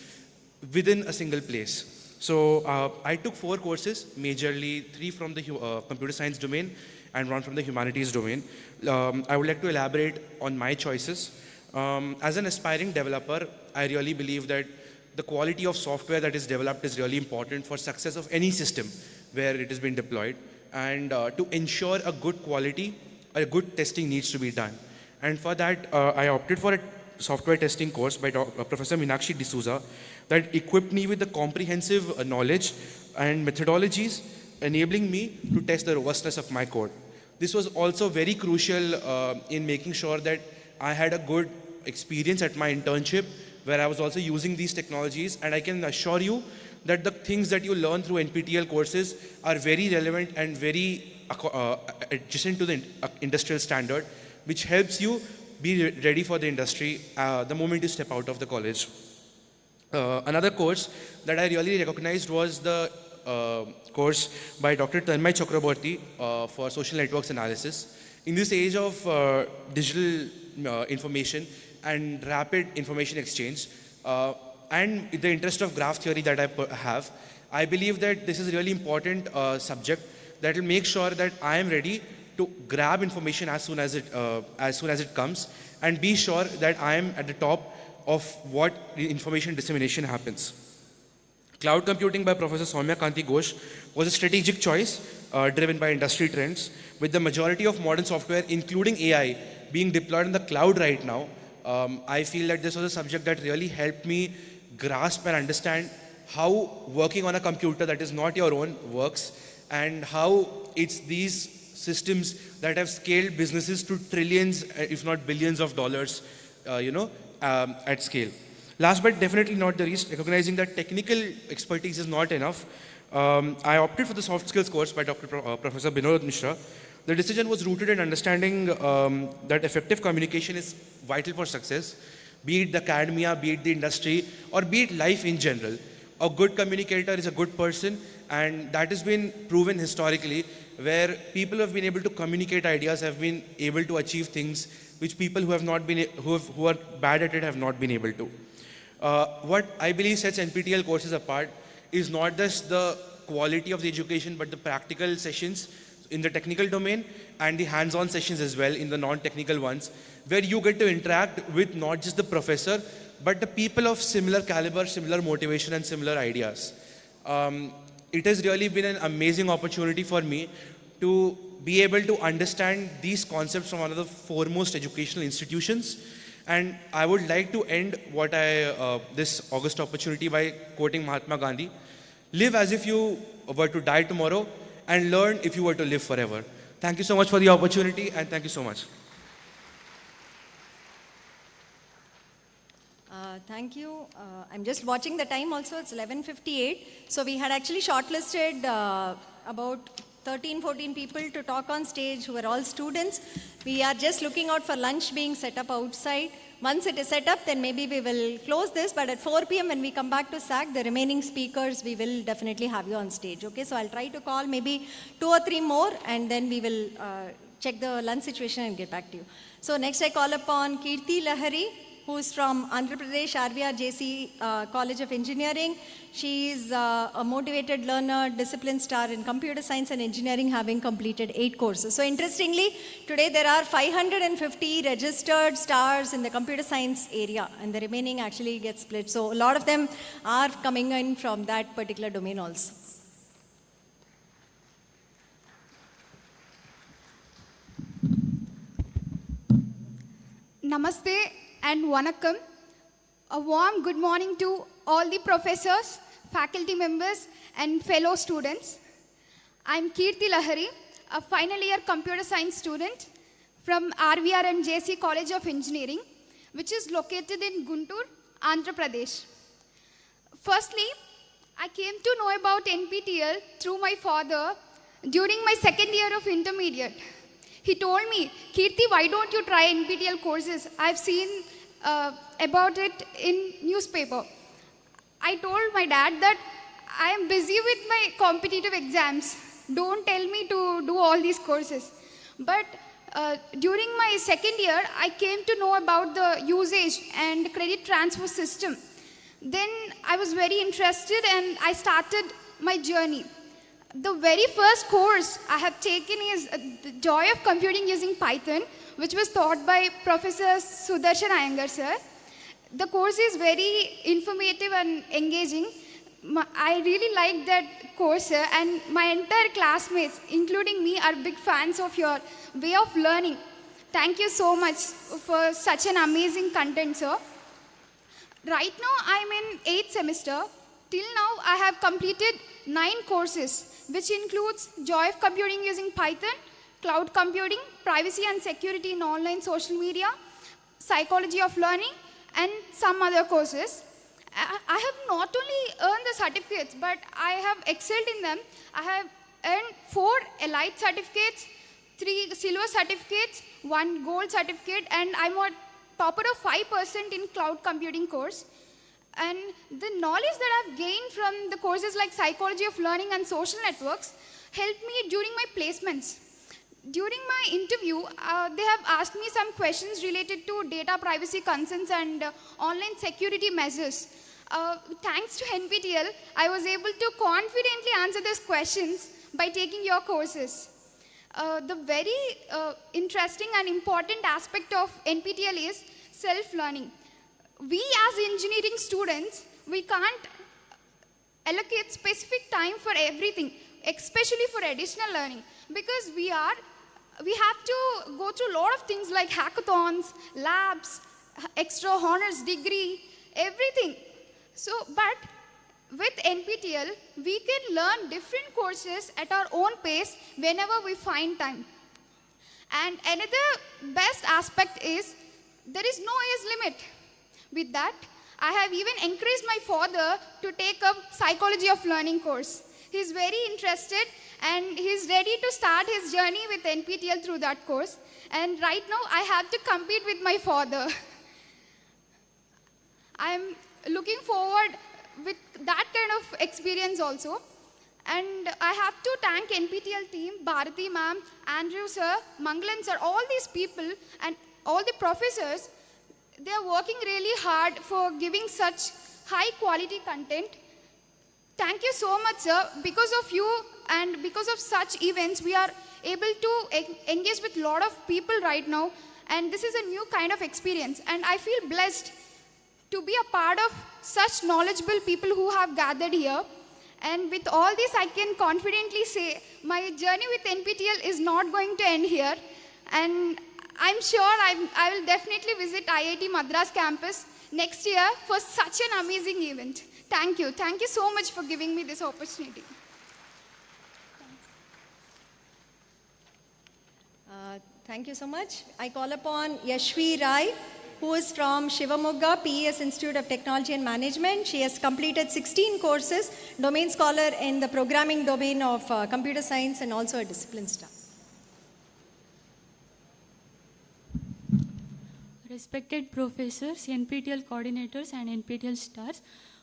within a single place. So I took 4 courses, majorly 3 from the computer science domain and 1 from the humanities domain. I would like to elaborate on my choices. As an aspiring developer, I really believe that the quality of software that is developed is really important for success of any system where it has been deployed. And to ensure a good quality, a good testing needs to be done. And for that, I opted for a software testing course by Professor Meenakshi D'Souza that equipped me with the comprehensive knowledge and methodologies enabling me to test the robustness of my code. This was also very crucial in making sure that I had a good experience at my internship where I was also using these technologies, and I can assure you that the things that you learn through NPTEL courses are very relevant and very adjacent to the industrial standard, which helps you be ready for the industry the moment you step out of the college. Another course that I really recognized was the course by Dr. Tanmay Chakraborty for social networks analysis. In this age of digital information and rapid information exchange, and in the interest of graph theory that I have, I believe that this is a really important subject that will make sure that I am ready to grab information as soon as it comes, and be sure that I am at the top of what information dissemination happens. Cloud computing by Professor Soumya Kanti Ghosh was a strategic choice driven by industry trends. With the majority of modern software, including AI, being deployed in the cloud right now, I feel that this was a subject that really helped me grasp and understand how working on a computer that is not your own works, and how it's these systems that have scaled businesses to trillions, if not billions of dollars, at scale. Last but definitely not the least, recognizing that technical expertise is not enough, I opted for the soft skills course by Professor Binod Mishra. The decision was rooted in understanding that effective communication is vital for success, be it the academia, be it the industry, or be it life in general. A good communicator is a good person, and that has been proven historically, where people who have been able to communicate ideas have been able to achieve things which people who are bad at it have not been able to. What I believe sets NPTEL courses apart is not just the quality of the education, but the practical sessions in the technical domain and the hands-on sessions as well in the non-technical ones, where you get to interact with not just the professor, but the people of similar caliber, similar motivation, and similar ideas. It has really been an amazing opportunity for me to be able to understand these concepts from one of the foremost educational institutions. And I would like to end this August opportunity by quoting Mahatma Gandhi: live as if you were to die tomorrow, and learn if you were to live forever. Thank you so much for the opportunity, and thank you so much. Thank you. I'm just watching the time also, it's 11:58. So we had actually shortlisted about 13-14 people to talk on stage who are all students. We are just looking out for lunch being set up outside. Once it is set up, then maybe we will close this, but at 4 p.m. when we come back to SAC, the remaining speakers, we will definitely have you on stage. Okay, so I'll try to call maybe 2 or 3 more, and then we will check the lunch situation and get back to you. So next I call upon Kirti Lahari, who is from Andhra Pradesh RVR JC College of Engineering. She is a motivated learner, discipline star in computer science and engineering, having completed 8 courses. So interestingly, today there are 550 registered stars in the computer science area, and the remaining actually get split. So a lot of them are coming in from that particular domain also. Namaste and Vanakkam. A warm good morning to all the professors, faculty members, and fellow students. I'm Kirti Lahari, a final year computer science student from RVR and JC College of Engineering, which is located in Guntur, Andhra Pradesh. Firstly, I came to know about NPTEL through my father during my second year of intermediate. He told me, Kirti, why don't you try NPTEL courses? I've seen about it in newspaper. I told my dad that I am busy with my competitive exams. Don't tell me to do all these courses. But during my second year, I came to know about the usage and credit transfer system. Then I was very interested and I started my journey. The very first course I have taken is The Joy of Computing Using Python, which was taught by Professor Sudarshan Iyengar sir. The course is very informative and engaging. I really like that course, sir, and my entire classmates, including me, are big fans of your way of learning. Thank you so much for such an amazing content, sir. Right now, I'm in 8th semester. Till now, I have completed 9 courses, which includes Joy of Computing Using Python, Cloud Computing, Privacy and Security in Online Social Media, Psychology of Learning, and some other courses. I have not only earned the certificates, but I have excelled in them. I have earned 4 elite certificates, 3 silver certificates, 1 gold certificate, and I'm a topper of 5% in cloud computing course. And the knowledge that I've gained from the courses like Psychology of Learning and Social Networks helped me during my placements. During my interview, they have asked me some questions related to data privacy concerns and online security measures. Thanks to NPTEL, I was able to confidently answer these questions by taking your courses. the very interesting and important aspect of NPTEL is self-learning. We as engineering students, we can't allocate specific time for everything, especially for additional learning, because we have to go through a lot of things like hackathons, labs, extra honors degree, everything. So, but with NPTEL, we can learn different courses at our own pace whenever we find time. And another best aspect is there is no age limit. With that, I have even encouraged my father to take up Psychology of Learning course. He's very interested and he's ready to start his journey with NPTEL through that course. And right now, I have to compete with my father. I'm looking forward with that kind of experience also. And I have to thank NPTEL team, Bharati ma'am, Andrew sir, Mangalan sir, all these people and all the professors. They are working really hard for giving such high quality content. Thank you so much, sir. Because of you and because of such events, we are able to engage with a lot of people right now. And this is a new kind of experience. And I feel blessed to be a part of such knowledgeable people who have gathered here. And with all this, I can confidently say my journey with NPTEL is not going to end here. And I'm sure I will definitely visit IIT Madras campus next year for such an amazing event. Thank you. Thank you so much for giving me this opportunity. Thank you so much. I call upon Yashvi Rai, who is from Shivamogga PES Institute of Technology and Management. She has completed 16 courses, domain scholar in the programming domain of computer science and also a discipline staff. Respected professors, NPTEL coordinators and NPTEL stars,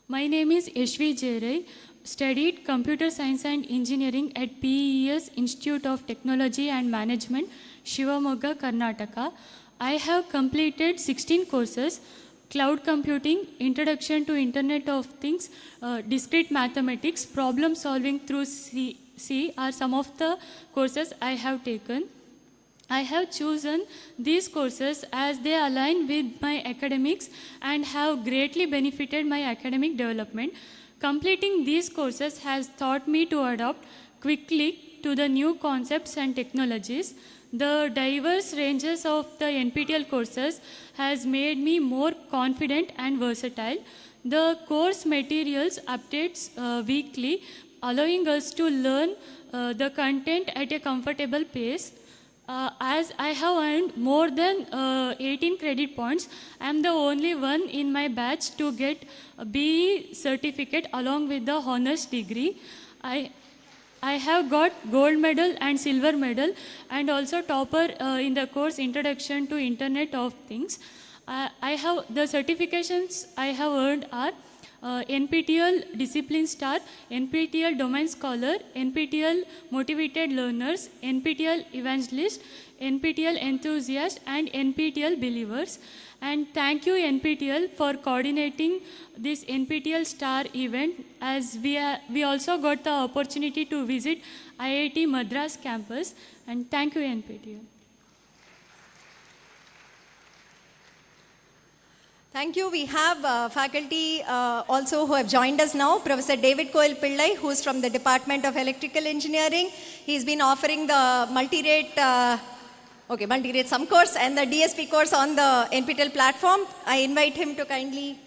my name is Yashvi Rai, studied computer science and engineering at PES Institute of Technology and Management, Shivamogga, Karnataka. I have completed 16 courses: cloud computing, introduction to Internet of Things, discrete mathematics, problem solving through C are some of the courses I have taken. I have chosen these courses as they align with my academics and have greatly benefited my academic development. Completing these courses has taught me to adapt quickly to the new concepts and technologies. The diverse ranges of the NPTEL courses has made me more confident and versatile. The course materials updates weekly, allowing us to learn the content at a comfortable pace. As I have earned more than 18 credit points, I am the only one in my batch to get a BE certificate along with the honors degree. I have got gold medal and silver medal and also topper in the course Introduction to Internet of Things. The certifications I have earned are NPTEL Discipline Star, NPTEL Domain Scholar, NPTEL Motivated Learners, NPTEL Evangelist, NPTEL Enthusiast and NPTEL Believers. And thank you NPTEL for coordinating this NPTEL Star event, as we also got the opportunity to visit IIT Madras campus. And thank you NPTEL. Thank you. We have faculty also who have joined us now. Professor David Koel Pillai, who is from the Department of Electrical Engineering. He's been offering the multi-rate some course and the DSP course on the NPTEL platform. I invite him to kindly,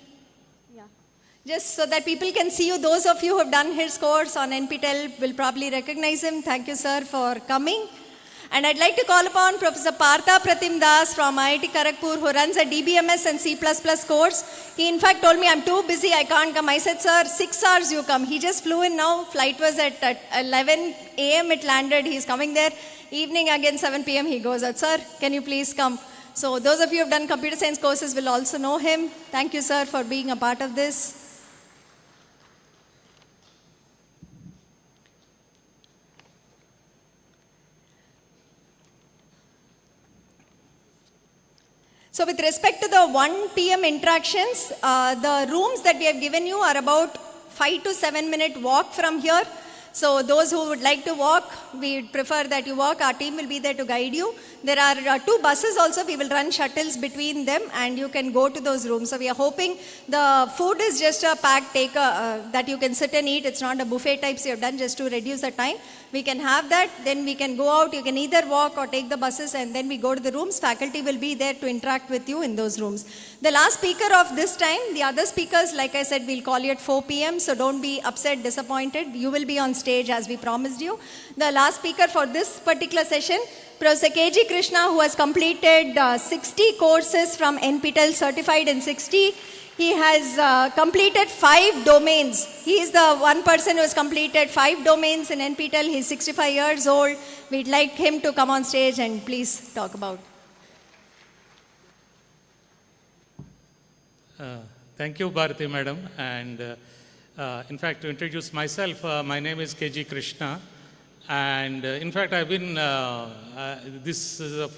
just so that people can see you. Those of you who have done his course on NPTEL will probably recognize him. Thank you, sir, for coming. And I'd like to call upon Professor Partha Pratim Das from IIT Kharagpur, who runs a DBMS and C++ course. He in fact told me, I'm too busy, I can't come. I said, sir, 6 hours you come. He just flew in now. Flight was at 11 a.m. it landed. He's coming there. Evening again, 7 p.m. he goes out. Sir, can you please come? So those of you who have done computer science courses will also know him. Thank you, sir, for being a part of this. So with respect to the 1 p.m. interactions, the rooms that we have given you are about 5 to 7 minute walk from here. So those who would like to walk, we prefer that you walk. Our team will be there to guide you. There are 2 buses also. We will run shuttles between them and you can go to those rooms. So we are hoping the food is just a packed take that you can sit and eat. It's not a buffet types you have done just to reduce the time. We can have that. Then we can go out. You can either walk or take the buses and then we go to the rooms. Faculty will be there to interact with you in those rooms. The last speaker of this time, the other speakers, like I said, we'll call you at 4 p.m. So don't be upset, disappointed. You will be on stage as we promised you. The last speaker for this particular session, Professor K.G. Krishna, who has completed 60 courses from NPTEL, certified in 60. He has completed 5 domains. He is the one person who has completed 5 domains in NPTEL. He's 65 years old. We'd like him to come on stage and please talk about. Thank you, Bharati Madam. And in fact, to introduce myself, my name is K.G. Krishna. And in fact, I've been, this is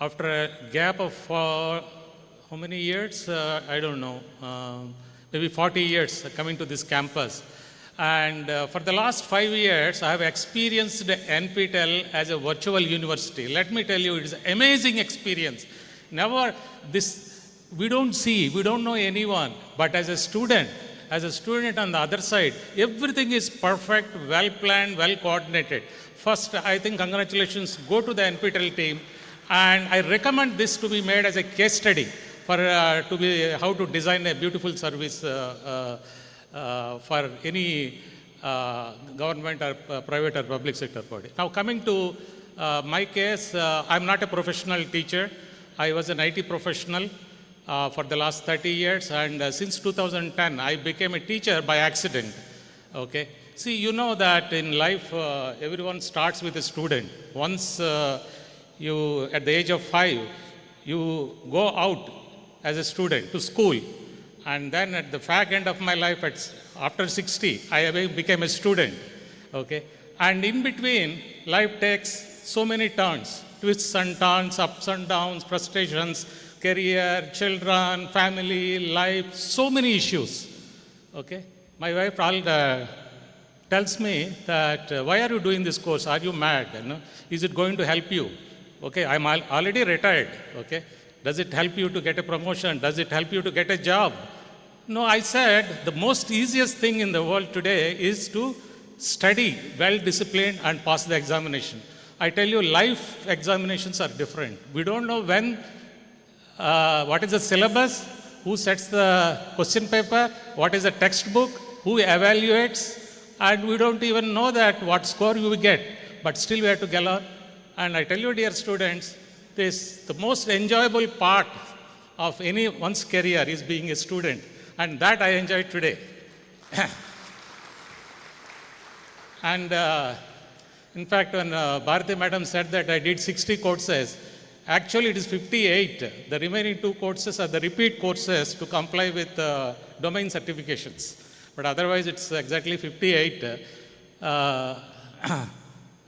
after a gap of how many years? I don't know, maybe 40 years coming to this campus. And for the last 5 years, I have experienced NPTEL as a virtual university. Let me tell you, it is an amazing experience. Never this, we don't know anyone, but as a student on the other side, everything is perfect, well planned, well coordinated. First, I think congratulations go to the NPTEL team, and I recommend this to be made as a case study for how to design a beautiful service for any government or private or public sector body. Now coming to my case, I'm not a professional teacher. I was an IT professional for the last 30 years, and since 2010 I became a teacher by accident. Okay, see, you know that in life everyone starts with a student. Once you at the age of 5 you go out as a student to school, and then at the fag end of my life after 60 I became a student. Okay, and in between life takes so many turns, twists and turns, ups and downs, frustrations, career, children, family, life, so many issues. Okay, my wife tells me that why are you doing this course? Are you mad? You know? Is it going to help you? Okay, I'm already retired. Okay, does it help you to get a promotion? Does it help you to get a job? No, I said the most easiest thing in the world today is to study, well disciplined, and pass the examination. I tell you, life examinations are different. We don't know when. What is the syllabus, who sets the question paper, what is the textbook, who evaluates, and we don't even know that what score you will get, but still we have to get on. And I tell you, dear students, the most enjoyable part of anyone's career is being a student, and that I enjoyed today. And in fact, when Bharati Madam said that I did 60 courses, actually, it is 58. The remaining 2 courses are the repeat courses to comply with domain certifications. But otherwise, it's exactly 58.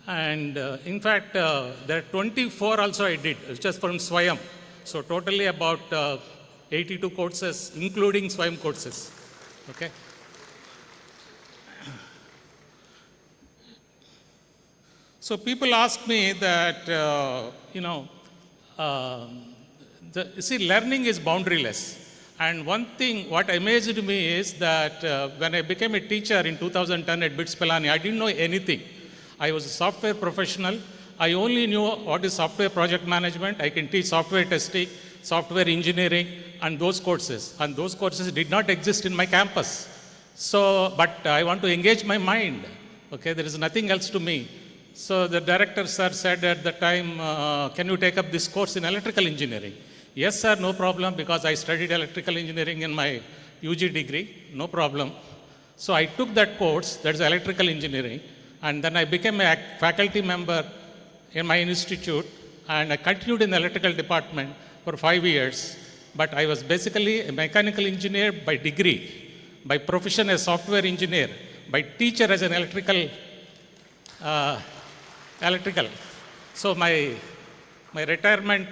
And in fact, there are 24 also I did, just from Swayam. So totally about 82 courses, including Swayam courses. Okay. So people ask me that, see, learning is boundaryless. And one thing, what amazed me is that when I became a teacher in 2010 at BITS Pilani, I didn't know anything. I was a software professional. I only knew what is software project management. I can teach software testing, software engineering, and those courses. And those courses did not exist in my campus. So, but I want to engage my mind. Okay, there is nothing else to me. So the director, sir, said at the time, can you take up this course in electrical engineering? Yes, sir, no problem, because I studied electrical engineering in my UG degree, no problem. So I took that course, that's electrical engineering, and then I became a faculty member in my institute, and I continued in the electrical department for 5 years. But I was basically a mechanical engineer by degree, by profession as software engineer, by teacher as an electrical. So my retirement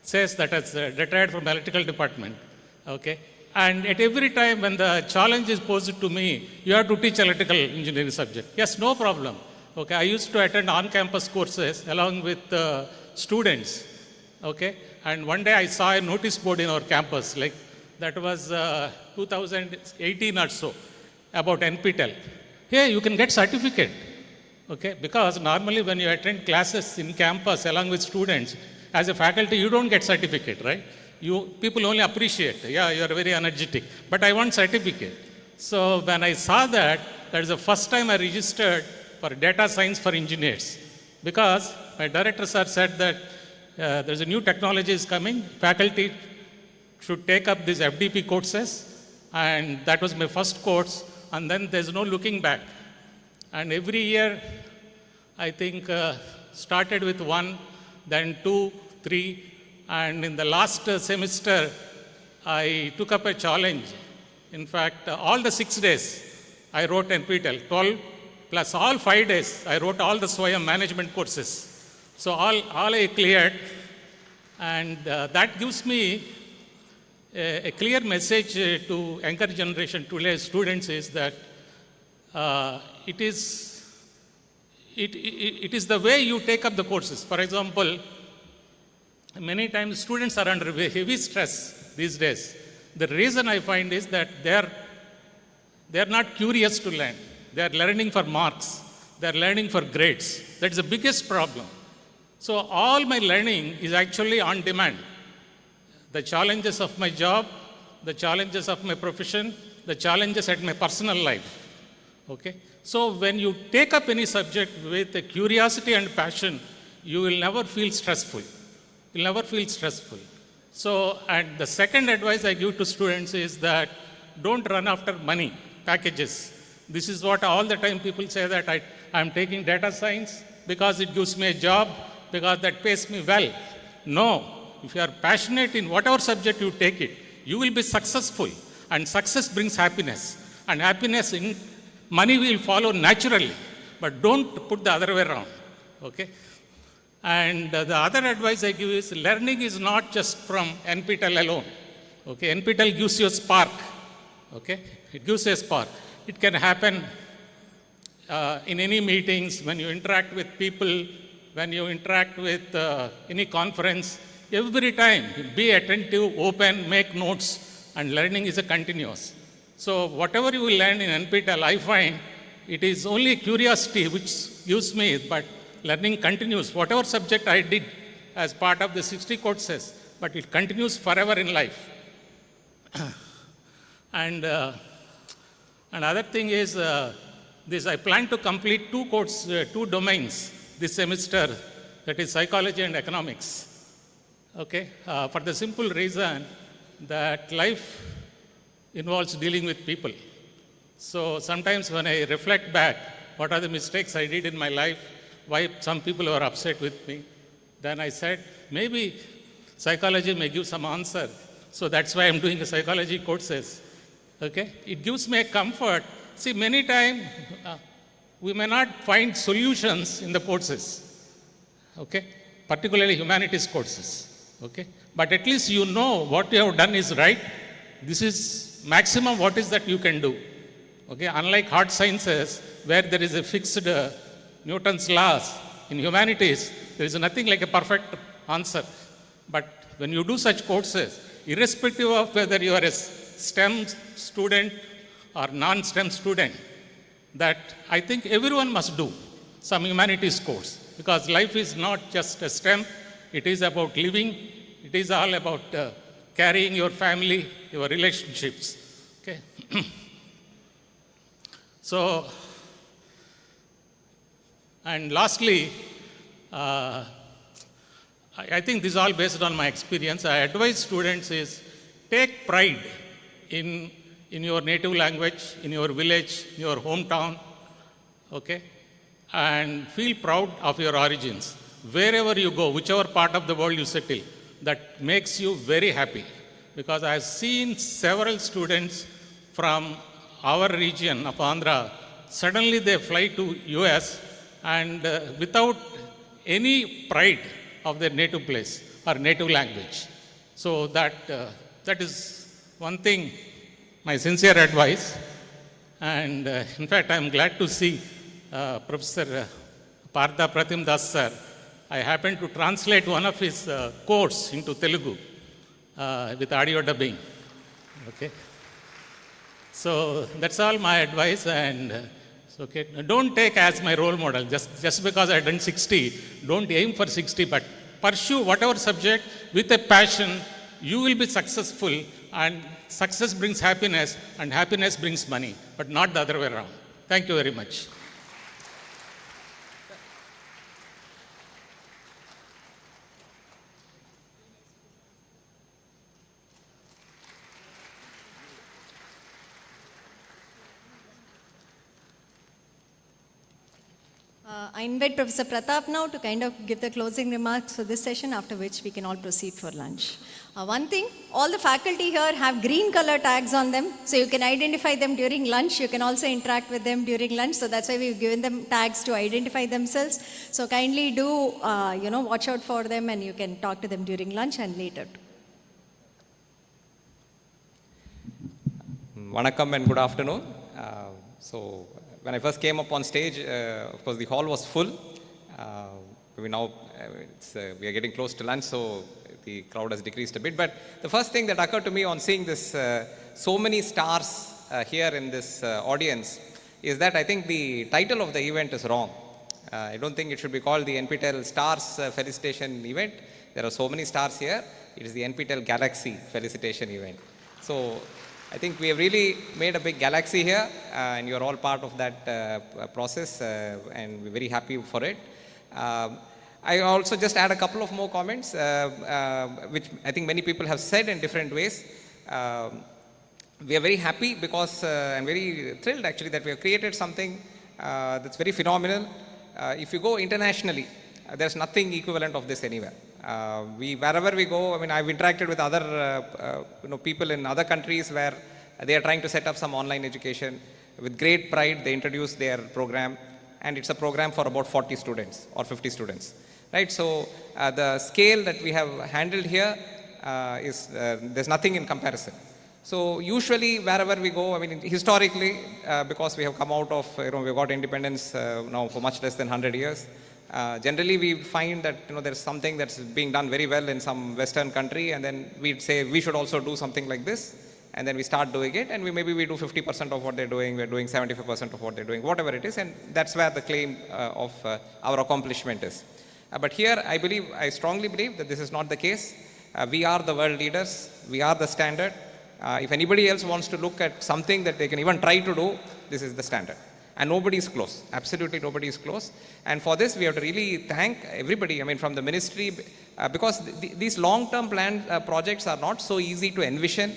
says that I retired from the electrical department. Okay. And at every time when the challenge is posed to me, you have to teach electrical engineering subject. Yes, no problem. Okay, I used to attend on-campus courses along with students. Okay, and one day I saw a notice board in our campus, like that was 2018 or so, about NPTEL. Hey, you can get certificate. Okay, because normally when you attend classes in campus along with students, as a faculty, you don't get certificate, right? People only appreciate, yeah, you are very energetic, but I want certificate. So when I saw that, that is the first time I registered for data science for engineers, because my director sir said that there's a new technology is coming, faculty should take up these FDP courses, and that was my first course, and then there's no looking back. And every year, I think, started with 1, then 2, 3, and in the last semester, I took up a challenge. In fact, all the 6 days, I wrote NPTEL, 12 plus all 5 days, I wrote all the Swayam management courses. So all I cleared, and that gives me a clear message to younger generation, to students, is that it is the way you take up the courses. For example, many times students are under heavy stress these days. The reason I find is that they are not curious to learn. They are learning for marks. They are learning for grades. That is the biggest problem. So all my learning is actually on demand. The challenges of my job, the challenges of my profession, the challenges at my personal life. Okay? So when you take up any subject with a curiosity and passion, you will never feel stressful. You'll never feel stressful. So, and the second advice I give to students is that don't run after money, packages. This is what all the time people say, that I'm taking data science because it gives me a job, because that pays me well. No, if you are passionate in whatever subject you take it, you will be successful. And success brings happiness. And happiness, in money will follow naturally. But don't put the other way around. Okay? And the other advice I give is, learning is not just from NPTEL alone. Okay? NPTEL gives you a spark. Okay? It gives you a spark. It can happen in any meetings, when you interact with people, when you interact with any conference. Every time, be attentive, open, make notes, and learning is a continuous. So whatever you will learn in NPTEL, I find it is only curiosity which gives me, but learning continues. Whatever subject I did as part of the 60 courses, but it continues forever in life. And another thing is this: I plan to complete 2 domains this semester, that is psychology and economics. Okay, for the simple reason that life involves dealing with people. So sometimes when I reflect back, what are the mistakes I did in my life, why some people were upset with me, then I said, maybe psychology may give some answer. So that's why I'm doing the psychology courses. Okay, it gives me a comfort. See, many times we may not find solutions in the courses. Okay, particularly humanities courses. Okay, but at least you know what you have done is right. This is maximum what is that you can do. Okay, unlike hard sciences where there is a fixed Newton's laws, in humanities there is nothing like a perfect answer. But when you do such courses, irrespective of whether you are a STEM student or non-STEM student, that I think everyone must do some humanities course, because life is not just a STEM. It is about living. It is all about carrying your family, your relationships. Okay. So, and lastly, I think this is all based on my experience. I advise students is take pride in your native language, in your village, in your hometown, okay, and feel proud of your origins. Wherever you go, whichever part of the world you settle, that makes you very happy. Because I have seen several students from our region of Andhra, suddenly they fly to US and without any pride of their native place or native language. So that is one thing, my sincere advice, and in fact, I'm glad to see Professor Partha Pratim Das sir. I happened to translate one of his course into Telugu with audio dubbing. Okay. So that's all my advice, and okay, don't take as my role model just because I've done 60. Don't aim for 60, but pursue whatever subject with a passion. You will be successful, and success brings happiness, and happiness brings money, but not the other way around. Thank you very much. I invite Professor Pratap now to kind of give the closing remarks for this session, after which we can all proceed for lunch. One thing, all the faculty here have green color tags on them, so you can identify them during lunch. You can also interact with them during lunch, so that's why we've given them tags to identify themselves. So kindly do, watch out for them, and you can talk to them during lunch and later. Vanakkam and good afternoon. When I first came up on stage, of course, the hall was full. We are getting close to lunch, so the crowd has decreased a bit. But the first thing that occurred to me on seeing this, so many stars here in this audience, is that I think the title of the event is wrong. I don't think it should be called the NPTEL Stars Felicitation Event. There are so many stars here. It is the NPTEL Galaxy Felicitation Event. So I think we have really made a big galaxy here, and you're all part of that process, and we're very happy for it. I also just add a couple of more comments, which I think many people have said in different ways. We are very happy because, and very thrilled actually, that we have created something that's very phenomenal. If you go internationally, there's nothing equivalent of this anywhere. Wherever we go, I mean, I've interacted with other people in other countries where they are trying to set up some online education. With great pride, they introduce their program, and it's a program for about 40 students or 50 students, right? So the scale that we have handled here is there's nothing in comparison. So usually wherever we go, I mean, historically, because we have come out of, we've got independence now for much less than 100 years. Generally, we find that there's something that's being done very well in some Western country, and then we'd say we should also do something like this, and then we start doing it, and maybe we do 50% of what they're doing, we're doing 75% of what they're doing, whatever it is, and that's where the claim of our accomplishment is. But here, I strongly believe that this is not the case. We are the world leaders, we are the standard. If anybody else wants to look at something that they can even try to do, this is the standard. And nobody is close. Absolutely nobody is close. And for this, we have to really thank everybody, I mean, from the ministry, because these long-term plan projects are not so easy to envision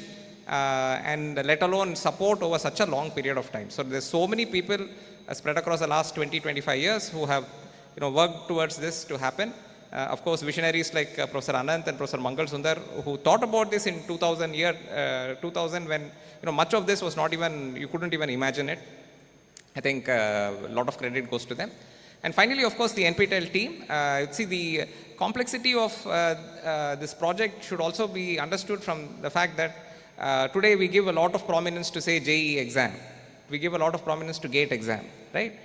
and let alone support over such a long period of time. So there's so many people spread across the last 20-25 years who have worked towards this to happen. Of course, visionaries like Professor Ananda and Professor Sundar, who thought about this in 2000 when much of this was not even, you couldn't even imagine it. I think a lot of credit goes to them. And finally, of course, the NPTEL team. See, the complexity of this project should also be understood from the fact that today we give a lot of prominence to, say, JEE exam. We give a lot of prominence to GATE exam, right?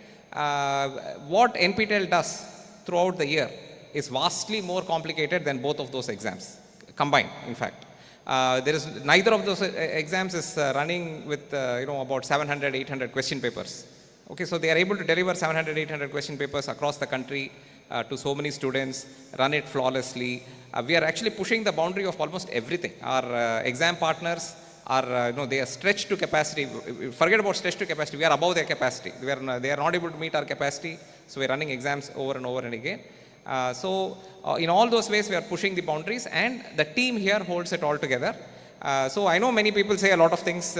What NPTEL does throughout the year is vastly more complicated than both of those exams combined, in fact. Neither of those exams is running with about 700, 800 question papers. Okay, so they are able to deliver 700, 800 question papers across the country to so many students, run it flawlessly. We are actually pushing the boundary of almost everything. Our exam partners are, they are stretched to capacity. Forget about stretched to capacity. We are above their capacity. They are not able to meet our capacity. So we are running exams over and over and again. In all those ways, we are pushing the boundaries, and the team here holds it all together. So I know many people say a lot of things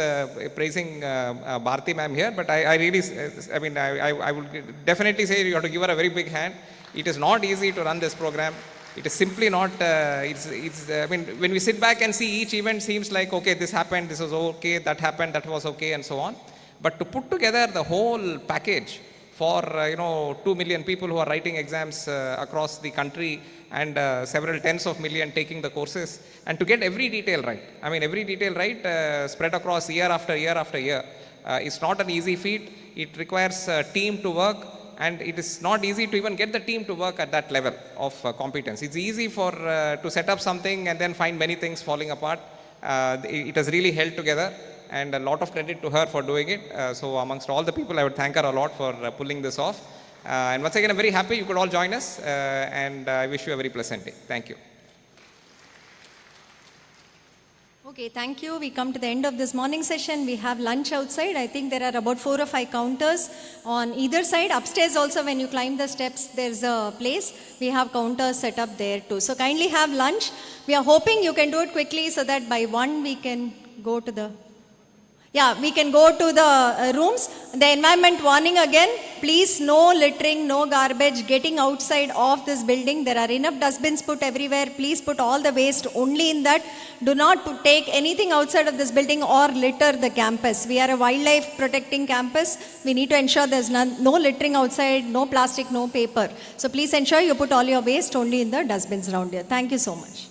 praising Bharti ma'am here, but I would definitely say you have to give her a very big hand. It is not easy to run this program. It is simply not, when we sit back and see each event seems like, okay, this happened, this was okay, that happened, that was okay, and so on. But to put together the whole package for 2 million people who are writing exams across the country and several tens of million taking the courses, and to get every detail right. I mean, every detail right spread across year after year after year. It's not an easy feat. It requires a team to work, and it is not easy to even get the team to work at that level of competence. It's easy for to set up something and then find many things falling apart. It has really held together, and a lot of credit to her for doing it. So amongst all the people, I would thank her a lot for pulling this off. And once again, I'm very happy you could all join us, and I wish you a very pleasant day. Thank you. Okay, thank you. We come to the end of this morning session. We have lunch outside. I think there are about 4 or 5 counters on either side. Upstairs also, when you climb the steps, there's a place. We have counters set up there too. So kindly have lunch. We are hoping you can do it quickly so that by 1 we can go to the... Yeah, we can go to the rooms. The environment warning again, please no littering, no garbage getting outside of this building. There are enough dustbins put everywhere. Please put all the waste only in that. Do not take anything outside of this building or litter the campus. We are a wildlife protecting campus. We need to ensure there's no littering outside, no plastic, no paper. So please ensure you put all your waste only in the dustbins around here. Thank you so much.